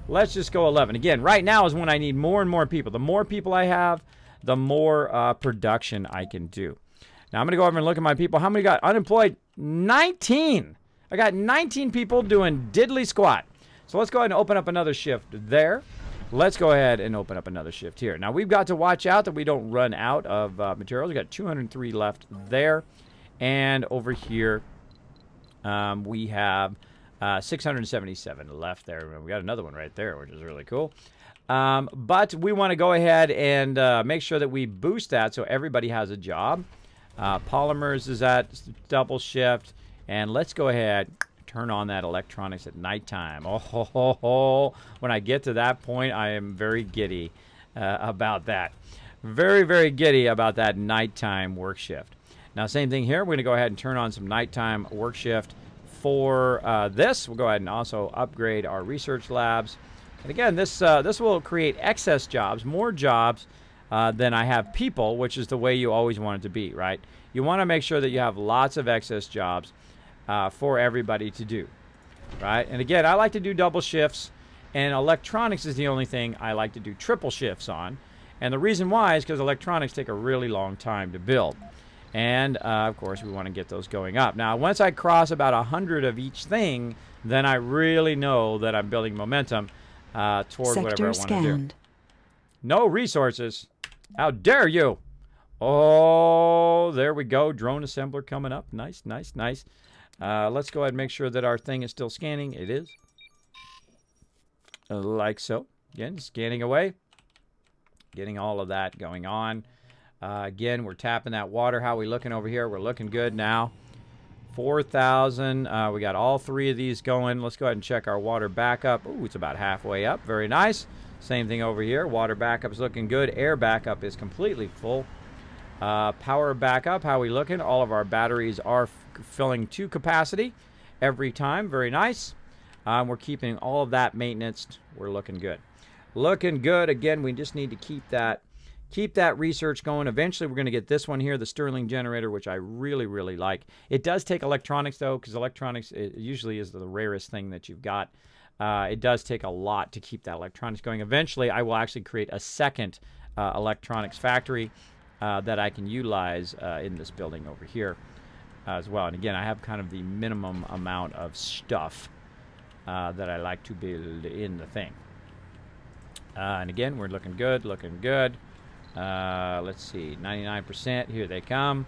Let's just go 11. Again, right now is when I need more and more people. The more people I have, the more production I can do. Now, I'm going to go over and look at my people. How many got unemployed? 19. I got 19 people doing diddly squat. So let's go ahead and open up another shift there. Let's go ahead and open up another shift here. Now, we've got to watch out that we don't run out of materials. We've got 203 left there. And over here, we have 677 left there. We got another one right there, which is really cool. But we want to go ahead and make sure that we boost that so everybody has a job. Polymers is at double shift. And let's go ahead, turn on that electronics at nighttime. Oh, ho, ho, ho. When I get to that point, I am very giddy about that. Very, very giddy about that nighttime work shift. Now, same thing here. We're going to go ahead and turn on some nighttime work shift for this. We'll go ahead and also upgrade our research labs. And again, this will create excess jobs, more jobs than I have people, which is the way you always want it to be, right? You want to make sure that you have lots of excess jobs for everybody to do, right? And again, I like to do double shifts, and electronics is the only thing I like to do triple shifts on. And the reason why is because electronics take a really long time to build. And, of course, we want to get those going up. Now, once I cross about 100 of each thing, then I really know that I'm building momentum toward whatever I want to do. No resources. How dare you? Oh, there we go. Drone assembler coming up. Nice, nice, nice. Let's go ahead and make sure that our thing is still scanning. It is. Like so. Again, scanning away. Getting all of that going on. Again, we're tapping that water. How are we looking over here? We're looking good now. 4,000. We got all three of these going. Let's go ahead and check our water backup. Ooh, it's about halfway up. Very nice. Same thing over here. Water backup is looking good. Air backup is completely full. Power backup, how are we looking? All of our batteries are filling to capacity every time. Very nice. We're keeping all of that maintenance. We're looking good. Looking good. Again, we just need to keep that research going. Eventually, we're going to get this one here, the Stirling generator, which I really, really like. It does take electronics, though, because electronics usually is the rarest thing that you've got. It does take a lot to keep that electronics going. Eventually, I will actually create a second electronics factory that I can utilize in this building over here as well. And again, I have kind of the minimum amount of stuff that I like to build in the thing. And again, we're looking good, looking good. Let's see, 99%. Here they come,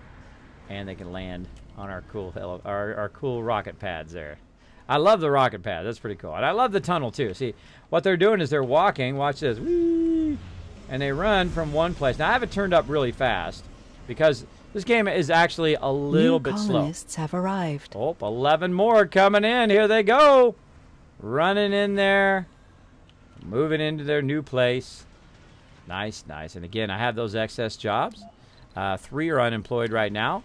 and they can land on our cool our cool rocket pads there. I love the rocket pad. That's pretty cool. And I love the tunnel too. See, what they're doing is they're walking. Watch this. Whee! And they run from one place. Now, I have it turned up really fast because this game is actually a little bit slow. New colonists have arrived. Oh, 11 more coming in. Here they go. Running in there. Moving into their new place. Nice, nice. And again, I have those excess jobs. 3 are unemployed right now.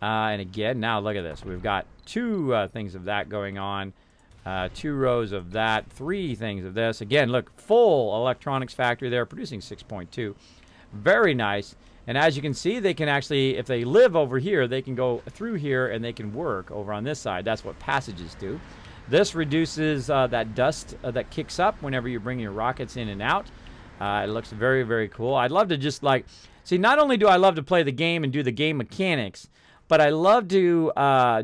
And again, now look at this. We've got 2 things of that going on. 2 rows of that, 3 things of this. Again, look, full electronics factory there, producing 6.2. Very nice. And as you can see, they can actually, if they live over here, they can go through here and they can work over on this side. That's what passages do. This reduces that dust that kicks up whenever you bring your rockets in and out. It looks very, very cool. I'd love to just like, see, not only do I love to play the game and do the game mechanics, but I love to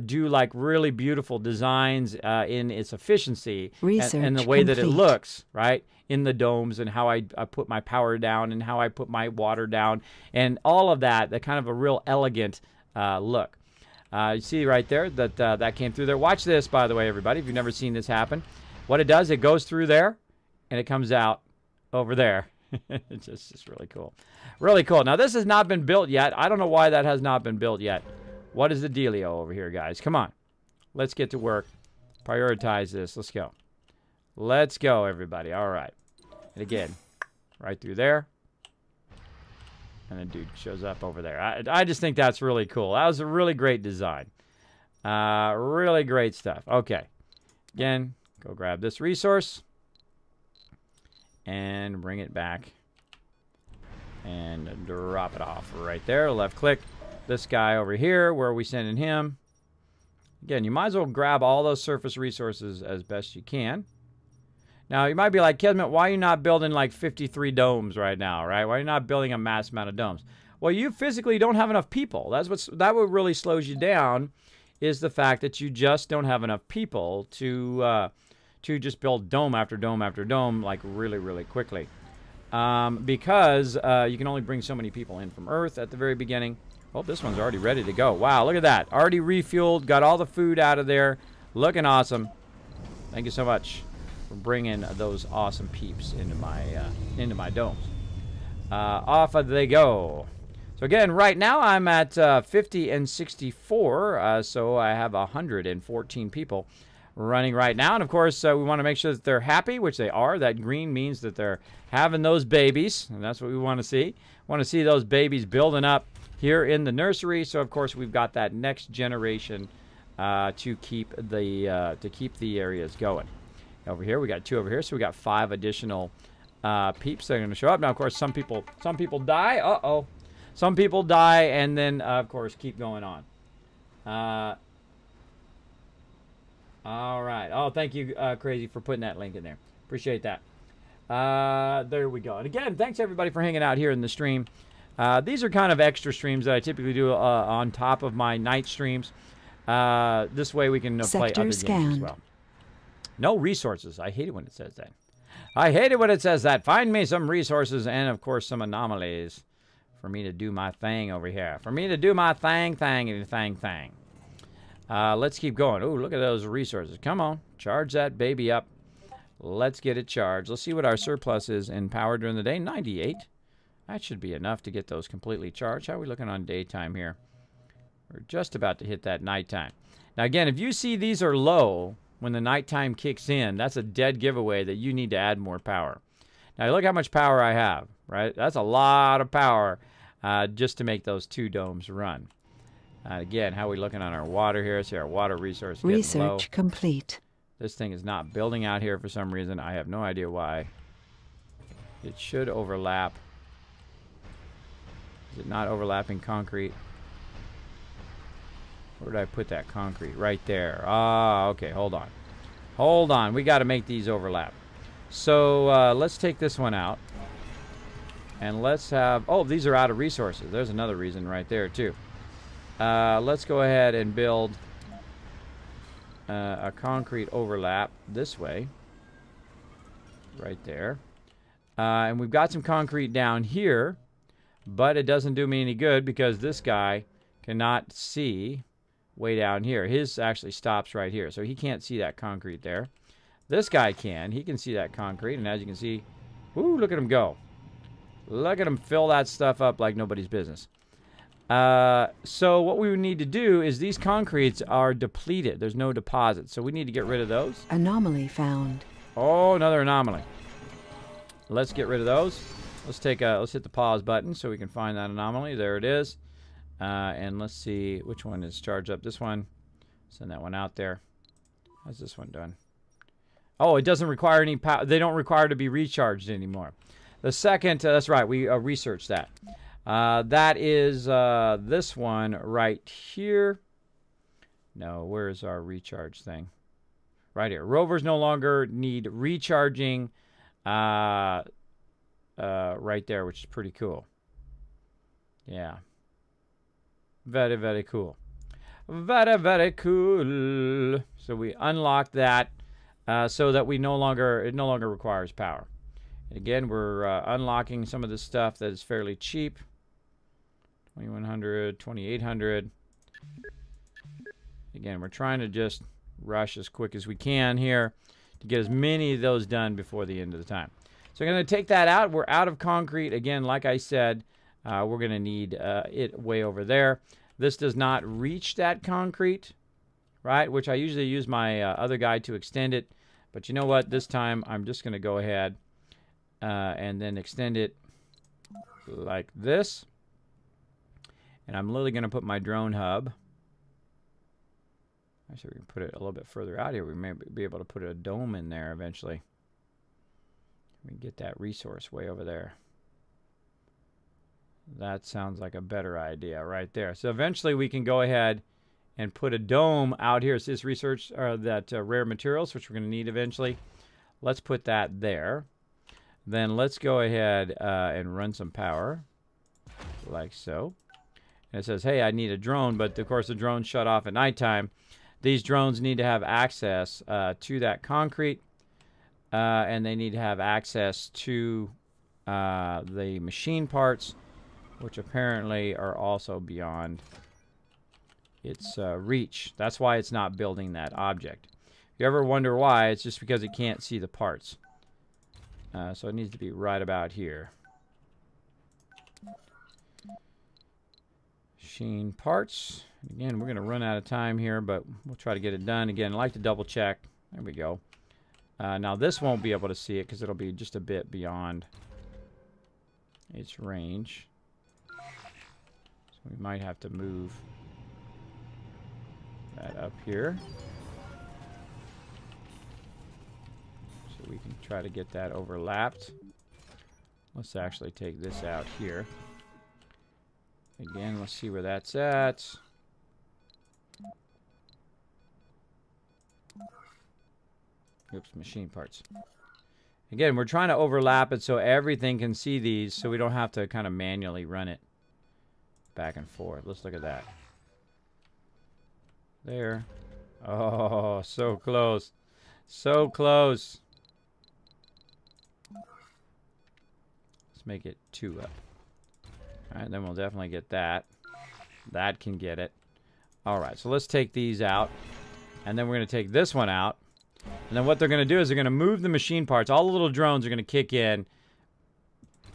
do like really beautiful designs in its efficiency and the way that it looks, right? In the domes and how I put my power down and how I put my water down and all of that, that kind of a real elegant look. You see right there that that came through there. Watch this, by the way, everybody, if you've never seen this happen. What it does, it goes through there and it comes out over there. It's just really cool. Really cool. Now, this has not been built yet. I don't know why that has not been built yet. What is the dealio over here, guys? Come on. Let's get to work. Prioritize this. Let's go. Let's go, everybody. All right. And again, right through there. And the dude shows up over there. I just think that's really cool. That was a really great design. Really great stuff. Okay. Again, go grab this resource. And bring it back. And drop it off right there. Left click. This guy over here, where are we sending him? Again, you might as well grab all those surface resources as best you can. Now, you might be like, Kismet, why are you not building like 53 domes right now, right? Why are you not building a mass amount of domes? Well, you physically don't have enough people. That what really slows you down is the fact that you just don't have enough people to just build dome after dome after dome like really, really quickly. Because you can only bring so many people in from Earth at the very beginning. Oh, this one's already ready to go. Wow, look at that. Already refueled, got all the food out of there. Looking awesome. Thank you so much for bringing those awesome peeps into my domes. Off they go. So again, right now I'm at 50 and 64, so I have 114 people running right now. And of course, we want to make sure that they're happy, which they are. That green means that they're having those babies, and that's what we want to see. We want to see those babies building up here in the nursery. So of course, we've got that next generation to keep the areas going. Over here, we got 2 over here, so we got 5 additional peeps that are going to show up. Now, of course, some people die. Uh-oh. Some people die, and then, of course, keep going on. All right. Oh, thank you, Crazy, for putting that link in there. Appreciate that. There we go. And again, thanks, everybody, for hanging out here in the stream. These are kind of extra streams that I typically do on top of my night streams. This way we can play other games as well. No resources. I hate it when it says that. I hate it when it says that. Find me some resources and, of course, some anomalies for me to do my thing over here. For me to do my thing. Let's keep going. Oh, look at those resources. Come on. Charge that baby up. Let's get it charged. Let's see what our surplus is in power during the day. 98. That should be enough to get those completely charged. How are we looking on daytime here? We're just about to hit that nighttime. Now, again, if you see these are low when the nighttime kicks in, that's a dead giveaway that you need to add more power. Now, look how much power I have, right? That's a lot of power just to make those 2 domes run. Again, how are we looking on our water here? See our water resource getting low. Research complete. This thing is not building out here for some reason. I have no idea why. It should overlap. Is it not overlapping concrete? Where did I put that concrete? Right there. Ah, okay, hold on. Hold on, we got to make these overlap. So let's take this one out. And let's have, oh, these are out of resources. There's another reason right there, too. Let's go ahead and build a concrete overlap this way. Right there. And we've got some concrete down here. But it doesn't do me any good because this guy cannot see way down here. His actually stops right here, so he can't see that concrete there. This guy can. He can see that concrete, and as you can see, whoo, look at him go. Look at him fill that stuff up like nobody's business. So what we would need to do is these concretes are depleted. There's no deposit, so we need to get rid of those. Anomaly found. Oh, another anomaly. Let's get rid of those. Let's hit the pause button so we can find that anomaly. There it is. And let's see which one is charged up. This one. Send that one out there. How's this one done? Oh, it doesn't require any power. They don't require to be recharged anymore. The second, that's right, we researched that. That is this one right here. No, where's our recharge thing? Right here. Rovers no longer need recharging right there, which is pretty cool. Yeah. Very, very cool. Very, very cool. So we unlock that so that it no longer requires power. And again, we're unlocking some of this stuff that is fairly cheap. 2100, 2800. Again, we're trying to just rush as quick as we can here to get as many of those done before the end of the time. So I'm going to take that out. We're out of concrete. Again, like I said, we're going to need it way over there. This does not reach that concrete, right? Which I usually use my other guy to extend it. But you know what? This time I'm just going to go ahead and then extend it like this. And I'm literally going to put my drone hub. Actually, we can put it a little bit further out here. We may be able to put a dome in there eventually. We can get that resource way over there. That sounds like a better idea right there. So eventually we can go ahead and put a dome out here. So this research, that rare materials, which we're going to need eventually. Let's put that there. Then let's go ahead and run some power, like so. And it says, hey, I need a drone, but of course the drone's shut off at nighttime. These drones need to have access to that concrete, and they need to have access to the machine parts, which apparently are also beyond its reach. That's why it's not building that object. If you ever wonder why, it's just because it can't see the parts. So it needs to be right about here. Machine parts. Again, we're going to run out of time here, but we'll try to get it done. Again, I like to double check. There we go. Now this won't be able to see it because it'll be just a bit beyond its range. So we might have to move that up here. So we can try to get that overlapped. Let's actually take this out here. Again, let's see where that's at. Oops, machine parts. Again, we're trying to overlap it so everything can see these, so we don't have to kind of manually run it back and forth. Let's look at that. There. Oh, so close. So close. Let's make it 2 up. Alright, then we'll definitely get that. That can get it. Alright, so let's take these out. And then we're going to take this one out. And then what they're going to do is they're going to move the machine parts. All the little drones are going to kick in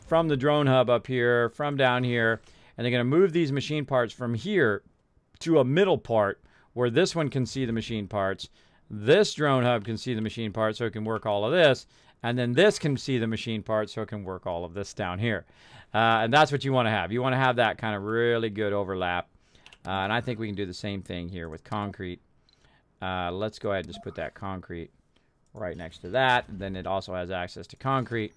from the drone hub up here, from down here. And they're going to move these machine parts from here to a middle part where this one can see the machine parts. This drone hub can see the machine parts so it can work all of this. And then this can see the machine parts so it can work all of this down here. And that's what you want to have. You want to have that kind of really good overlap. And I think we can do the same thing here with concrete. Let's go ahead and just put that concrete right next to that. And then it also has access to concrete.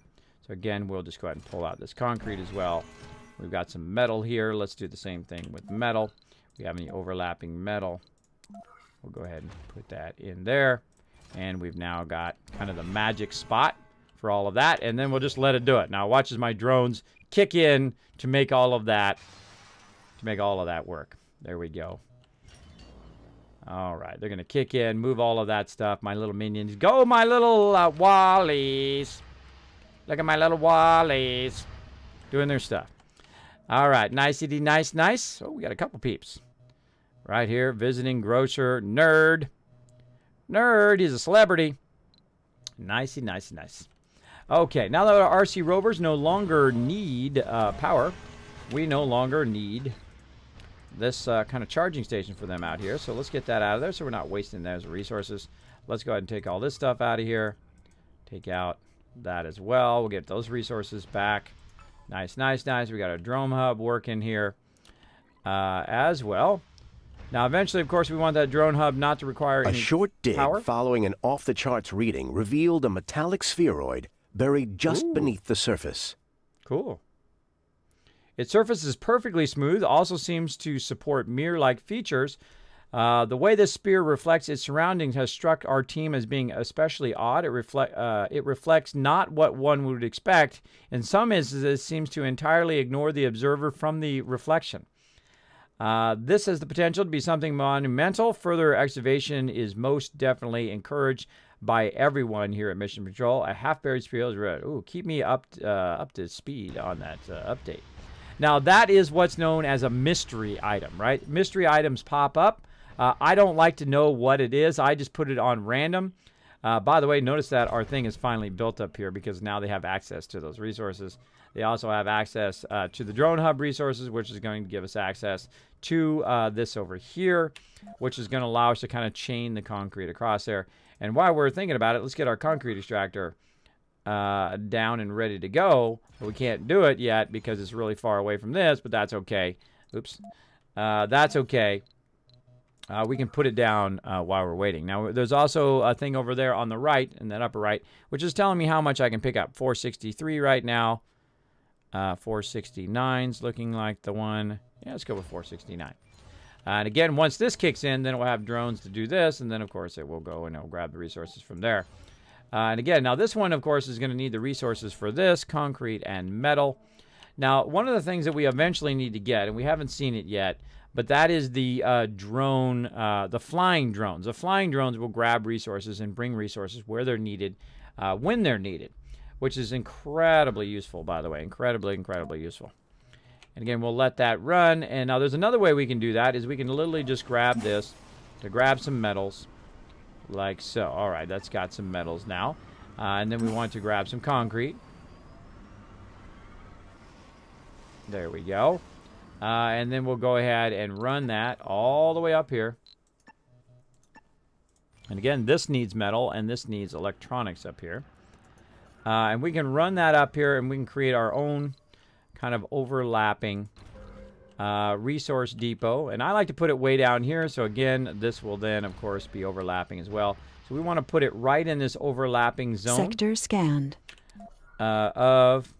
So again, we'll just go ahead and pull out this concrete as well. We've got some metal here. Let's do the same thing with metal. If we have any overlapping metal, we'll go ahead and put that in there. And we've now got kind of the magic spot for all of that. And then we'll just let it do it. Now watch as my drones kick in to make all of that, work. There we go. All right, they're going to kick in, move all of that stuff. My little minions. Go, my little wallies. Look at my little wallies doing their stuff. All right, nicety, nice, nice. Oh, we got a couple peeps. Right here, visiting grocer, nerd. Nerd, he's a celebrity. Nicey, nicey, nice. Okay, now that our RC rovers no longer need power, we no longer need this kind of charging station for them out here. So let's get that out of there so we're not wasting those resources. Let's go ahead and take all this stuff out of here. Take out that as well. We'll get those resources back. Nice, nice, nice. We got a drone hub working here as well. Now, eventually, of course, we want that drone hub not to require any power. A short dig power. Following an off-the-charts reading revealed a metallic spheroid buried just beneath the surface. Cool. Its surface is perfectly smooth, also seems to support mirror-like features. The way this sphere reflects its surroundings has struck our team as being especially odd. It reflects not what one would expect. In some instances, it seems to entirely ignore the observer from the reflection. This has the potential to be something monumental. Further excavation is most definitely encouraged by everyone here at Mission Patrol. A half-buried sphere is red. Ooh, keep me up to speed on that update. Now, that is what's known as a mystery item, right? Mystery items pop up. I don't like to know what it is. I just put it on random. By the way, notice that our thing is finally built up here because now they have access to those resources. They also have access to the drone hub resources, which is going to give us access to this over here, which is going to allow us to kind of chain the concrete across there. And while we're thinking about it, let's get our concrete extractor down and ready to go. But we can't do it yet because it's really far away from this, but that's okay. Oops. That's okay. We can put it down while we're waiting. Now, there's also a thing over there on the right, in that upper right, which is telling me how much I can pick up. 463 right now. 469's looking like the one. Yeah, let's go with 469. And again, once this kicks in, then we'll have drones to do this, and then, of course, it will go and it'll grab the resources from there. And again, now this one, of course, is going to need the resources for this, concrete and metal. Now, one of the things that we eventually need to get, and we haven't seen it yet, but that is the drone, the flying drones. The flying drones will grab resources and bring resources where they're needed, when they're needed, which is incredibly useful, by the way. Incredibly, incredibly useful. And again, we'll let that run. And now there's another way we can do that, is we can literally just grab this to grab some metals, like so. All right, that's got some metals now. And then we want to grab some concrete. There we go. And then we'll go ahead and run that all the way up here. And again, this needs metal, and this needs electronics up here. And we can run that up here, and we can create our own kind of overlapping resource depot. And I like to put it way down here, so again, this will then, of course, be overlapping as well. So we want to put it right in this overlapping zone. Sector scanned. Of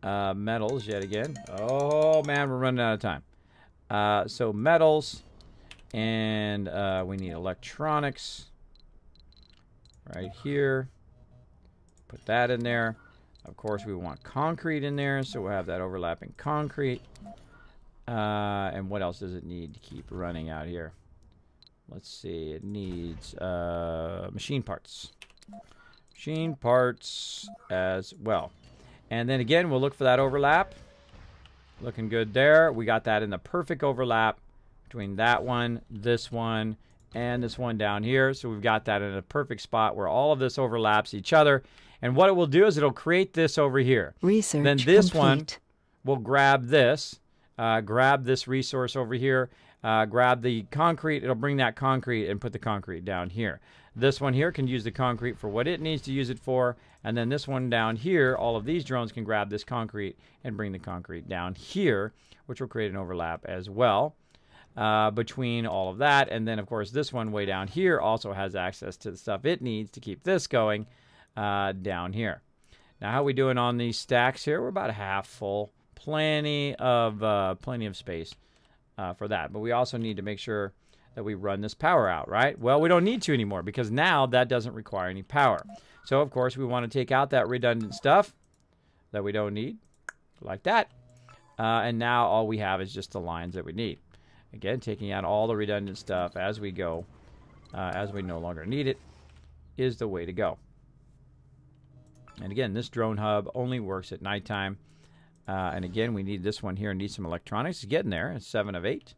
metals yet again. Oh, man, we're running out of time. So metals, and we need electronics right here. Put that in there. Of course, we want concrete in there, so we'll have that overlapping concrete. And what else does it need to keep running out here? Let's see. It needs machine parts. Machine parts as well. And then again, we'll look for that overlap. Looking good there. We got that in the perfect overlap between that one, and this one down here. So we've got that in a perfect spot where all of this overlaps each other. And what it will do is it'll create this over here. Research then this complete. one will grab this resource over here, grab the concrete. It'll bring that concrete and put the concrete down here. This one here can use the concrete for what it needs to use it for. And then this one down here, all of these drones can grab this concrete and bring the concrete down here, which will create an overlap as well between all of that. And then, of course, this one way down here also has access to the stuff it needs to keep this going down here. Now, how are we doing on these stacks here? We're about half full. Plenty of space for that. But we also need to make sure that we run this power out, right? Well, we don't need to anymore because now that doesn't require any power. So, of course, we want to take out that redundant stuff that we don't need, like that. And now all we have is just the lines that we need. Again, taking out all the redundant stuff as we go, as we no longer need it, is the way to go. And again, this drone hub only works at nighttime. And again, we need this one here and need some electronics. It's getting there. It's 7 of 8.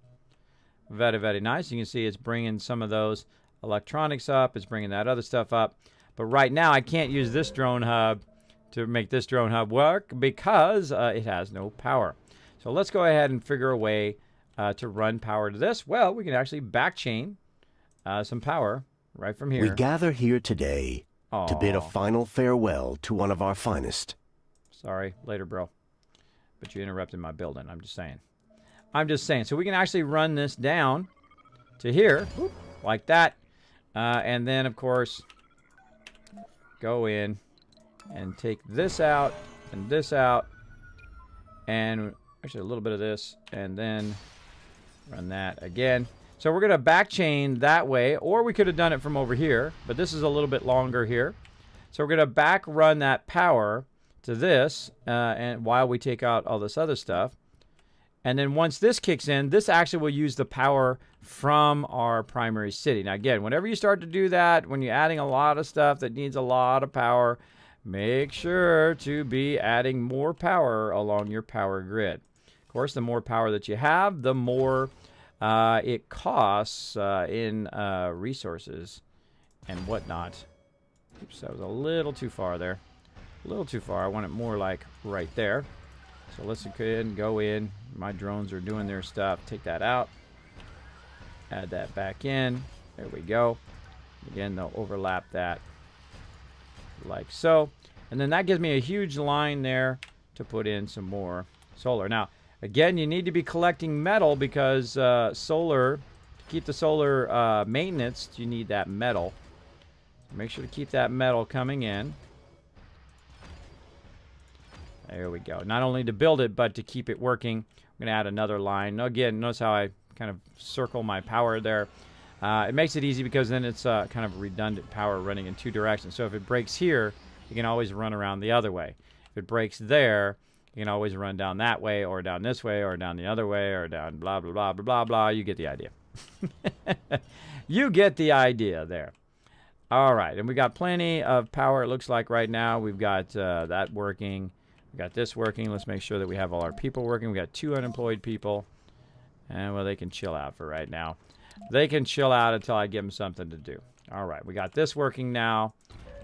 Very, very nice. You can see it's bringing some of those electronics up. It's bringing that other stuff up. But right now, I can't use this drone hub to make this drone hub work because it has no power. So let's go ahead and figure a way to run power to this. Well, we can actually backchain some power right from here. We gather here today to bid a final farewell to one of our finest. Sorry, later, bro. But you interrupted my building. I'm just saying. I'm just saying. So we can actually run this down to here, whoop, like that. And then, of course, go in and take this out and this out. And actually a little bit of this. And then run that again. So we're going to backchain that way. Or we could have done it from over here. But this is a little bit longer here. So we're going to back run that power to this, and while we take out all this other stuff. And then once this kicks in, this actually will use the power from our primary city. Now again, whenever you start to do that, when you're adding a lot of stuff that needs a lot of power, make sure to be adding more power along your power grid. Of course, the more power that you have, the more it costs in resources and whatnot. Oops, that was a little too far there. A little too far. I want it more like right there. So let's go ahead and go in. My drones are doing their stuff. Take that out. Add that back in. There we go. Again, they'll overlap that like so. And then that gives me a huge line there to put in some more solar. Now, again, you need to be collecting metal because solar, to keep the solar maintenance, you need that metal. Make sure to keep that metal coming in. There we go. Not only to build it, but to keep it working. I'm going to add another line. Now, again, notice how I kind of circle my power there. It makes it easy because then it's kind of redundant power running in two directions. So if it breaks here, you can always run around the other way. If it breaks there, you can always run down that way or down this way or down the other way or down blah, blah, blah, blah, blah, blah. You get the idea. You get the idea there. All right, and we got plenty of power, it looks like right now. We've got that working. We got this working. Let's make sure that we have all our people working. We got 2 unemployed people. And, well, they can chill out for right now. They can chill out until I give them something to do. All right, we got this working now.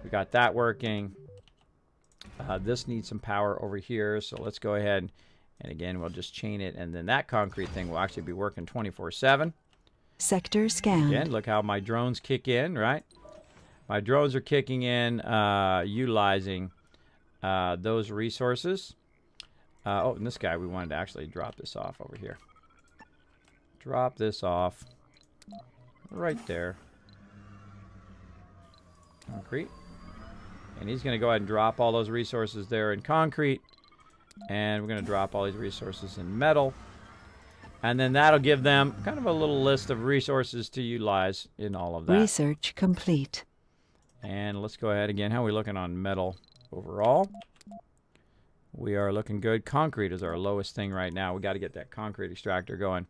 We got that working. This needs some power over here, so let's go ahead and again, we'll just chain it, and then that concrete thing will actually be working 24/7. Sector scanned. Again, look how my drones kick in, right? My drones are kicking in, utilizing those resources. Oh, and this guy, we wanted to actually drop this off over here. Drop this off right there. Concrete. And he's going to go ahead and drop all those resources there in concrete. And we're going to drop all these resources in metal. And then that'll give them kind of a little list of resources to utilize in all of that. Research complete. And let's go ahead again. How are we looking on metal overall? We are looking good. Concrete is our lowest thing right now. We got to get that concrete extractor going.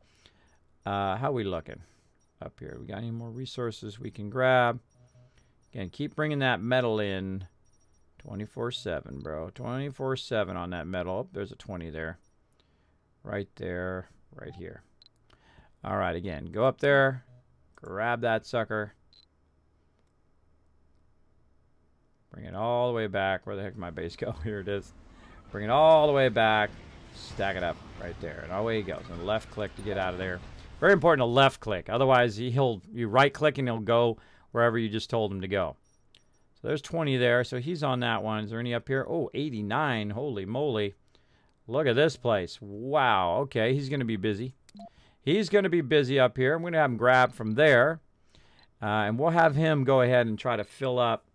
How are we looking up here? We got any more resources we can grab? Again, keep bringing that metal in 24/7, bro. 24/7 on that metal. Oh, there's a 20 there. Right there. Right here. All right, again, go up there. Grab that sucker. Bring it all the way back. Where the heck did my base go? Here it is. Bring it all the way back. Stack it up right there. And away he goes. And left click to get out of there. Very important to left click. Otherwise, you right click and he'll go wherever you just told him to go. So there's 20 there. So he's on that one. Is there any up here? Oh, 89. Holy moly. Look at this place. Wow. Okay, he's going to be busy. He's going to be busy up here. I'm going to have him grab from there. And we'll have him go ahead and try to fill up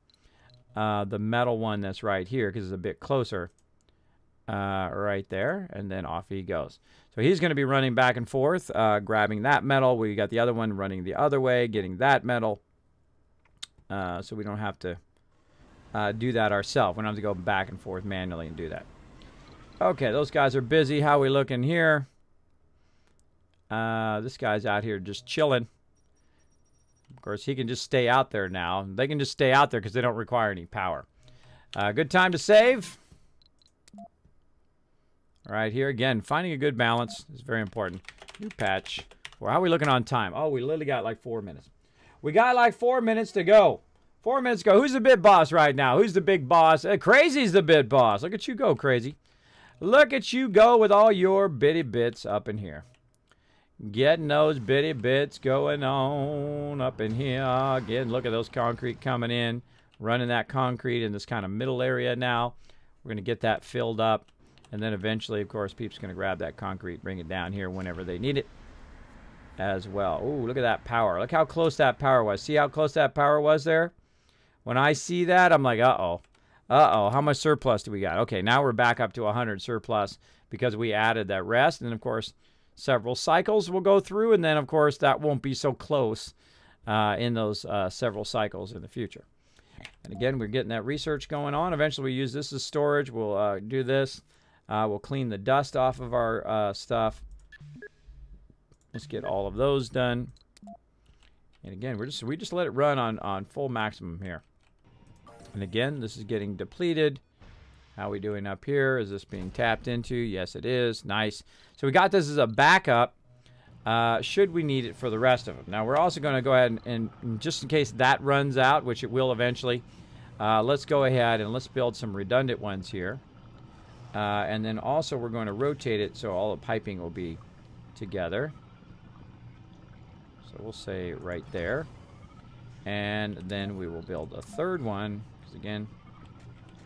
the metal one that's right here because it's a bit closer. Right there. And then off he goes. So he's going to be running back and forth, grabbing that metal. We got the other one running the other way, getting that metal. So we don't have to do that ourselves. We don't have to go back and forth manually and do that. Okay, those guys are busy. How are we looking here? This guy's out here just chilling. Of course, he can just stay out there now. They can just stay out there because they don't require any power. Good time to save. Right here, again, finding a good balance is very important. New patch. Well, how are we looking on time? Oh, we literally got like 4 minutes. We got like 4 minutes to go. 4 minutes to go. Who's the big boss right now? Who's the big boss? Crazy's the big boss. Look at you go, Crazy. Look at you go with all your bitty bits up in here. Getting those bitty bits going on up in here. Again, look at those concrete coming in. Running that concrete in this kind of middle area now. We're going to get that filled up. And then eventually, of course, Peep's going to grab that concrete, bring it down here whenever they need it as well. Ooh, look at that power. Look how close that power was. See how close that power was there? When I see that, I'm like, uh-oh. Uh-oh, how much surplus do we got? Okay, now we're back up to 100 surplus because we added that rest. And, of course, several cycles will go through. And then, of course, that won't be so close in those several cycles in the future. And, again, we're getting that research going on. Eventually, we use this as storage. We'll do this. We'll clean the dust off of our stuff. Let's get all of those done. And again, we just let it run on full maximum here. And again, this is getting depleted. How are we doing up here? Is this being tapped into? Yes, it is. Nice. So we got this as a backup. Should we need it for the rest of them. Now, we're also going to go ahead and just in case that runs out, which it will eventually, let's go ahead and let's build some redundant ones here. And then also we're going to rotate it so all the piping will be together. So we'll say right there. And then we will build a third one. Because again,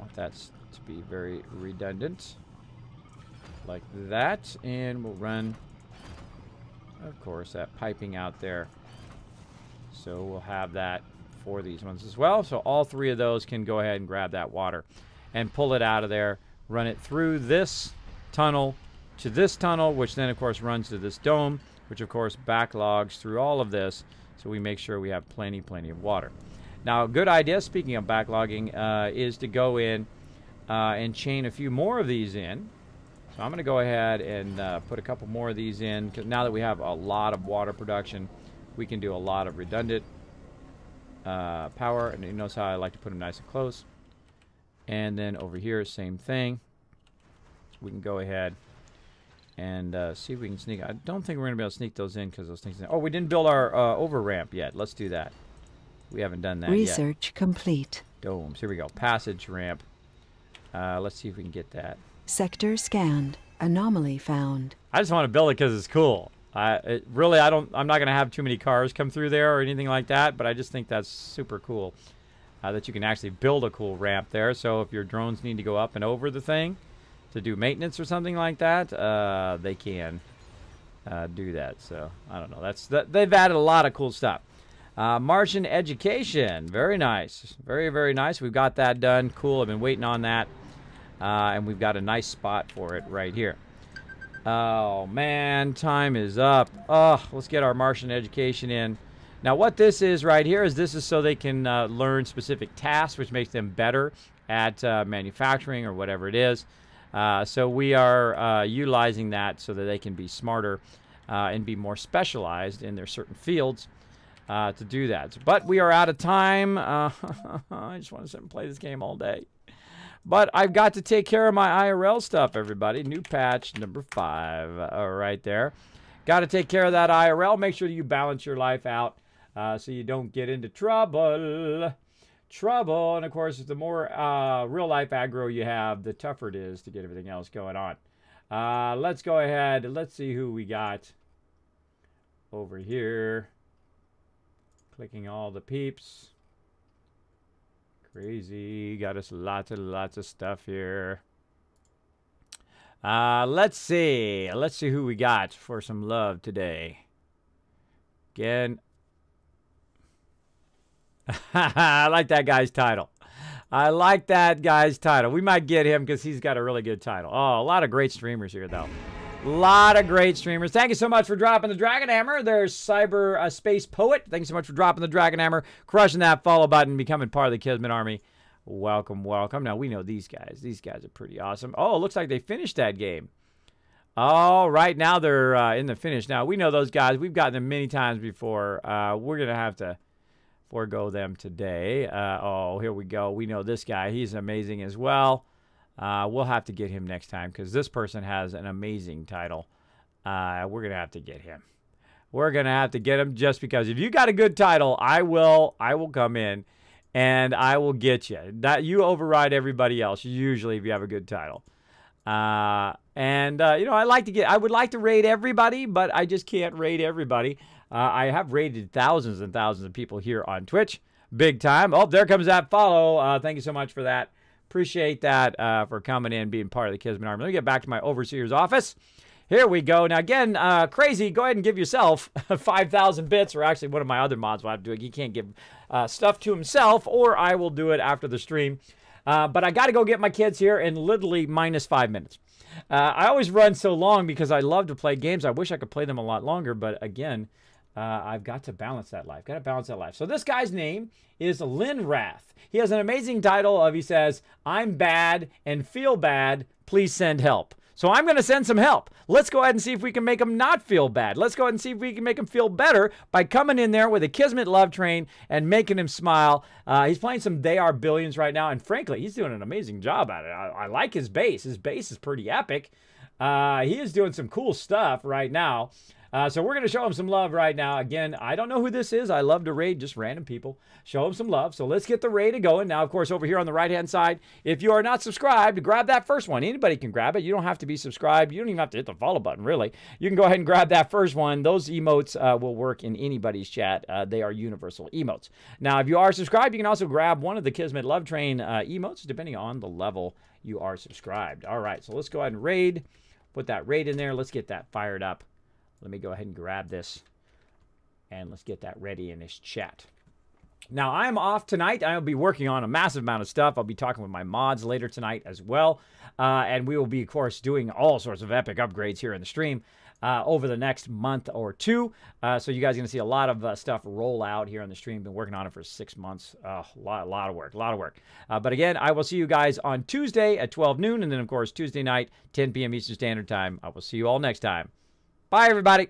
want that to be very redundant. Like that. And we'll run, of course, that piping out there. So we'll have that for these ones as well. So all three of those can go ahead and grab that water and pull it out of there, run it through this tunnel to this tunnel, which then, of course, runs to this dome, which, of course, backlogs through all of this. So we make sure we have plenty of water. Now, a good idea, speaking of backlogging, is to go in and chain a few more of these in. So I'm going to go ahead and put a couple more of these in, because now that we have a lot of water production, we can do a lot of redundant power. And you notice how I like to put them nice and close. And then over here, same thing. We can go ahead and see if we can sneak. I don't think we're going to be able to sneak those in because those things. Oh, we didn't build our over ramp yet. Let's do that. We haven't done that yet. Research complete. Domes. Here we go. Passage ramp. Let's see if we can get that. Sector scanned. Anomaly found. I just want to build it because it's cool. I'm not going to have too many cars come through there or anything like that, but I just think that's super cool that you can actually build a cool ramp there. So if your drones need to go up and over the thing to do maintenance or something like that, they can do that. So I don't know. They've added a lot of cool stuff. Martian education, very nice, very nice. We've got that done. Cool. I've been waiting on that, and we've got a nice spot for it right here. Oh man, time is up. Oh, let's get our Martian education in. Now what this is right here is this is so they can learn specific tasks, which makes them better at manufacturing or whatever it is. So we are utilizing that so that they can be smarter and be more specialized in their certain fields to do that. But we are out of time. I just want to sit and play this game all day. But I've got to take care of my IRL stuff, everybody. New patch number 5 right there. Got to take care of that IRL. Make sure you balance your life out so you don't get into trouble. And, of course, the more real-life aggro you have, the tougher it is to get everything else going on. Let's go ahead. Let's see who we got over here. Clicking all the peeps. Crazy. Got us lots of stuff here. Let's see. Let's see who we got for some love today. Again. I like that guy's title. I like that guy's title. We might get him because he's got a really good title. Oh, a lot of great streamers here, though. A lot of great streamers. Thank you so much for dropping the Dragon Hammer. There's Cyber Space Poet. Thank you so much for dropping the Dragon Hammer, crushing that follow button, becoming part of the Kismet Army. Welcome. Now, we know these guys. These guys are pretty awesome. Oh, it looks like they finished that game. Oh, right now they're in the finish. Now, we know those guys. We've gotten them many times before. We're going to have to forego them today. Oh, here we go. We know this guy. He's amazing as well. We'll have to get him next time because this person has an amazing title. We're going to have to get him. We're going to have to get him just because if you got a good title, I will come in and I will get you. You override everybody else usually if you have a good title. You know, I would like to raid everybody, but I just can't raid everybody. I have raided thousands and thousands of people here on Twitch. Big time. Oh, there comes that follow. Thank you so much for that. Appreciate that for coming in, being part of the Kismet Army. Let me get back to my overseer's office. Here we go. Now, again, Crazy, go ahead and give yourself 5,000 bits, or actually one of my other mods will have to do it. He can't give stuff to himself, or I will do it after the stream. But I got to go get my kids here in literally -5 minutes. I always run so long because I love to play games. I wish I could play them a lot longer, but again, I've got to balance that life. Got to balance that life. So this guy's name is Linrath. He has an amazing title of, he says, I'm bad and feel bad. Please send help. So I'm going to send some help. Let's go ahead and see if we can make him not feel bad. Let's go ahead and see if we can make him feel better by coming in there with a Kismet love train and making him smile. He's playing some They Are Billions right now, and frankly, he's doing an amazing job at it. I like his base. His base is pretty epic. He is doing some cool stuff right now. So we're going to show them some love right now. Again, I don't know who this is. I love to raid just random people. Show them some love. So let's get the raid going. Now, of course, over here on the right-hand side, if you are not subscribed, grab that first one. Anybody can grab it. You don't have to be subscribed. You don't even have to hit the follow button, really. You can go ahead and grab that first one. Those emotes will work in anybody's chat. They are universal emotes. Now, if you are subscribed, you can also grab one of the Kismet Love Train emotes, depending on the level you are subscribed. All right, so let's go ahead and raid. Put that raid in there. Let's get that fired up. Let me go ahead and grab this, and let's get that ready in this chat. Now, I'm off tonight. I'll be working on a massive amount of stuff. I'll be talking with my mods later tonight as well, and we will be, of course, doing all sorts of epic upgrades here in the stream over the next month or two. So you guys are going to see a lot of stuff roll out here on the stream. Been working on it for 6 months. A lot of work. But again, I will see you guys on Tuesday at 12 noon, and then, of course, Tuesday night, 10 p.m. Eastern Standard Time. I will see you all next time. Bye, everybody.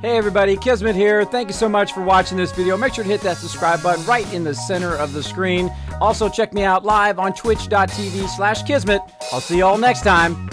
Hey, everybody. Kismet here. Thank you so much for watching this video. Make sure to hit that subscribe button right in the center of the screen. Also, check me out live on twitch.tv/Kismet. I'll see you all next time.